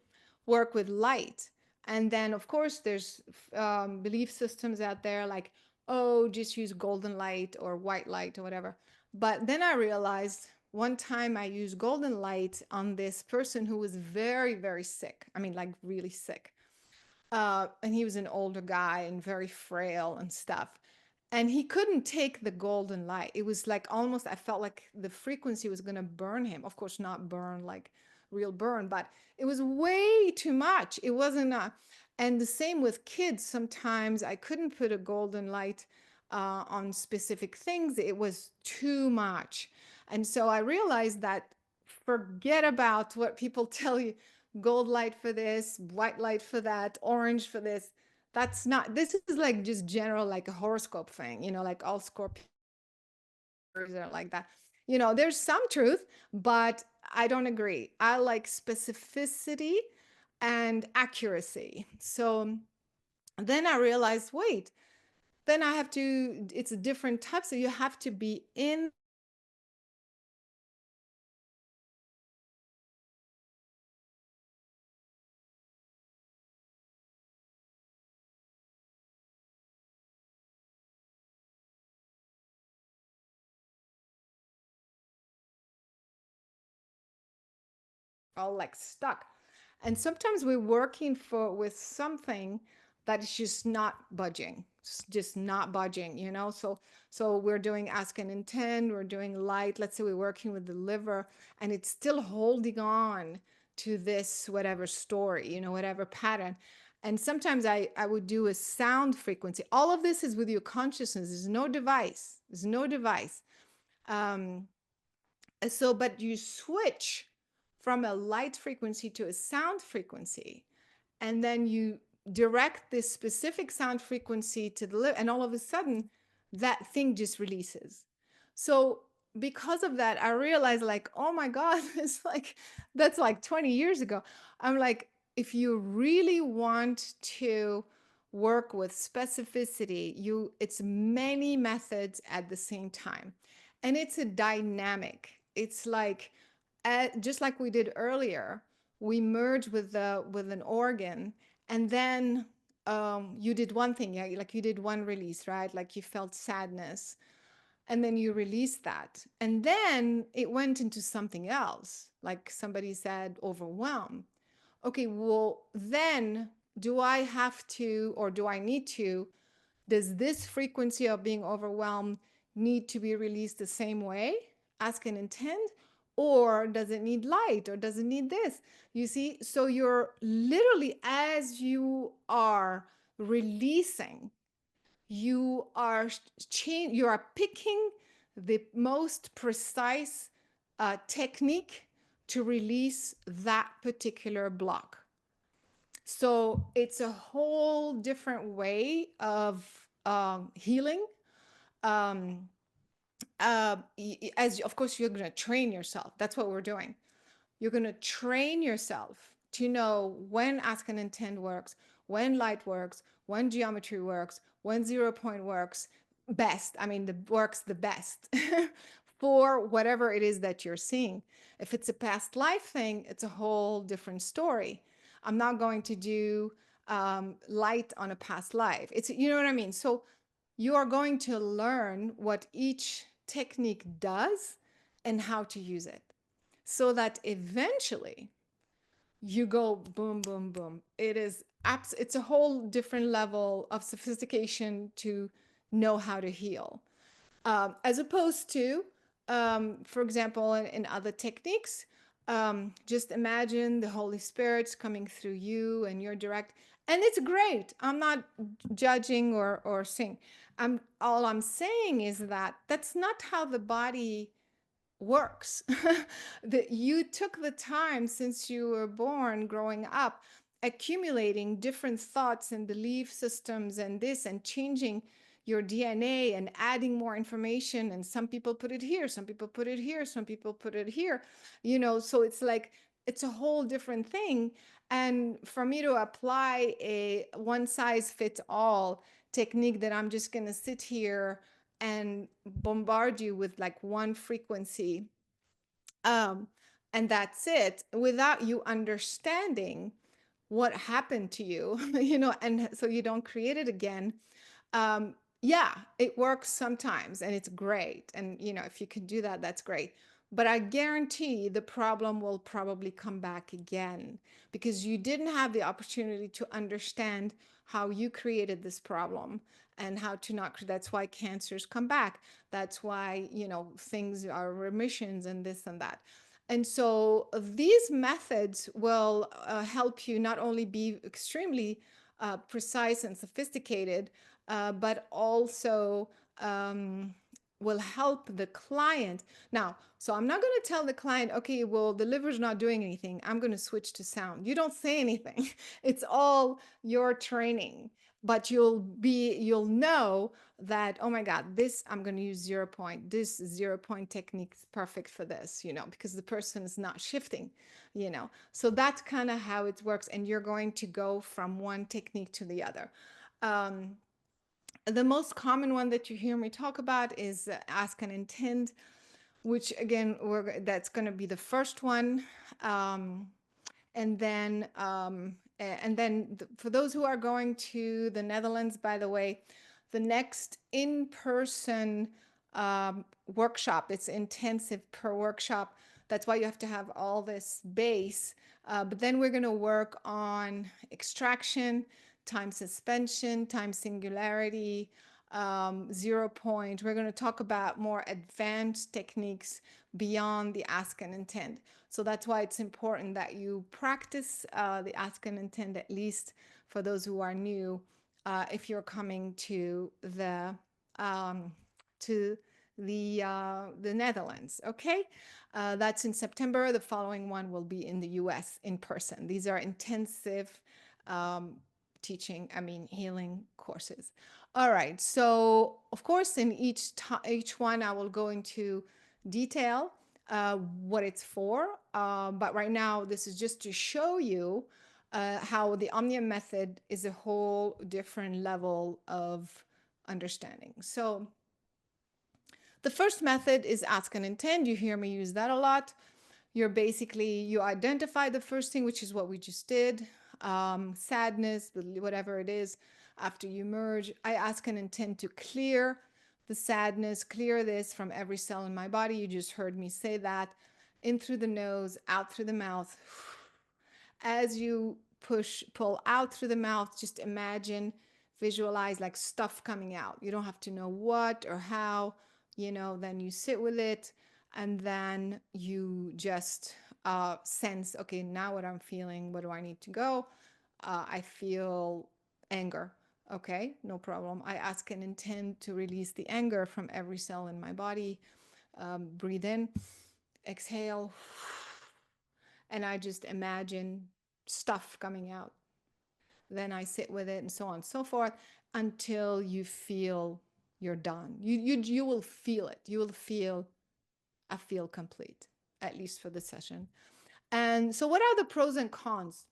work with light. And then, of course, there's belief systems out there like, oh, just use golden light or white light or whatever. But then I realized one time I used golden light on this person who was very, very sick. I mean, like really sick. And he was an older guy and very frail and stuff. And he couldn't take the golden light. It was like almost, I felt like the frequency was going to burn him. Of course, not burn like real burn, but it was way too much. It wasn't and the same with kids. Sometimes I couldn't put a golden light on specific things. It was too much. And so I realized that forget about what people tell you, gold light for this, white light for that, orange for this. This is like just general, like a horoscope thing, like all Scorpios are like that. There's some truth, but I don't agree. I like specificity and accuracy. So then I realized, wait, then it's a different type. So you have to be in all like stuck. And sometimes we're working with something that is just not budging, just not budging, so we're doing ask and intend, we're doing light, let's say we're working with the liver, and it's still holding on to this whatever story, whatever pattern. And sometimes I would do a sound frequency. All of this is with your consciousness. There's no device. But you switch from a light frequency to a sound frequency, and then you direct this specific sound frequency to the and all of a sudden that thing just releases. So because of that, I realized like, oh my God, it's like, that's like 20 years ago. I'm like, if you really want to work with specificity, it's many methods at the same time. And it's a dynamic. It's like, just like we did earlier, we merge with an organ, and then you did one thing, yeah, like you did one release, right? Like you felt sadness, and then you released that, and then it went into something else, like somebody said overwhelm. Okay, well then do I have to, or do I need to, does this frequency of being overwhelmed need to be released the same way? Ask and intend. Or does it need light? Or does it need this? You see, so you're literally, as you are releasing, you are you are picking the most precise technique to release that particular block. So it's a whole different way of healing. Um, as of course, you're going to train yourself. That's what we're doing. You're going to train yourself to know when ask and intend works, when light works, when geometry works, when 0 point works best. I mean, works the best for whatever it is that you're seeing. If it's a past life thing, it's a whole different story. I'm not going to do light on a past life. It's, you know what I mean? So you are going to learn what each technique does and how to use it, so that eventually you go boom, boom, boom. It's a whole different level of sophistication to know how to heal. As opposed to, for example, in other techniques, just imagine the Holy Spirit's coming through you and you're direct. And it's great. I'm not judging or saying. All I'm saying is that that's not how the body works. That you took the time since you were born, growing up, accumulating different thoughts and belief systems and this, and changing your DNA and adding more information. And some people put it here, some people put it here, some people put it here, so it's like, it's a whole different thing. And for me to apply a one size fits all technique that I'm just going to sit here and bombard you with like one frequency, and that's it, without you understanding what happened to you, and so you don't create it again. Yeah, it works sometimes and it's great, and if you can do that, that's great. But I guarantee the problem will probably come back again, because you didn't have the opportunity to understand how you created this problem and how to not. That's why cancers come back. That's why, things are remissions and this and that. And so these methods will help you not only be extremely precise and sophisticated, but also will help the client. Now, so I'm not going to tell the client, okay, well, the liver's not doing anything, I'm going to switch to sound. You don't say anything. It's all your training. But you'll know that, oh my God, this, I'm going to use 0 point. This 0 point technique is perfect for this, because the person is not shifting, So that's kind of how it works. And you're going to go from one technique to the other. The most common one that you hear me talk about is ask and intend, which again, that's going to be the first one. And then for those who are going to the Netherlands, by the way, the next in-person workshop, it's intensive per workshop. That's why you have to have all this base. But then we're going to work on extraction, time suspension, time singularity, 0 point. We're going to talk about more advanced techniques beyond the ask and intend. So that's why it's important that you practice the ask and intend, at least for those who are new, if you're coming to the the Netherlands. Okay, that's in September. The following one will be in the U.S. in person. These are intensive healing courses. All right. So of course, in each one, I will go into detail what it's for. But right now, this is just to show you how the Omnium method is a whole different level of understanding. So the first method is ask and intend. You hear me use that a lot. You identify the first thing, which is what we just did, sadness, whatever it is. After you merge, I ask and intend to clear the sadness, clear this from every cell in my body. You just heard me say that. In through the nose, out through the mouth. As you pull out through the mouth, just imagine, visualize like stuff coming out. You don't have to know what or how, then you sit with it, and then you just sense, okay, now what I'm feeling, what do I need to go? I feel anger. Okay, no problem. I ask and intend to release the anger from every cell in my body. Breathe in, exhale, and I just imagine stuff coming out. Then I sit with it and so on and so forth until you feel you're done. You will feel it. You will feel, I feel complete, at least for the session. And so what are the pros and cons?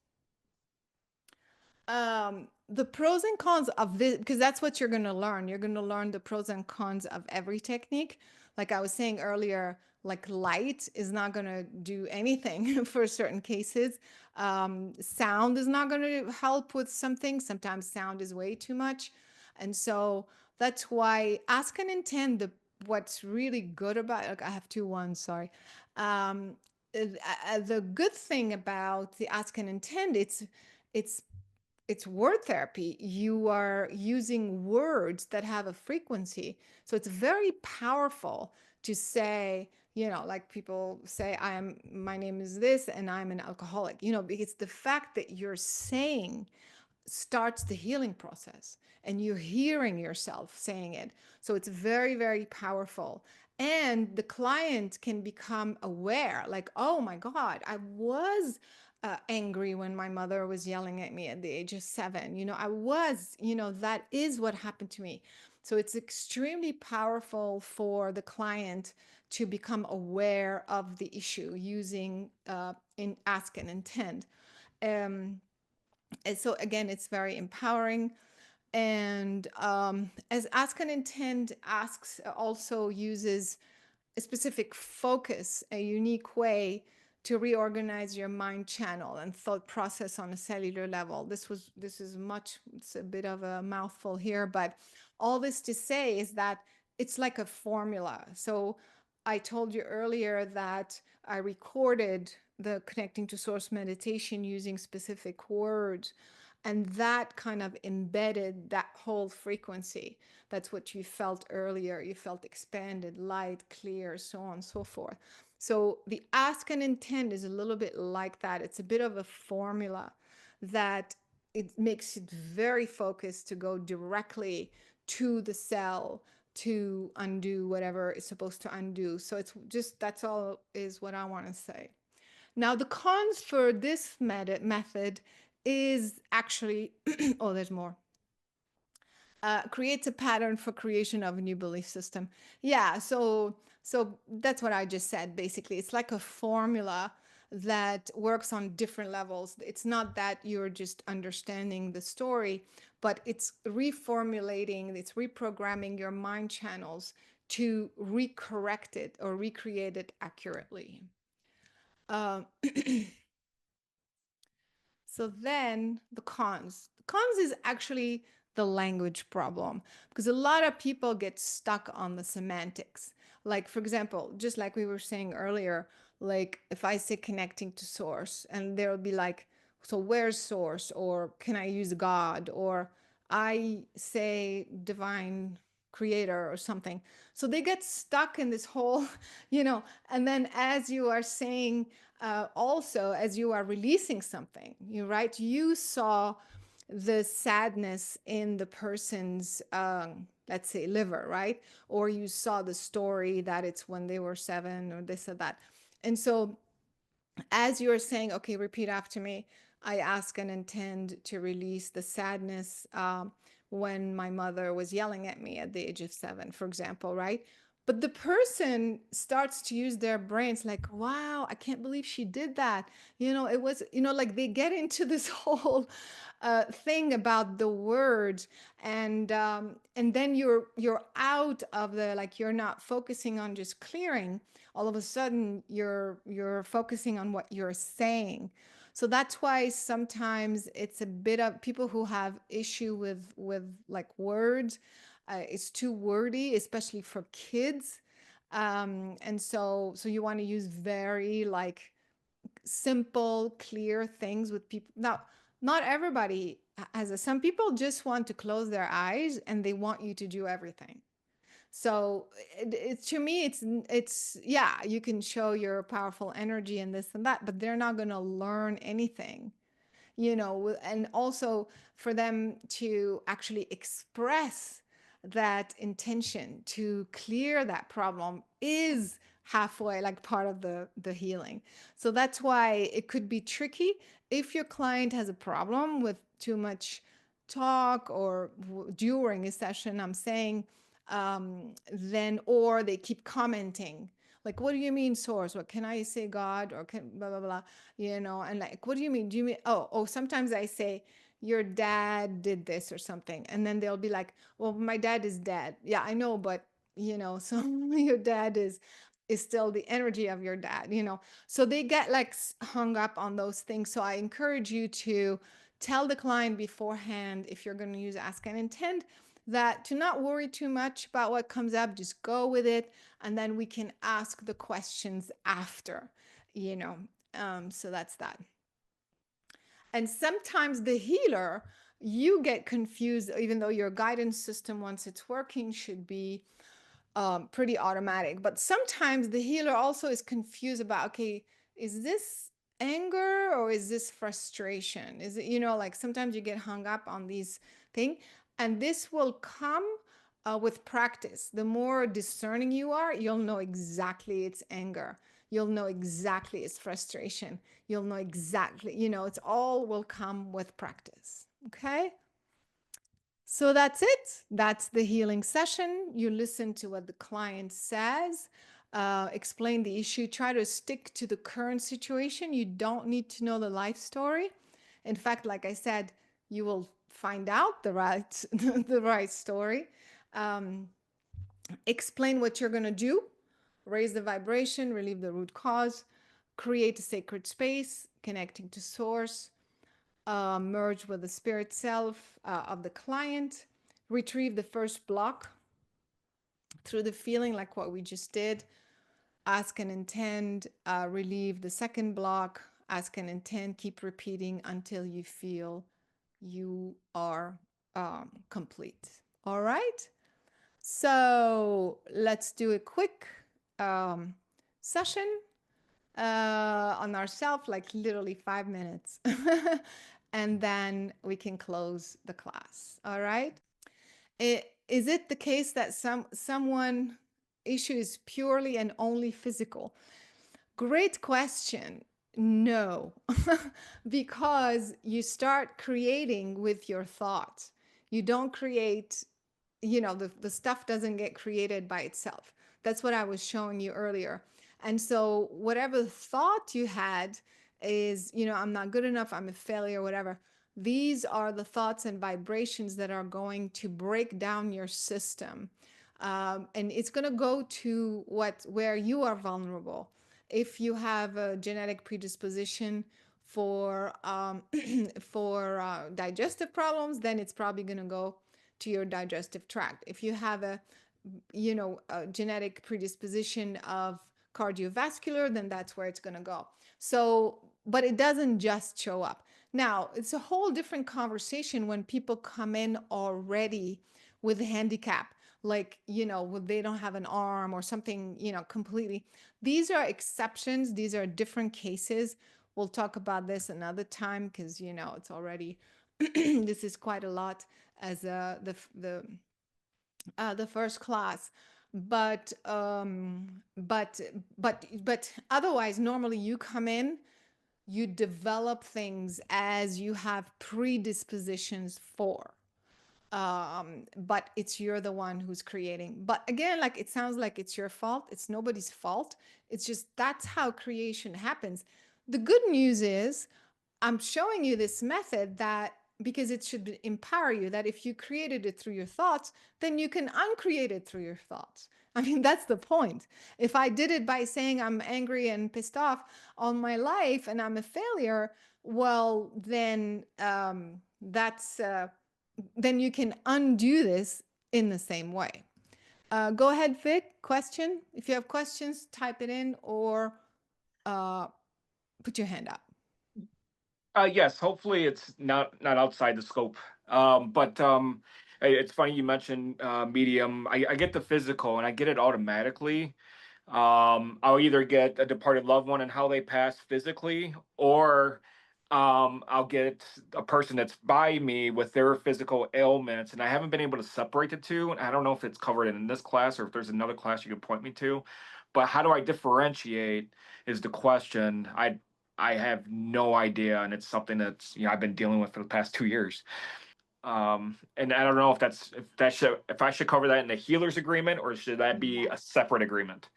The pros and cons of this, because that's what you're going to learn. You're going to learn the pros and cons of every technique. Like I was saying earlier, like light is not going to do anything for certain cases. Sound is not going to help with something. Sometimes sound is way too much. And so that's why ask and intend. What's really good about, like I have 2-1, sorry. The good thing about the ask and intend, it's word therapy. You are using words that have a frequency. So it's very powerful to say, like people say, my name is this and I'm an alcoholic, because the fact that you're saying starts the healing process and you're hearing yourself saying it. So it's very, very powerful. And the client can become aware, like, oh my God, I was angry when my mother was yelling at me at the age of 7. I was, that is what happened to me. So it's extremely powerful for the client to become aware of the issue using in ask and intend. And so again, it's very empowering. And as ask and intend also uses a specific focus, a unique way to reorganize your mind channel and thought process on a cellular level. It's a bit of a mouthful here, but all this to say is that it's like a formula. So I told you earlier that I recorded the connecting to source meditation using specific words, and that kind of embedded that whole frequency. That's what you felt earlier. You felt expanded, light, clear, so on and so forth. So the ask and intend is a little bit like that. It's a bit of a formula that it makes it very focused to go directly to the cell to undo whatever is supposed to undo. So that's all is what I want to say. Now, the cons for this method is actually, oh, there's more. Creates a pattern for creation of a new belief system. Yeah, so that's what I just said. Basically, it's like a formula that works on different levels. It's not that you're just understanding the story, but it's reformulating, it's reprogramming your mind channels to recorrect it or recreate it accurately. So then the cons. The cons is actually the language problem, because a lot of people get stuck on the semantics. Like, for example, just like we were saying earlier, like if I say connecting to source, and there'll be like, so where's source? Or can I use God? Or I say divine creator or something. So they get stuck in this whole, and then as you are saying, also as you are releasing something, you saw the sadness in the person's, let's say, liver, right? Or you saw the story that it's when they were 7 or this or that. And so as you're saying, okay, repeat after me, I ask and intend to release the sadness when my mother was yelling at me at the age of 7, for example, right? But the person starts to use their brains like, wow, I can't believe she did that. It was, like they get into this whole thing about the words, and then you're out of the, like, you're not focusing on just clearing. All of a sudden you're focusing on what you're saying. So that's why sometimes it's a bit of people who have issue with like words. It's too wordy, especially for kids. And so you want to use very like simple, clear things with people. Now, not everybody has a, some people just want to close their eyes and they want you to do everything. So it's to me, it's yeah, you can show your powerful energy and this and that, but they're not going to learn anything, and also for them to actually express that intention to clear that problem is halfway, like part of the healing. So that's why it could be tricky if your client has a problem with too much talk or during a session, I'm saying, then, or they keep commenting like, what do you mean source? What can I say, God? Or can blah blah blah, and like, what do you mean? Do you mean, oh, sometimes I say your dad did this or something, and then they'll be like, well, my dad is dead. Yeah, I know, but so your dad is still the energy of your dad, so they get like hung up on those things. So I encourage you to tell the client beforehand, if you're going to use ask and intend, that to not worry too much about what comes up, just go with it, and then we can ask the questions after, so that's that. And sometimes the healer, you get confused, even though your guidance system, once it's working, should be pretty automatic. But sometimes the healer also is confused about, okay, is this anger or is this frustration? Is it, like sometimes you get hung up on these things, and this will come with practice. The more discerning you are, you'll know exactly it's anger. You'll know exactly it's frustration. You'll know exactly, it's all will come with practice. Okay. So that's it. That's the healing session. You listen to what the client says, explain the issue, try to stick to the current situation. You don't need to know the life story. In fact, like I said, you will find out the right the right story. Explain what you're going to do, raise the vibration, relieve the root cause, create a sacred space, connecting to source, merge with the spirit self of the client, retrieve the first block through the feeling, like what we just did, ask and intend, relieve the second block, ask and intend, keep repeating until you feel you are complete. All right. So let's do a quick session on ourselves, like literally 5 minutes. And then we can close the class. All right. Is it the case that someone issue is purely and only physical? Great question. No, because you start creating with your thoughts. You don't create, the stuff doesn't get created by itself. That's what I was showing you earlier. And so whatever thought you had is, I'm not good enough, I'm a failure, whatever. These are the thoughts and vibrations that are going to break down your system. And it's going to go to where you are vulnerable. If you have a genetic predisposition for digestive problems, then it's probably going to go to your digestive tract. If you have a genetic predisposition of cardiovascular, then that's where it's going to go. So, but it doesn't just show up. Now, it's a whole different conversation when people come in already with a handicap, like, they don't have an arm or something, completely. These are exceptions. These are different cases. We'll talk about this another time because, it's already This is quite a lot as the first class, but but otherwise, normally you come in, you develop things as you have predispositions for. But it's you're the one who's creating. But again, like it sounds like it's your fault. It's nobody's fault. It's just that's how creation happens. The good news is I'm showing you this method that because it should empower you that if you created it through your thoughts, then you can uncreate it through your thoughts. I mean, that's the point. If I did it by saying I'm angry and pissed off all my life and I'm a failure, well, then then you can undo this in the same way. Go ahead, Vic. Question. If you have questions, type it in or put your hand up. Yes, hopefully it's not outside the scope. But it's funny you mentioned medium. I get the physical and I get it automatically. I'll either get a departed loved one and how they pass physically, or I'll get a person that's by me with their physical ailments, and I haven't been able to separate the two. And I don't know if it's covered in this class or if there's another class you could point me to. But how do I differentiate is the question. I have no idea, and it's something that's I've been dealing with for the past 2 years. And I don't know if I should cover that in the healer's agreement or should that be a separate agreement?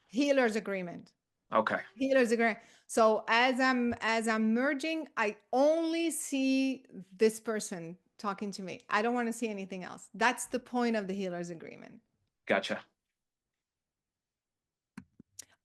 Healer's agreement. Okay. Healer's agreement. So as I'm merging, I only see this person talking to me. I don't want to see anything else. That's the point of the healer's agreement. Gotcha.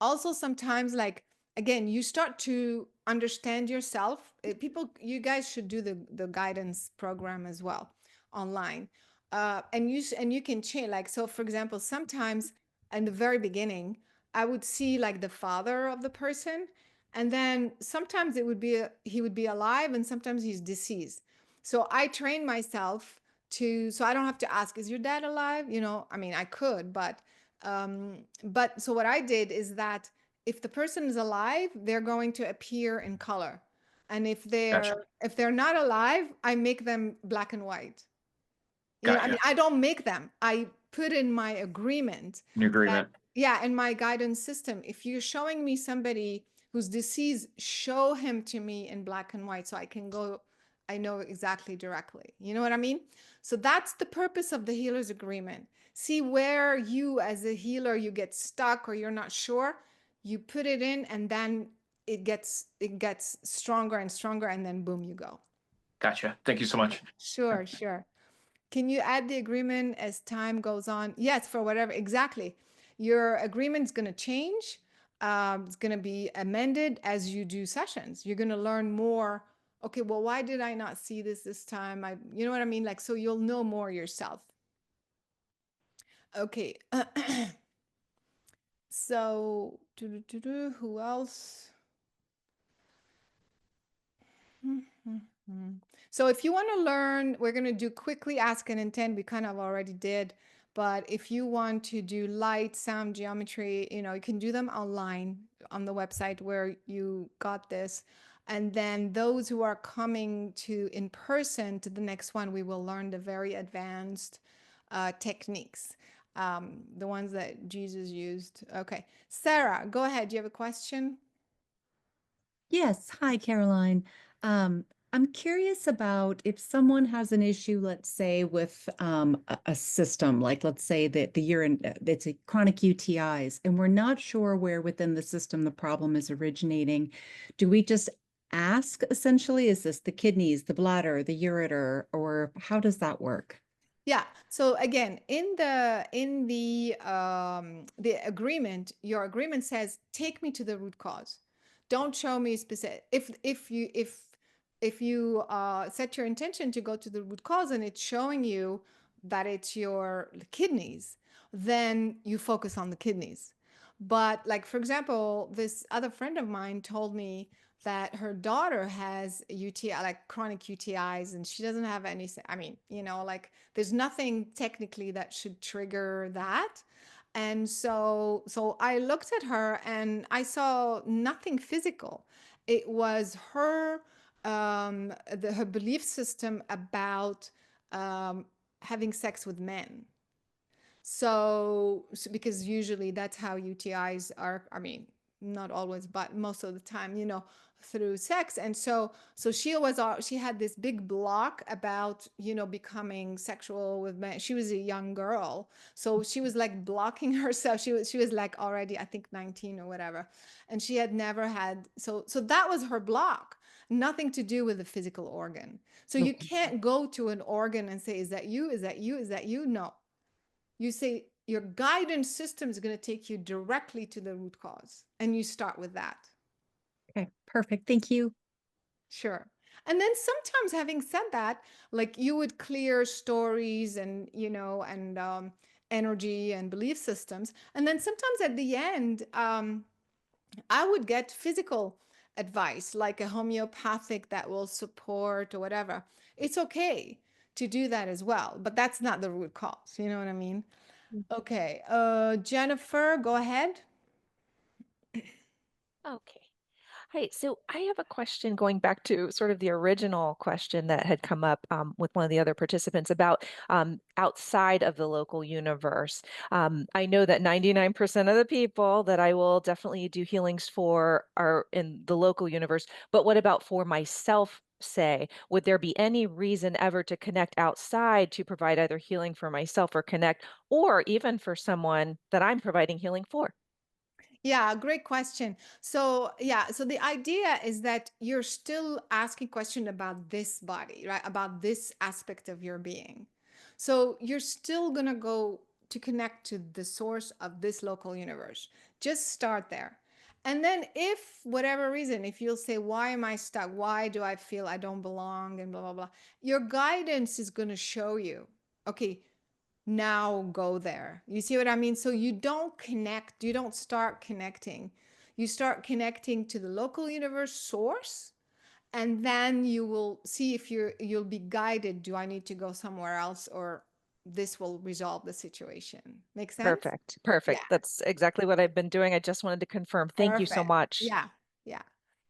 Also, sometimes, like again, you start to understand yourself. People, you guys should do the guidance program as well online, and you can change. Like so, for example, sometimes in the very beginning, I would see like the father of the person, and then sometimes it would be he would be alive, and sometimes he's deceased. So I train myself so I don't have to ask, is your dad alive? I mean, I could, but so what I did is that if the person is alive, they're going to appear in color. And if Gotcha. they're not alive, I make them black and white. I mean, Gotcha. I don't make them. I put in my agreement. In agreement. Yeah, in my guidance system, if you're showing me somebody who's deceased, show him to me in black and white so I know exactly directly. You know what I mean? So that's the purpose of the healer's agreement. See where you as a healer, you get stuck or you're not sure, you put it in and then it gets stronger and stronger and then boom, you go. Gotcha. Thank you so much. Sure, sure. Can you add the agreement as time goes on? Yes, for whatever, exactly. Your agreement's going to change. It's going to be amended as you do sessions. You're going to learn more. Okay, well, why did I not see this time? You know what I mean? Like, so you'll know more yourself. Okay. So, who else? So if you want to learn, we're going to do quickly ask and intend. We kind of already did. But if you want to do light, sound, geometry, you can do them online on the website where you got this. And then those who are coming to in person to the next one, we will learn the very advanced techniques, the ones that Jesus used. Okay. Sarah, go ahead. Do you have a question? Yes. Hi, Caroline. I'm curious about if someone has an issue, let's say, with a system, like let's say that the urine, it's a chronic UTIs, and we're not sure where within the system the problem is originating. Do we just ask essentially, is this the kidneys, the bladder, the ureter, or how does that work? Yeah. So again, in the agreement, your agreement says, take me to the root cause. Don't show me specific. If you set your intention to go to the root cause and it's showing you that it's your kidneys, then you focus on the kidneys. But like, for example, this other friend of mine told me that her daughter has UTI, like chronic UTIs, and she doesn't have any, I mean, like there's nothing technically that should trigger that. And so I looked at her and I saw nothing physical. It was her her belief system about having sex with men. So because usually that's how UTIs are, I mean, not always, but most of the time, through sex. And so she had this big block about, becoming sexual with men. She was a young girl. So she was like blocking herself. She was like already, I think 19 or whatever. And she had never had, so that was her block. Nothing to do with the physical organ. So you Okay. can't go to an organ and say, is that you? Is that you? Is that you? No. You say your guidance system is going to take you directly to the root cause, and you start with that. Okay, perfect. Thank you. Sure. And then sometimes, having said that, like you would clear stories and, and energy and belief systems. And then sometimes at the end, I would get physical advice, like a homeopathic that will support or whatever. It's okay to do that as well, but that's not the root cause. You know what I mean? Okay. Jennifer, go ahead. Okay. Hi. So I have a question going back to sort of the original question that had come up with one of the other participants about outside of the local universe. I know that 99% of the people that I will definitely do healings for are in the local universe, but what about for myself? Say, would there be any reason ever to connect outside to provide either healing for myself or connect, or even for someone that I'm providing healing for? Yeah, great question. So, yeah, so the idea is that you're still asking question about this body, right? About this aspect of your being. So, you're still going to go to connect to the source of this local universe. Just start there. And then if whatever reason, if you'll say, why am I stuck? Why do I feel I don't belong and blah, blah, blah. Your guidance is going to show you, okay, now go there. You see what I mean? So you don't connect, you don't start connecting. You start connecting to the local universe source, and then you will see if you'll be guided. Do I need to go somewhere else, or this will resolve the situation? Make sense? Perfect. Yeah. Perfect. That's exactly what I've been doing. I just wanted to confirm. Thank you so Perfect. much. Yeah. Yeah.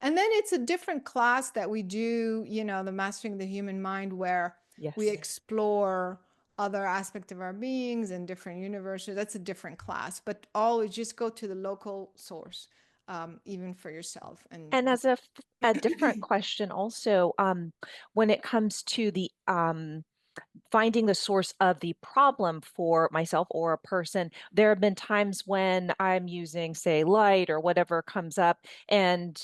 And then it's a different class that we do, the Mastering the Human Mind, where we Yes. explore other aspects of our beings and different universes. That's a different class, but always just go to the local source, even for yourself. And as a different question also, when it comes to the finding the source of the problem for myself or a person, there have been times when I'm using, say, light or whatever comes up, and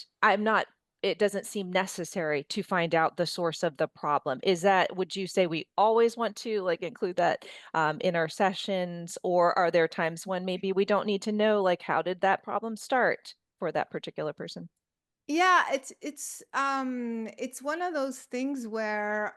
it doesn't seem necessary to find out the source of the problem. Would you say we always want to like include that in our sessions, or are there times when maybe we don't need to know, like, how did that problem start for that particular person? Yeah, it's one of those things where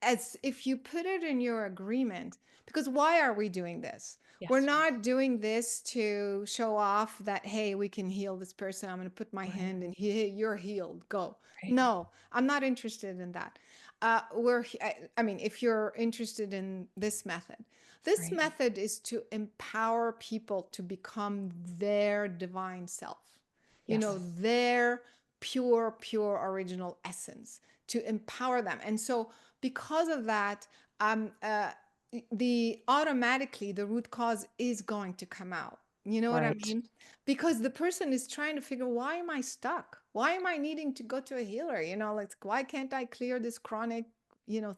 as if you put it in your agreement, because why are we doing this? We're Yes. not doing this to show off that, hey, we can heal this person. I'm going to put my Right. hand and you're healed. Go. Right. No, I'm not interested in that. I mean, if you're interested in this Right. method is to empower people to become their divine self, Yes. their pure original essence, to empower them. And so because of that, automatically the root cause is going to come out. You know what I Right. mean? Because the person is trying to figure, why am I stuck? Why am I needing to go to a healer? Like, why can't I clear this chronic,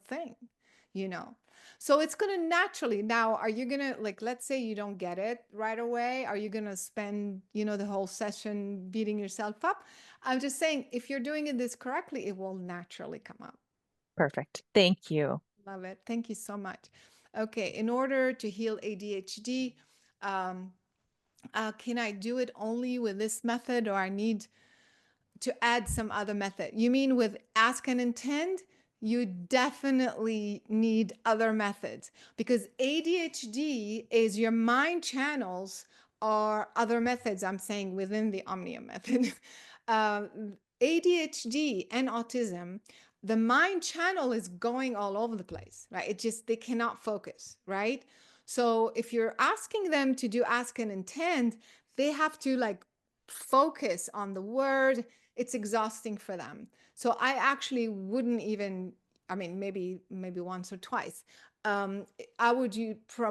thing? So it's going to naturally. Now, are you going to, like, let's say you don't get it right away. Are you going to spend, the whole session beating yourself up? I'm just saying, if you're doing this correctly, it will naturally come up. Perfect. Thank you. Love it. Thank you so much. Okay, in order to heal ADHD, can I do it only with this method, or I need to add some other method? You mean with ask and intend? You definitely need other methods, because ADHD is your mind channels or other methods. I'm saying within the Omnium method. ADHD and autism, the mind channel is going all over the place, right? They cannot focus, right? So if you're asking them to do ask and intend, they have to like focus on the word, it's exhausting for them. So I actually wouldn't even, I mean, maybe once or twice. I would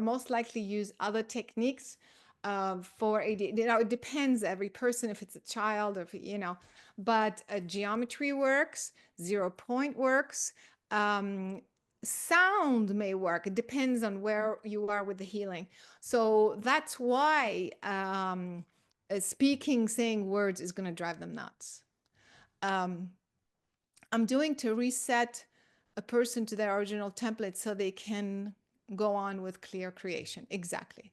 most likely use other techniques for ADHD. Now it depends every person, if it's a child or if, but geometry works, 0 point works. Sound may work. It depends on where you are with the healing. So that's why speaking, saying words is going to drive them nuts. I'm doing to reset a person to their original template so they can go on with clear creation. Exactly.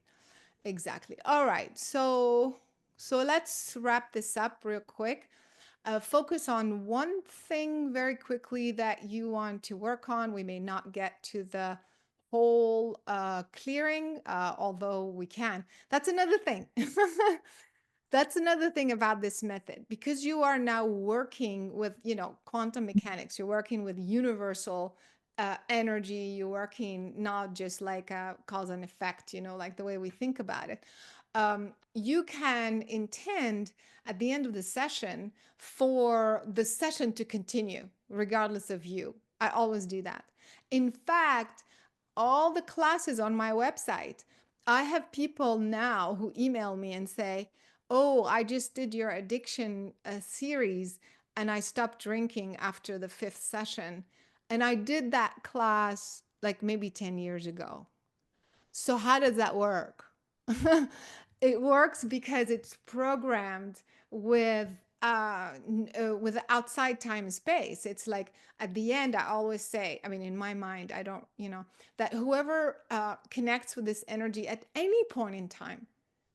All right. So let's wrap this up real quick. Focus on one thing very quickly that you want to work on. We may not get to the whole clearing, although we can. That's another thing. That's another thing about this method, because you are now working with, quantum mechanics. You're working with universal energy. You're working not just like a cause and effect, like the way we think about it. You can intend at the end of the session for the session to continue regardless of you. I always do that. In fact, all the classes on my website, I have people now who email me and say, oh, I just did your addiction series and I stopped drinking after the 5th session. And I did that class like maybe 10 years ago. So how does that work? It works because it's programmed with outside time and space. It's like at the end, I always say, I mean, in my mind, I don't, that whoever connects with this energy at any point in time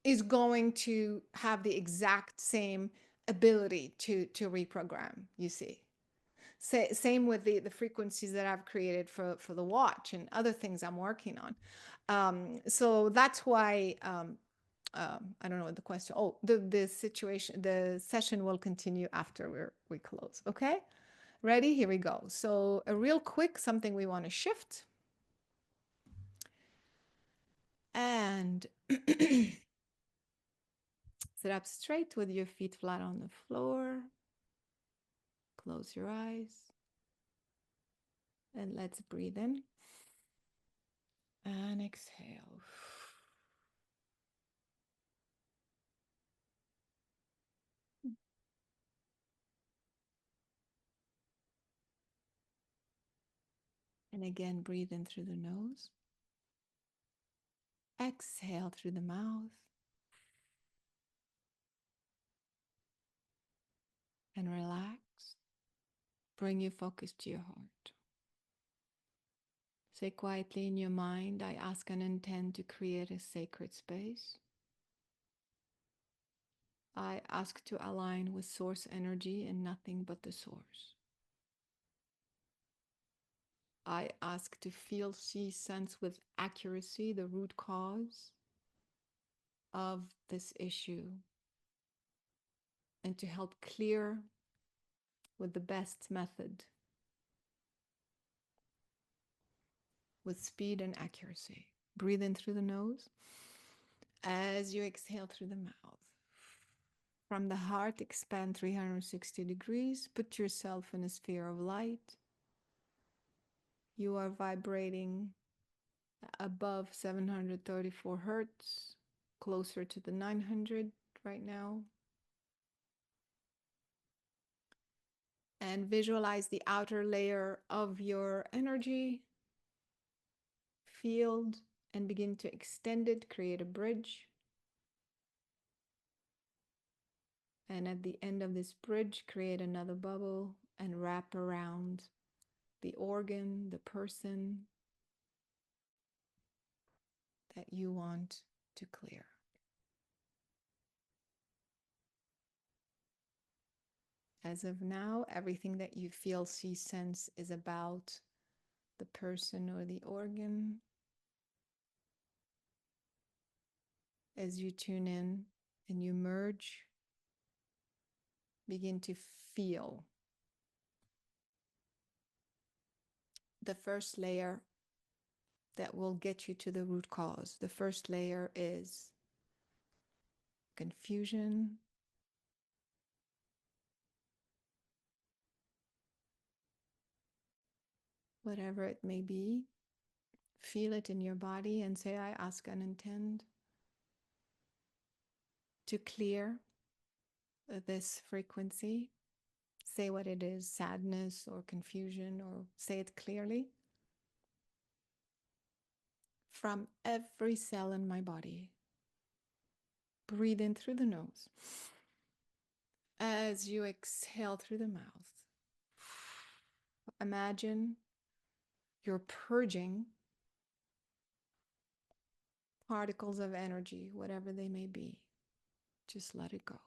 is going to have the exact same ability to reprogram, you see. Same with the frequencies that I've created for the watch and other things I'm working on. So that's why I don't know what the question. Oh, the session will continue after we close. Okay, ready? Here we go. So a real quick something we want to shift, and sit up straight with your feet flat on the floor. Close your eyes. And let's breathe in and exhale. And again, breathe in through the nose. Exhale through the mouth. And relax. Bring your focus to your heart. Say quietly in your mind, I ask and intend to create a sacred space. I ask to align with source energy and nothing but the source. I ask to feel, see, sense with accuracy the root cause of this issue and to help clear with the best method, with speed and accuracy. Breathe in through the nose as you exhale through the mouth. From the heart, expand 360 degrees. Put yourself in a sphere of light. You are vibrating above 734 hertz, closer to the 900 right now. And visualize the outer layer of your energy field and begin to extend it, create a bridge. And at the end of this bridge, create another bubble and wrap around the organ, the person that you want to clear. As of now, everything that you feel, see, sense is about the person or the organ. As you tune in and you merge, begin to feel. The first layer that will get you to the root cause. The first layer is confusion, whatever it may be. Feel it in your body and say, I ask and intend to clear this frequency. Say what it is, sadness or confusion, or say it clearly. From every cell in my body. Breathe in through the nose. As you exhale through the mouth, imagine you're purging particles of energy, whatever they may be. Just let it go.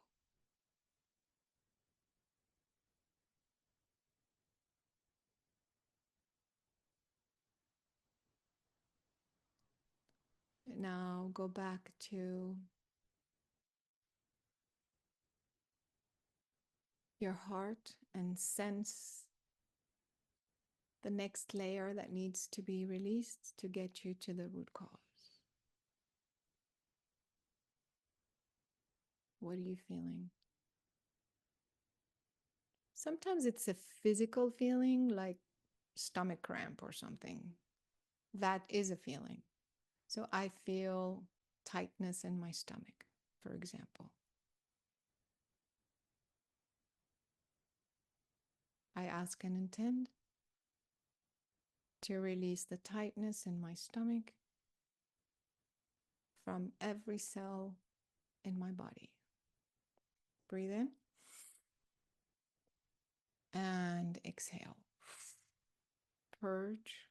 Now go back to your heart and sense the next layer that needs to be released to get you to the root cause. What are you feeling? Sometimes it's a physical feeling like stomach cramp or something. That is a feeling. So I feel tightness in my stomach, for example. I ask and intend to release the tightness in my stomach from every cell in my body. Breathe in and exhale. Purge.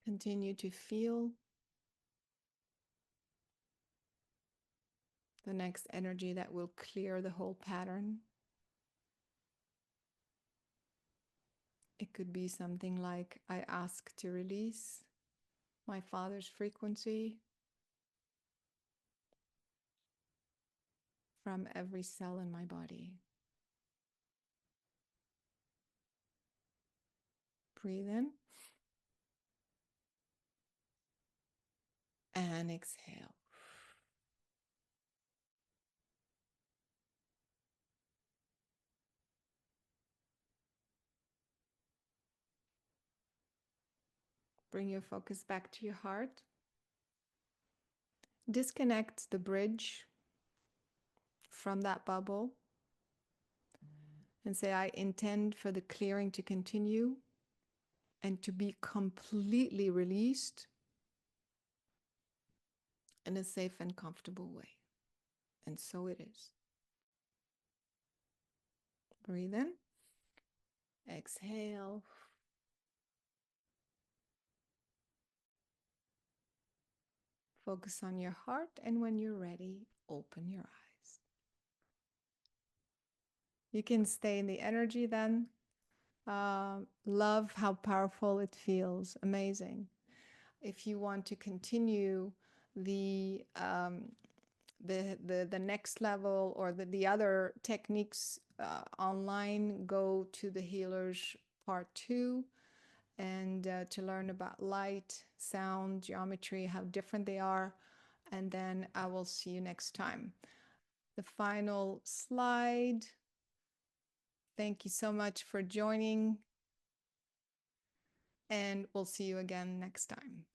Continue to feel the next energy that will clear the whole pattern. It could be something like, I ask to release my father's frequency from every cell in my body. Breathe in and exhale. Bring your focus back to your heart. Disconnect the bridge from that bubble and say, I intend for the clearing to continue and to be completely released in a safe and comfortable way. And so it is. Breathe in. Exhale. Focus on your heart, and when you're ready, open your eyes. You can stay in the energy then. Love how powerful it feels. Amazing. If you want to continue the next level or the other techniques online, go to the Healers Part 2 and to learn about light, sound, geometry, how different they are. And then I will see you next time. The final slide. Thank you so much for joining, and we'll see you again next time.